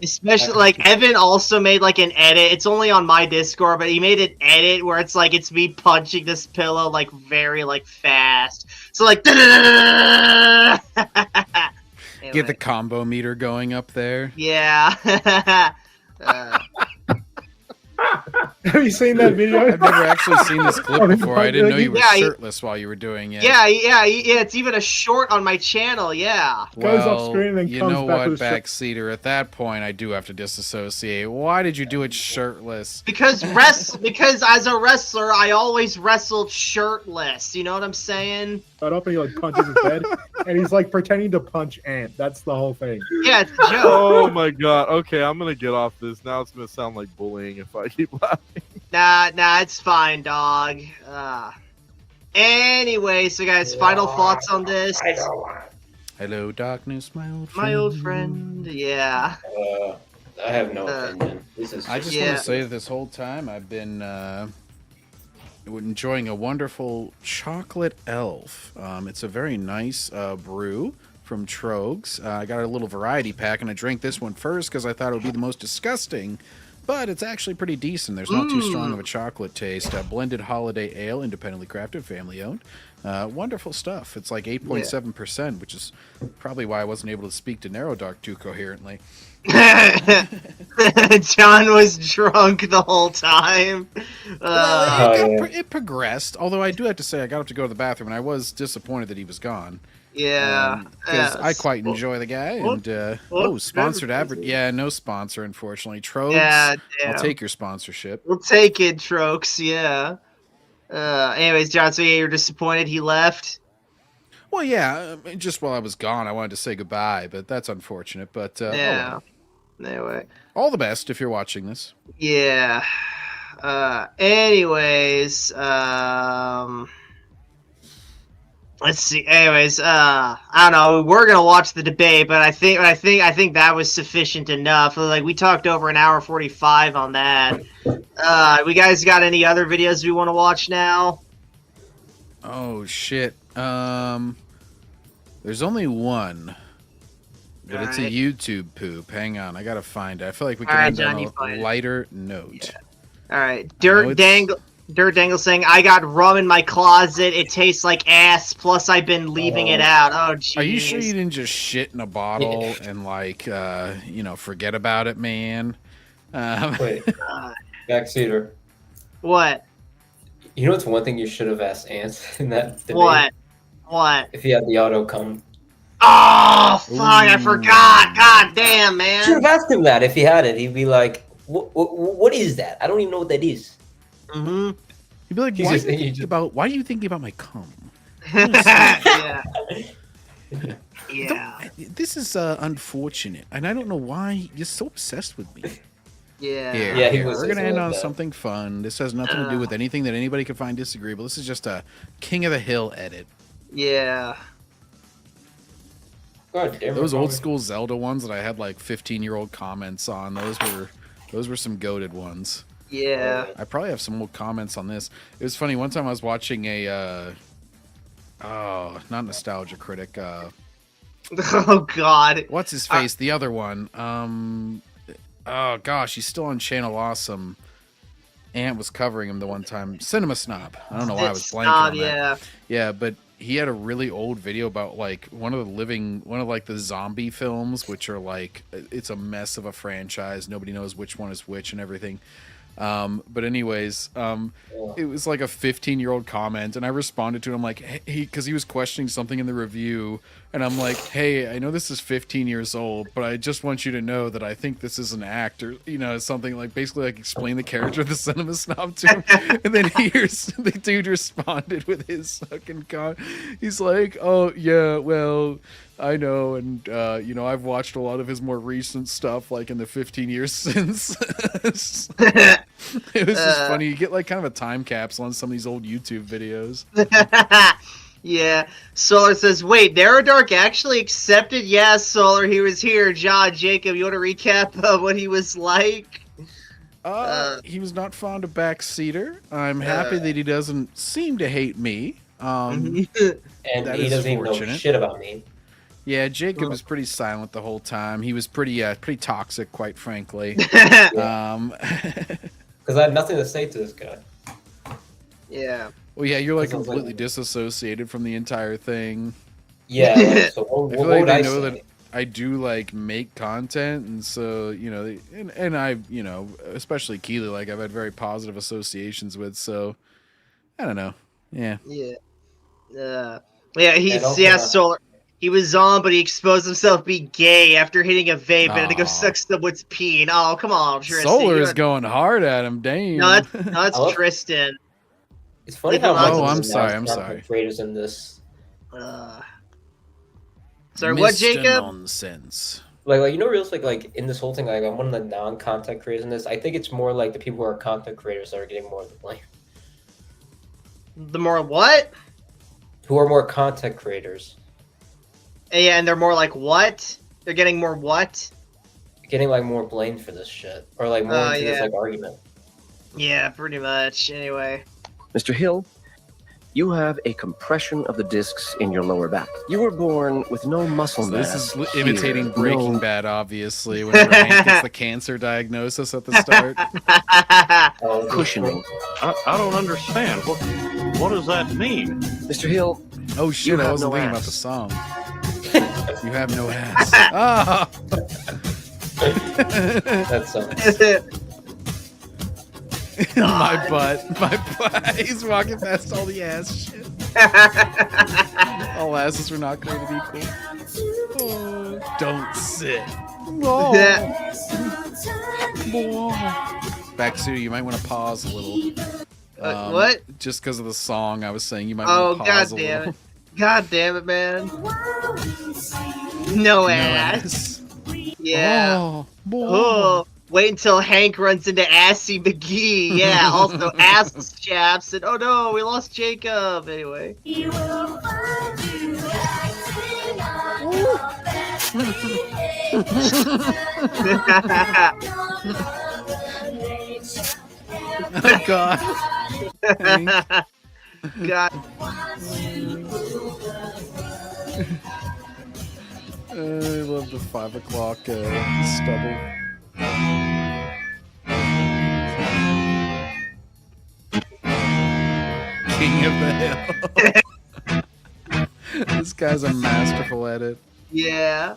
Especially like Evan also made like an edit. It's only on my Discord, but he made an edit where it's like it's me punching this pillow like very like fast. So like Get Anyway. the combo meter going up there. Yeah. Have you seen that video? I've never actually seen this clip Oh, before. I didn't know you were Yeah, shirtless while you were doing it. yeah, it's even a short on my channel, yeah. Goes off Well, screen and then you comes know back what, with a shirt. Backseater, at that point I do have to disassociate. Why did you do it shirtless? Because as a wrestler, I always wrestled shirtless. You know what I'm saying? Got up and he like punches his head, and he's like pretending to punch Ant. That's the whole thing. Yeah, it's a joke. Oh my god. Okay, I'm gonna get off this. Now it's gonna sound like bullying if I keep laughing. Nah, it's fine, dog. Anyway, so guys, final thoughts on this? Hello, darkness, my old friend. My old friend, yeah. I have no opinion. This is I just want to say that this whole time I've been enjoying a wonderful chocolate elf. It's a very nice brew from Trogs. I got a little variety pack, and I drank this one first because I thought it would be the most disgusting. But it's actually pretty decent. There's not too strong of a chocolate taste. Blended holiday ale, independently crafted, family owned. Wonderful stuff. It's like 8.7%, which is probably why I wasn't able to speak to Narrow Dark too coherently. John was drunk the whole time. It progressed. Although I do have to say, I got up to go to the bathroom, and I was disappointed that he was gone. Yeah, because I quite enjoy the guy. And sponsored advert. Yeah, no sponsor, unfortunately. Trogs. Yeah, I'll take your sponsorship. We'll take it, Trogs. Yeah. Anyways, John, so yeah, you're disappointed he left. Well, yeah, just while I was gone, I wanted to say goodbye, but that's unfortunate. But yeah. Anyway, all the best if you're watching this. Yeah. Anyways, let's see. Anyways, I don't know. We're gonna watch the debate, but I think that was sufficient enough. Like we talked over an hour 45 on that. We guys got any other videos we want to watch now? Oh shit. There's only one, but it's a YouTube poop. Hang on, I gotta find it. I feel like we can end on a lighter note. Yeah. All right, Dirt Dangle saying, I got rum in my closet. It tastes like ass. Plus, I've been leaving it out. Oh, jeez. Are you sure you didn't just shit in a bottle and, like, forget about it, man? Wait, Backseater. What? You know what's one thing you should have asked Ant in that debate? What? If he had the auto come. Oh, fuck, I forgot. God damn, man. Should have asked him that if he had it. He'd be like, what is that? I don't even know what that is. Mm-hmm. He'd be like, why are you thinking about my cum? Yeah. Yeah. This is unfortunate, and I don't know why you're so obsessed with me. Yeah. We're gonna end on something fun. This has nothing to do with anything that anybody could find disagreeable. This is just a King of the Hill edit. Yeah. God damn it, Those old school Zelda ones that I had like 15-year-old comments on. Those were some goated ones. Yeah. I probably have some old comments on this. It was funny. One time I was watching a not Nostalgia Critic. Oh God. What's his face? The other one. Oh gosh, he's still on Channel Awesome. Ant was covering him the one time. Cinema Snob. I don't know why I was blanking on that. Yeah, but he had a really old video about like one of the zombie films, which are like, it's a mess of a franchise. Nobody knows which one is which and everything. But anyways, it was like a 15-year-old comment, and I responded to him like, hey, because he was questioning something in the review, and I'm like, hey, I know this is 15 years old, but I just want you to know that I think this is an act, or something like, basically like explain the character of the Cinema Snob to him. And then the dude responded with his fucking he's like, oh yeah, well, I know, and I've watched a lot of his more recent stuff, like in the 15 years since. It was just funny. You get like kind of a time capsule on some of these old YouTube videos. Yeah. Solar says, wait, Dark actually accepted? Yeah, Solar, he was here. John, Jacob, you want to recap what he was like? He was not fond of Backseater. I'm happy that he doesn't seem to hate me. And he doesn't even know shit about me. Yeah, Jacob was pretty silent the whole time. He was pretty toxic, quite frankly. Because I had nothing to say to this guy. Yeah. Well, yeah, you're like Sounds like- completely disassociated from the entire thing. Yeah. Like, so I what feel like would they I know say? that I do like make content, and so and I especially Keely, like I've had very positive associations with. So I don't know. Yeah. Yeah. Yeah. also, Solar. He was on, but he exposed himself to be gay after hitting a vape and had to go Aw. suck someone's pee. Oh, come on, Tristan. Solar You is don't- going hard at him. Damn. No, that's I love- Tristan. It's funny Leave him how alone. Oh, I'm Resident sorry, Evil I'm content sorry. creators in this. Sorry, what, Mr. Jacob? Nonsense. Like realistic, like in this whole thing, like I'm one of the non-content creators in this. I think it's more like the people who are content creators that are getting more of the blame. The more what? Who are more content creators? Yeah, and they're more like what? They're getting more what? Getting like more blamed for this shit, or like more into this yeah. like argument. Yeah, pretty much. Anyway. Mr. Hill, you have a compression of the discs in your lower back. You were born with no muscle So mass. this is here, imitating Breaking no- Bad, obviously, when Hank gets the cancer diagnosis at the start. Cushioning. I don't understand. What does that mean? Mr. Hill, Oh shit, You I have wasn't no thinking about ass. the song. You have no ass. Ah! That sucks. My butt. He's walking past all the ass shit. All asses were not created equal. Oh, don't sit. Backseat, you might want to pause a little. What? Just because of the song I was saying, you might Oh, want to god pause a damn little. it. God damn it, man. No ass. Yeah. Oh, boy. Oh, wait until Hank runs into Assy McGee. Yeah, also ass chaps. And oh no, we lost Jacob. Anyway. Oh, God. Hank. God. I love the 5 o'clock stubble. King of the Hill. This guy's a masterful edit. Yeah.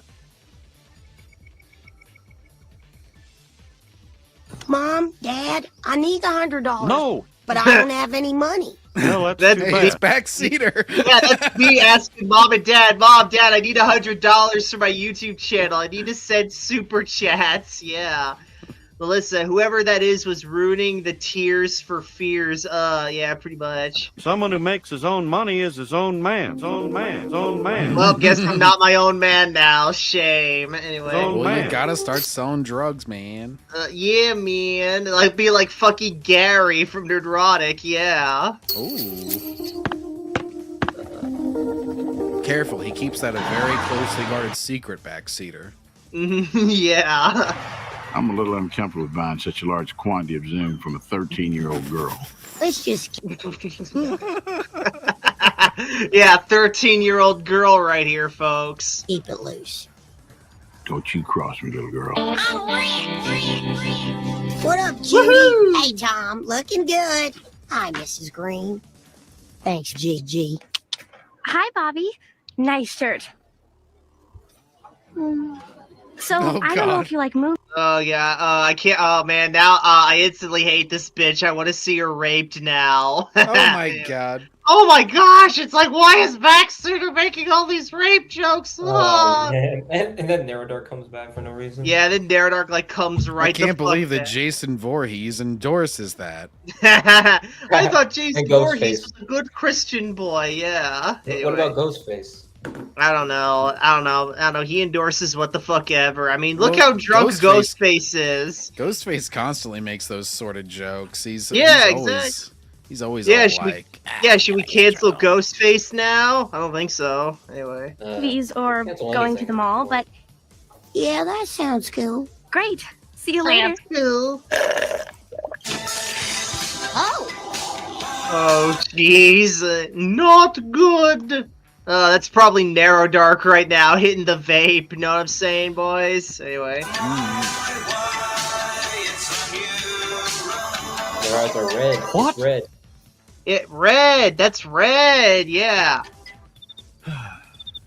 Mom, Dad, I need $100. No. But I don't have any money. No, that's That's too Hey, bad. it's Backseater. Yeah, that's me asking Mom, Dad, I need $100 for my YouTube channel. I need to send super chats. Yeah. Melissa, whoever that is was ruining the Tears for Fears. Yeah, pretty much. Someone who makes his own money is his own man. His own man. His own man. Well, guess I'm not my own man now. Shame. Anyway. Oh, Well, you man. gotta start selling drugs, man. Yeah, man. Like, be like fucking Gary from Nerdrotic. Yeah. Ooh. Careful, he keeps that a very closely guarded secret, Backseater. Yeah. I'm a little uncomfortable with buying such a large quantity of Zoom from a 13-year-old girl. Let's just. Yeah, 13-year-old girl right here, folks. Keep it loose. Don't you cross me, little girl. What up, Jimmy? Woohoo! Hey, Tom. Looking good. Hi, Mrs. Green. Thanks, GG. Hi, Bobby. Nice shirt. So, Oh, I don't know God. if you like movies. Oh, yeah. I can't. Oh, man. Now I instantly hate this bitch. I want to see her raped now. Oh my god. Oh my gosh. It's like, why is Backseater making all these rape jokes? Oh, Ah. man. And then Neurodark comes back for no reason. Yeah, then Dark like comes right I can't the believe fuck that Jason Voorhees endorses that. back. I thought Jason And Voorhees Ghostface. was a good Christian boy. Yeah. What Anyway. about Ghostface? I don't know. He endorses what the fuck ever. I mean, look Well, how drunk Ghostface- Ghostface is. Ghostface constantly makes those sort of jokes. He's He's always Yeah, all should we- like, Yeah, should we cancel Ghostface now? I don't think so. Anyway. Or cancel going to anything. the mall, but Yeah, that sounds cool. great. See you later. Cool. Oh, Oh, jeez. Not good. That's probably Narrow Dark right now, hitting the vape. You know what I'm saying, boys? Anyway. Their eyes are red. What? It's red. Red. That's red. Yeah.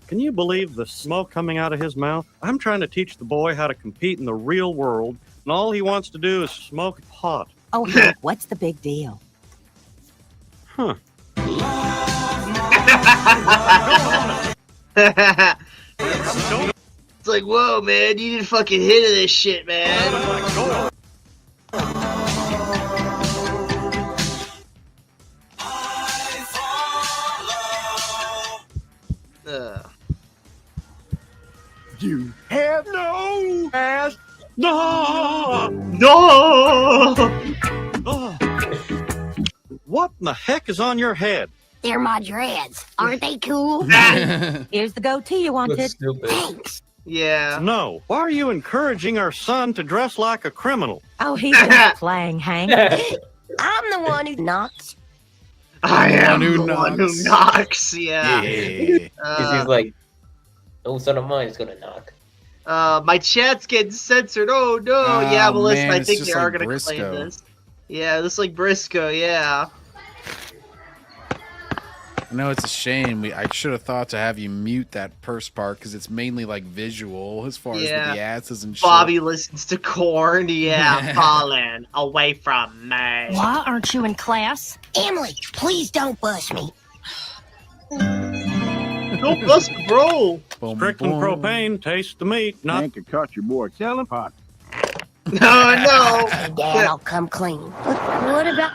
Can you believe the smoke coming out of his mouth? I'm trying to teach the boy how to compete in the real world, and all he wants to do is smoke pot. Oh, Hank, what's the big deal? Huh. It's like, whoa, man, you need a fucking hit of this shit, man. You have no ass. No! No! Oh. What in the heck is on your head? They're my dreads. Aren't they cool? Here's the goatee you wanted. Thanks. Yeah. No. Why are you encouraging our son to dress like a criminal? Oh, he's just playing, Hank. I'm the one who knocks. I am the one who knocks. Yeah. He's like, no son of mine is gonna knock. My chat's getting censored. Oh no. Yeah, Oh, Melissa, man, I it's think just they are like gonna claim Briscoe. this. Yeah, this is like Briscoe. Yeah. I know it's a shame. I should have thought to have you mute that first part because it's mainly like visual as far as with Yeah. the asses and shit. Bobby listens to Korn. Yeah, falling away from me. Why aren't you in class? Emily, please don't bust me. Don't bust, bro. Strickland propane, taste the meat, not. Hank could cut your boy selling pot. No. Hey, Dad, I'll come clean. What about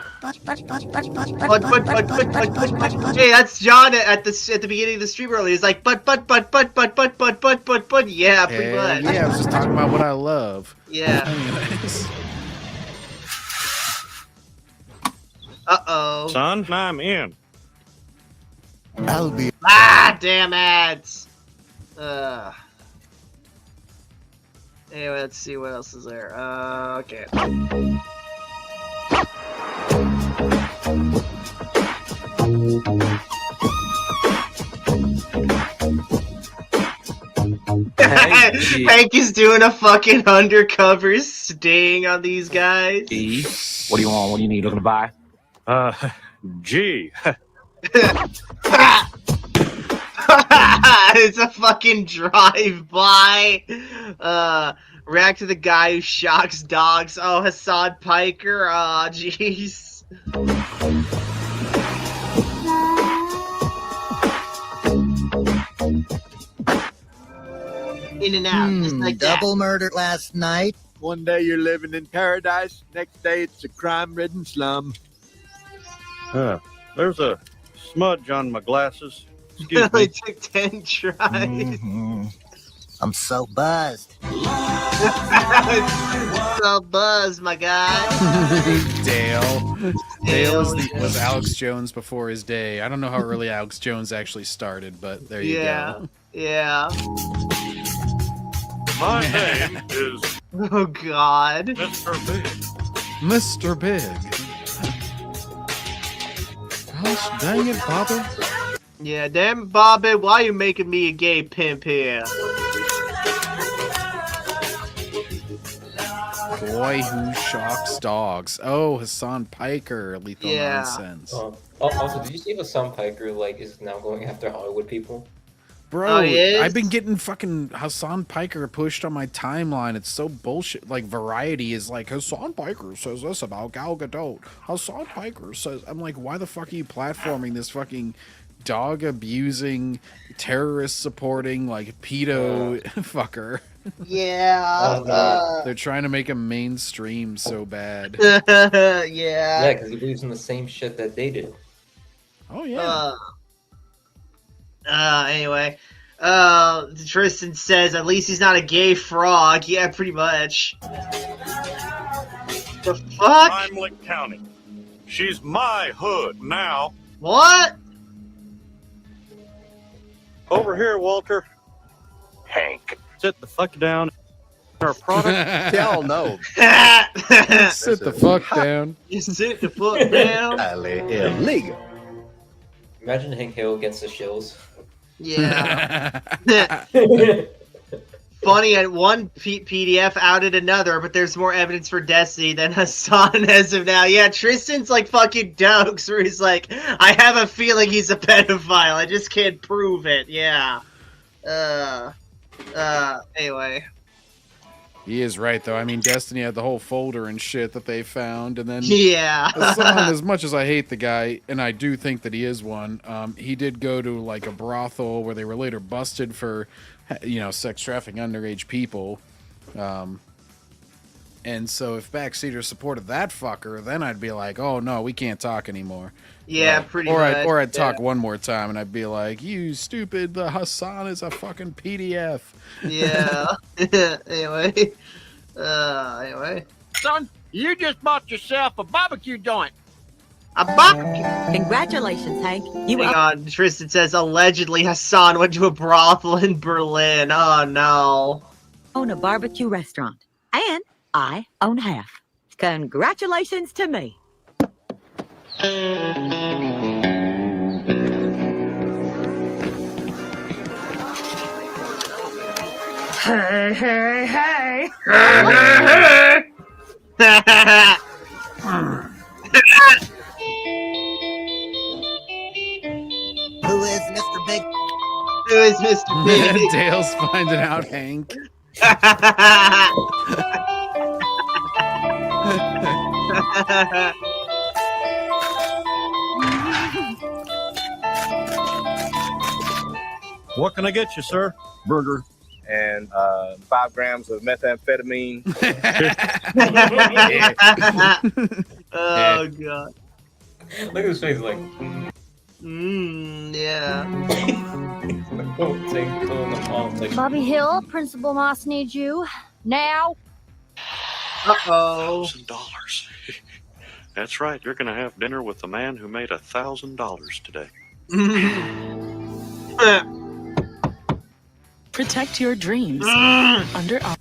Hey, that's John at the beginning of the stream earlier. He's like, but. Yeah, pretty much. Yeah, I was just talking about what I love. Yeah. Anyways. Uh-oh. Son, I'm in. I'll be. Ah, damn ads. Anyway, let's see what else is there. Okay. Hank is doing a fucking undercover sting on these guys. What do you want? What do you need? Looking to buy? Gee. It's a fucking drive-by. React to the guy who shocks dogs. Oh, Hassan Piker. Oh, jeez. In and out, just like that. Double murder last night. One day you're living in paradise, next day it's a crime-ridden slum. There's a smudge on my glasses. It Excuse me. only took 10 tries. Mhm. I'm so buzzed. So buzz, my guy. Dale. Dale was Alex Jones before his day. I don't know how early Alex Jones actually started, but there you go. Yeah. My name is Oh, God. Mr. Big. Mr. Big. Gosh dang it, Bobby. Yeah, damn, Bobby, why you making me a gay pimp here? Boy Who Shocks Dogs. Oh, Hassan Piker, Lethal Yeah. Nonsense. Also, did you see Hassan Piker is now going after Hollywood people? Bro, Oh, he is? I've been getting fucking Hassan Piker pushed on my timeline. It's so bullshit. Like, Variety is like, Hassan Piker says this about Gal Gadot. Hassan Piker says... I'm like, why the fuck are you platforming this fucking dog-abusing, terrorist-supporting, like, pedo fucker? Yeah. They're trying to make him mainstream so bad. Yeah, because he believes in the same shit that they do. Oh, yeah. Anyway. Tristan says, at least he's not a gay frog. Yeah, pretty much. The fuck? Heimlich County. She's my hood now. What? Over here, Walter. Hank. Sit the fuck down. Our product. Hell no. Sit the fuck down. You sit the fuck down. Highly illegal. Imagine Hank Hill against the shills. Yeah. Funny, and one PDF outed another, but there's more evidence for Destiny than Hassan as of now. Yeah, Tristan's like fucking Dokes, where he's like, I have a feeling he's a pedophile. I just can't prove it. Yeah. Anyway. He is right, though. I mean, Destiny had the whole folder and shit that they found, and then Yeah. Hassan, as much as I hate the guy, and I do think that he is one, he did go to like a brothel where they were later busted for, sex trafficking underage people. And so if Backseater supported that fucker, then I'd be like, oh no, we can't talk anymore. Yeah, pretty much. Or I'd talk one more time, and I'd be like, you stupid, the Hassan is a fucking PDF. Yeah. Anyway. Anyway. Son, you just bought yourself a barbecue joint. A barbecue? Congratulations, Hank. Hang on, Tristan says allegedly Hassan went to a brothel in Berlin. Oh no. Own a barbecue restaurant. And I own half. Congratulations to me. Hey, hey, hey. Who is Mr. Big? Who is Mr. Big? Dale's finding out Hank. What can I get you, sir? Burger and 5 grams of methamphetamine. Oh god. Look at his face, like. Yeah. Bobby Hill, Principal Moss needs you. Now. Uh-oh. $1,000. That's right. You're going to have dinner with the man who made $1,000 today. Protect your dreams. Under Armour.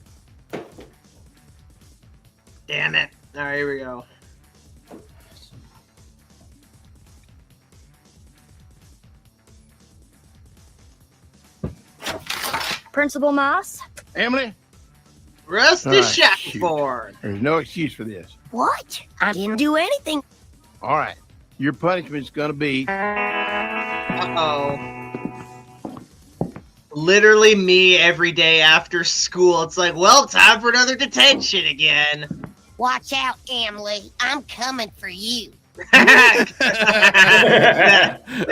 Damn it. Alright, here we go. Principal Moss. Emily? Rusty Ah, Shackleford. There's no excuse for this. What? I didn't do anything. All right. Your punishment's going to be... Uh-oh. Literally me every day after school. It's like, well, time for another detention again. Watch out, Emily. I'm coming for you.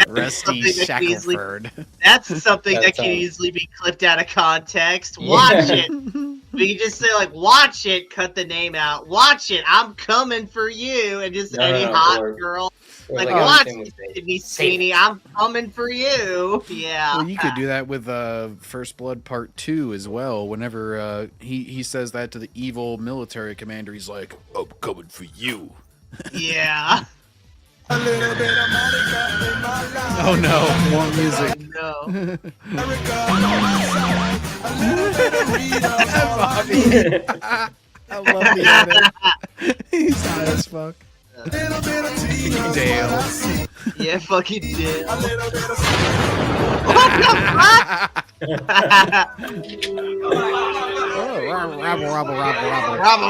Rusty Shackleford. That's something that can easily be clipped out of context. Watch it. We can just say, like, watch it, cut the name out. Watch it, I'm coming for you. And just any hot girl. Like, watch it, Sydney Sweeney, I'm coming for you. Yeah. Well, you could do that with First Blood Part 2 as well. Whenever he says that to the evil military commander, he's like, I'm coming for you. Yeah. Oh no, more music. No. Bobby. I love the edit. He's high as fuck. Dale. Yeah, fucking Dale.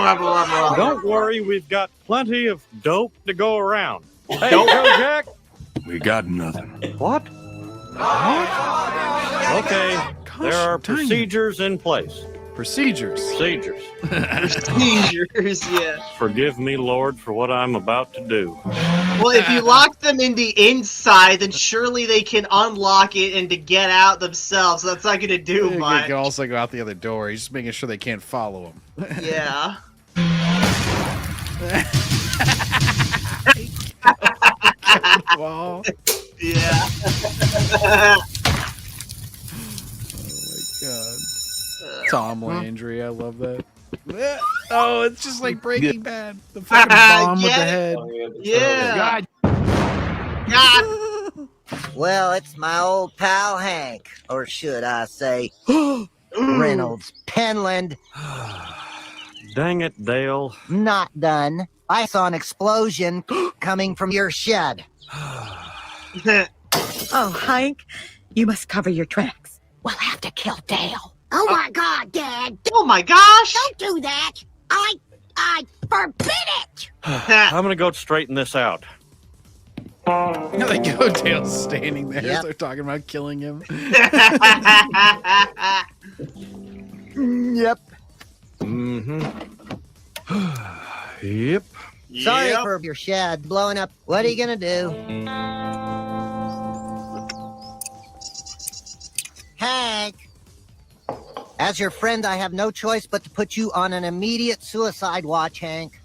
Rabble. Don't worry, we've got plenty of dope to go around. Hey, Joe Jack. We got nothing. What? Okay, there are procedures in place. Procedures. Procedures. Procedures, yeah. Forgive me, Lord, for what I'm about to do. Well, if you lock them in the inside, then surely they can unlock it and to get out themselves. That's not gonna do They much. can also go out the other door. He's just making sure they can't follow him. Yeah. Wall. Yeah. God. Tom Landry, I love that. Oh, it's just like Breaking Bad. The fucking bomb with the head. Yeah. God. Well, it's my old pal Hank, or should I say, Reynolds Penland. Dang it, Dale. Not done. I saw an explosion coming from your shed. Oh, Hank, You must cover your tracks. We'll have to kill Dale. Oh my God, Dad! Oh my gosh! Don't do that! I forbid it! I'm gonna go straighten this out. They go, Dale's standing there. Yep. They're talking about killing him. Yep. Yep. Sorry for your shed blowing up. What are you gonna do? Hank! As your friend, I have no choice but to put you on an immediate suicide watch, Hank.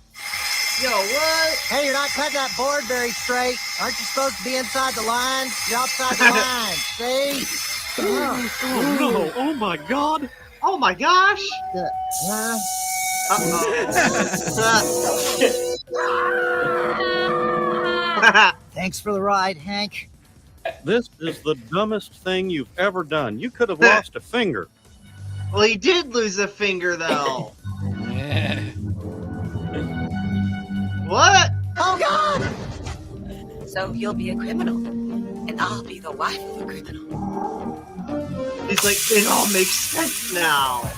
Yo, what? Hey, you're not cutting that board very straight. Aren't you supposed to be inside the lines? You're outside the lines, see? Oh no! Oh my God! Oh my gosh! Thanks for the ride, Hank. This is the dumbest thing you've ever done. You could have lost a finger. Well, he did lose a finger, though. What? Oh, God! So you'll be a criminal, and I'll be the wife of a criminal. He's like, it all makes sense now.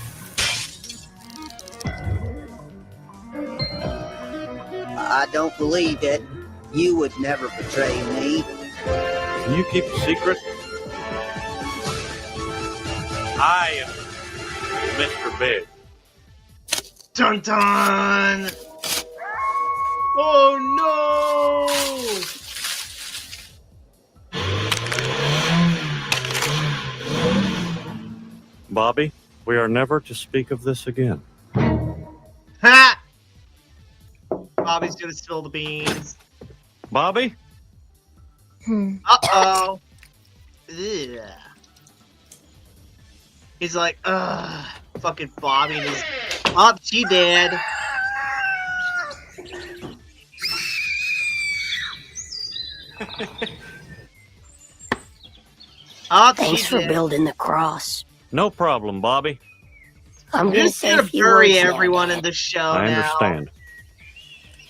I don't believe it. You would never betray me. Can you keep a secret? I am Mr. Big. Dun dun! Oh no! Bobby, we are never to speak of this again. Ha! Bobby's gonna spill the beans. Bobby? Uh-oh. Ugh. He's like, ugh. Fucking Bobby and his... Oh, she did. Oh, Thanks for building the cross. No problem, Bobby. I'm You're gonna just say gonna a few bury words now, everyone Dad. in the show I now. understand.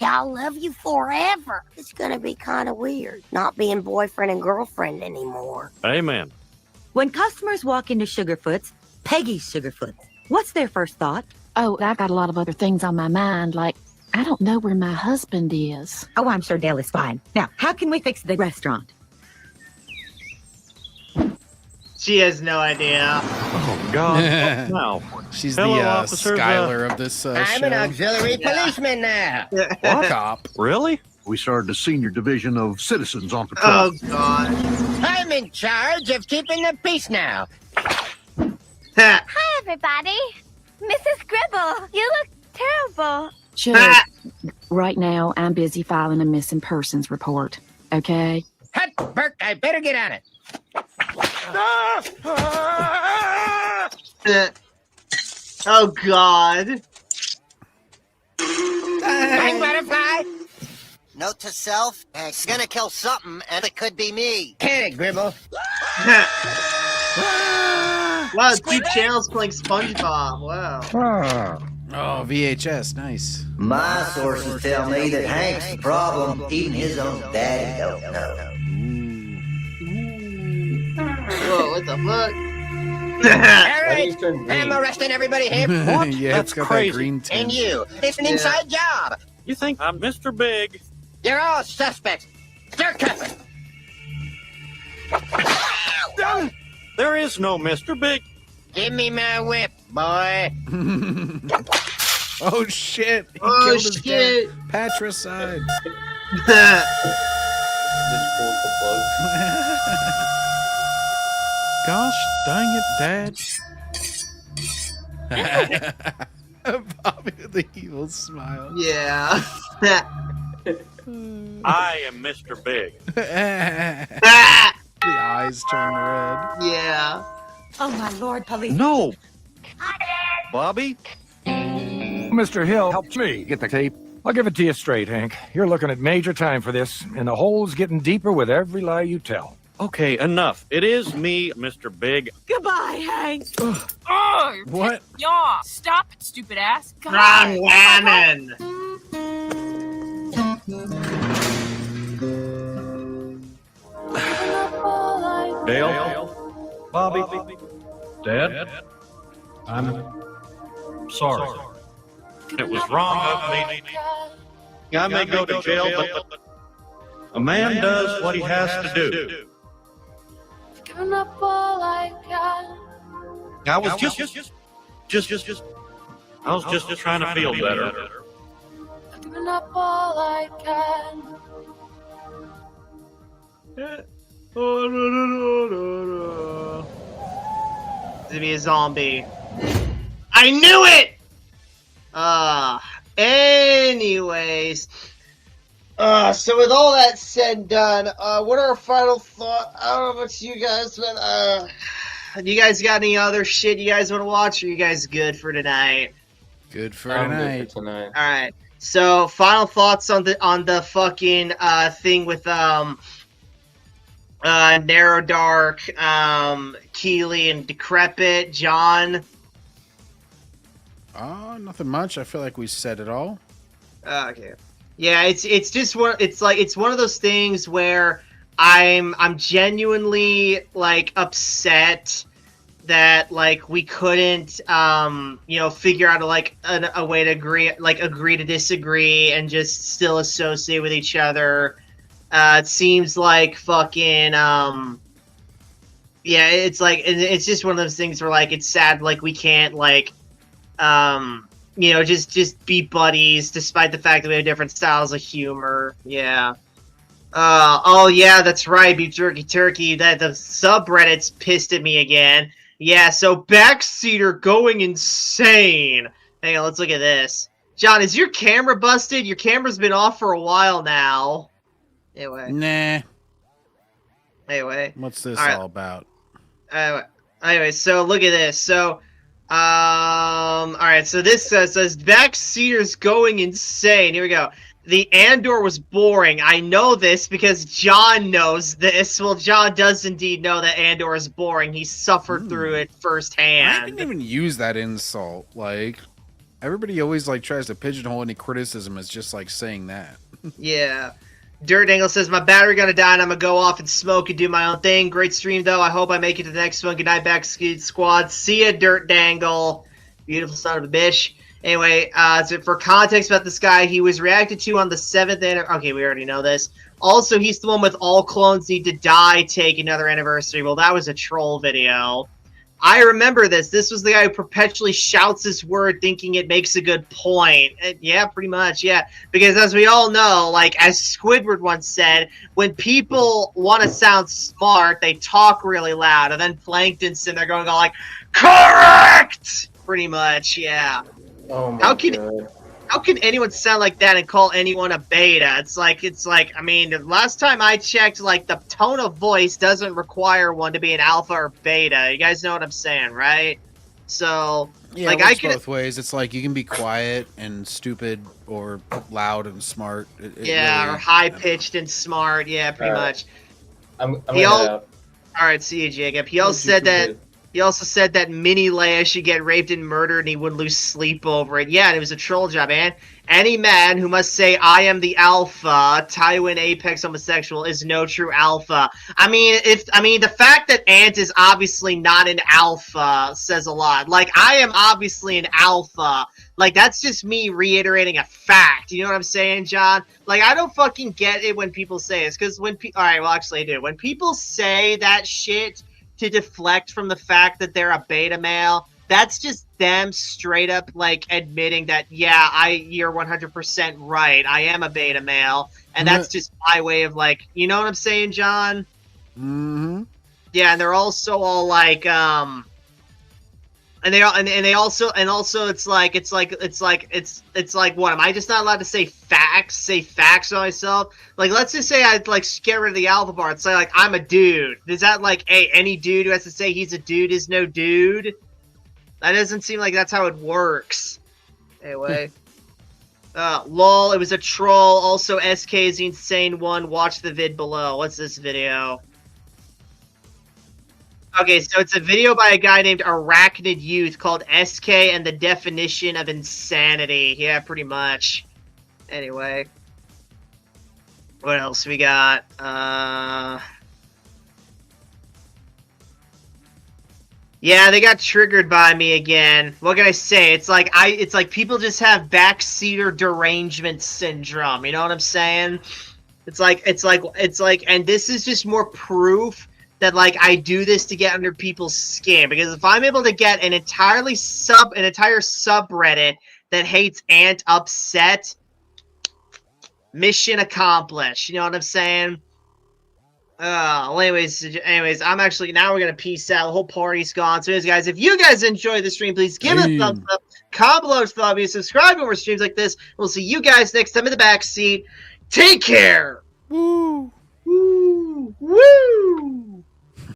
I'll love you forever. It's gonna be kind of weird not being boyfriend and girlfriend anymore. Amen. When customers walk into Sugarfoot's, Peggy's Sugarfoot's, what's their first thought? Oh, I got a lot of other things on my mind, like, I don't know where my husband is. Oh, I'm sure Dale is fine. Now, how can we fix the restaurant? She has no idea. Oh, God. Now. She's Hello, the officers, Skylar of this I'm show. an auxiliary policeman now. Cop. Really? We started the senior division of citizens on patrol. Oh, God. I'm in charge of keeping the peace now. Hi, everybody. Mrs. Gribble, you look terrible. Sure. Right now, I'm busy filing a missing persons report. Okay? Hut, Burke, I better get on it. Oh, God. Bang, butterfly. Note to self, it's gonna kill something, and it could be me. Hit it, Gribble. Wow, two channels playing SpongeBob. Wow. Oh, VHS. Nice. My sources tell me that Hank's the problem. Even his own daddy don't know. Whoa, what the fuck? All right, I'm arresting everybody here. What? Yeah, That's it's got crazy. that green tint. And you. It's an inside job. You think I'm Mr. Big? You're all suspects. Start cuffing. There is no Mr. Big. Give me my whip, boy. Oh shit! He Oh, killed his shit. dad. Patricide. Just pulled the plug. Gosh dang it, Dad. Bobby with the evil smile. Yeah. I am Mr. Big. The eyes turn red. Yeah. Oh, my Lord, police. No. Bobby? Mr. Hill helped me get the tape. I'll give it to you straight, Hank. You're looking at major time for this, and the hole's getting deeper with every lie you tell. Okay, enough. It is me, Mr. Big. Goodbye, Hank. Oh, What? yaw. Stop it, stupid ass. God. Ron Lannon. Dale? Bobby, Dad, I'm sorry. It was wrong of me. I may go to jail, but a man does what he has to do. Giving up all I got. I was just trying to feel better. Giving up all I can. To be a zombie. I knew it! Anyways. So with all that said and done, what are our final thoughts? I don't know about you guys, but, you guys got any other shit you guys want to watch, or you guys good for tonight? Good for I'm tonight. good for tonight. Alright. So, final thoughts on the fucking, thing with, Narrow Dark, Keeley, and Decrepit, John? Nothing much. I feel like we said it all. Okay. Yeah, it's just it's one of those things where I'm genuinely like upset that like we couldn't figure out a way to agree to disagree and just still associate with each other. It seems like fucking it's just one of those things where like it's sad like we can't just be buddies despite the fact that we have different styles of humor. Yeah. Oh yeah, that's right, Beef Jerky Turkey. That the subreddit's pissed at me again. Yeah, so Backseat are going insane. Hang on, let's look at this. John, is your camera busted? Your camera's been off for a while now. Anyway. Nah. Anyway. What's this all all about? Anyway, so look at this. So, alright, so this says Backseaters going insane. Here we go. The Andor was boring. I know this because John knows this. Well, John does indeed know that Andor is boring. He suffered through it firsthand. I didn't even use that insult. Like, everybody always like tries to pigeonhole any criticism as just like saying that. Yeah. Dirt Angle says, my battery gonna die and I'm gonna go off and smoke and do my own thing. Great stream, though. I hope I make it to the next one. Good night, Backseat Squad. See ya, Dirt Dangle. Beautiful son of a bitch. Anyway, so for context about this guy, he was reacted to on the 7th anniversary. Okay, we already know this. Also, he's the one with all clones need to die, take another anniversary. Well, that was a troll video. I remember this. This was the guy who perpetually shouts this word thinking it makes a good point. Yeah, pretty much, yeah. Because as we all know, like, as Squidward once said, when people want to sound smart, they talk really loud. And then Plankton's sitting there going all like, correct! Pretty much, yeah. Oh my How can anyone sound like that and call anyone a beta? It's like, I mean, the last time I checked, like, the tone of voice doesn't require one to be an alpha or beta. You guys know what I'm saying, right? So, Yeah, like, it I works can... both ways. It's like you can be quiet and stupid or loud and smart. Yeah, or high-pitched and smart. Yeah, pretty much. I'm gonna head out. Alright, see you, Jacob. He also said that Mini Leia should get raped and murdered and he wouldn't lose sleep over it. Yeah, and it was a troll job, man. Any man who must say, I am the alpha, Tywin Apex homosexual, is no true alpha. I mean, the fact that Ant is obviously not an alpha says a lot. Like, I am obviously an alpha. Like, that's just me reiterating a fact. You know what I'm saying, John? Like, I don't fucking get it when people say this. Because alright, well, actually, I do. When people say that shit to deflect from the fact that they're a beta male, that's just them straight up like admitting that, yeah, you're 100% right, I am a beta male, and that's just my way of like, you know what I'm saying, John? Mm-hmm. Yeah, and they're also all like, and they also it's like what, am I just not allowed to say facts on myself? Like, let's just say I'd like get rid of the alpha bar and say like I'm a dude. Is that like, hey, any dude who has to say he's a dude is no dude? That doesn't seem like that's how it works. Anyway. Lol, it was a troll. Also, SK is the insane one. Watch the vid below. What's this video? Okay, so it's a video by a guy named Arachnid Youth called SK and the Definition of Insanity. Yeah, pretty much. Anyway. What else we got? Yeah, they got triggered by me again. What can I say? It's like people just have backseater derangement syndrome. You know what I'm saying? It's like, and this is just more proof that like I do this to get under people's skin. Because if I'm able to get an entire subreddit that hates Ant upset, mission accomplished. You know what I'm saying? Well, anyways, I'm actually, now we're gonna peace out. The whole party's gone. So anyways, guys, if you guys enjoyed the stream, please give it a thumbs up, comment below if you love me, subscribe to more streams like this. We'll see you guys next time in the backseat. Take care. Woo. Woo. Woo.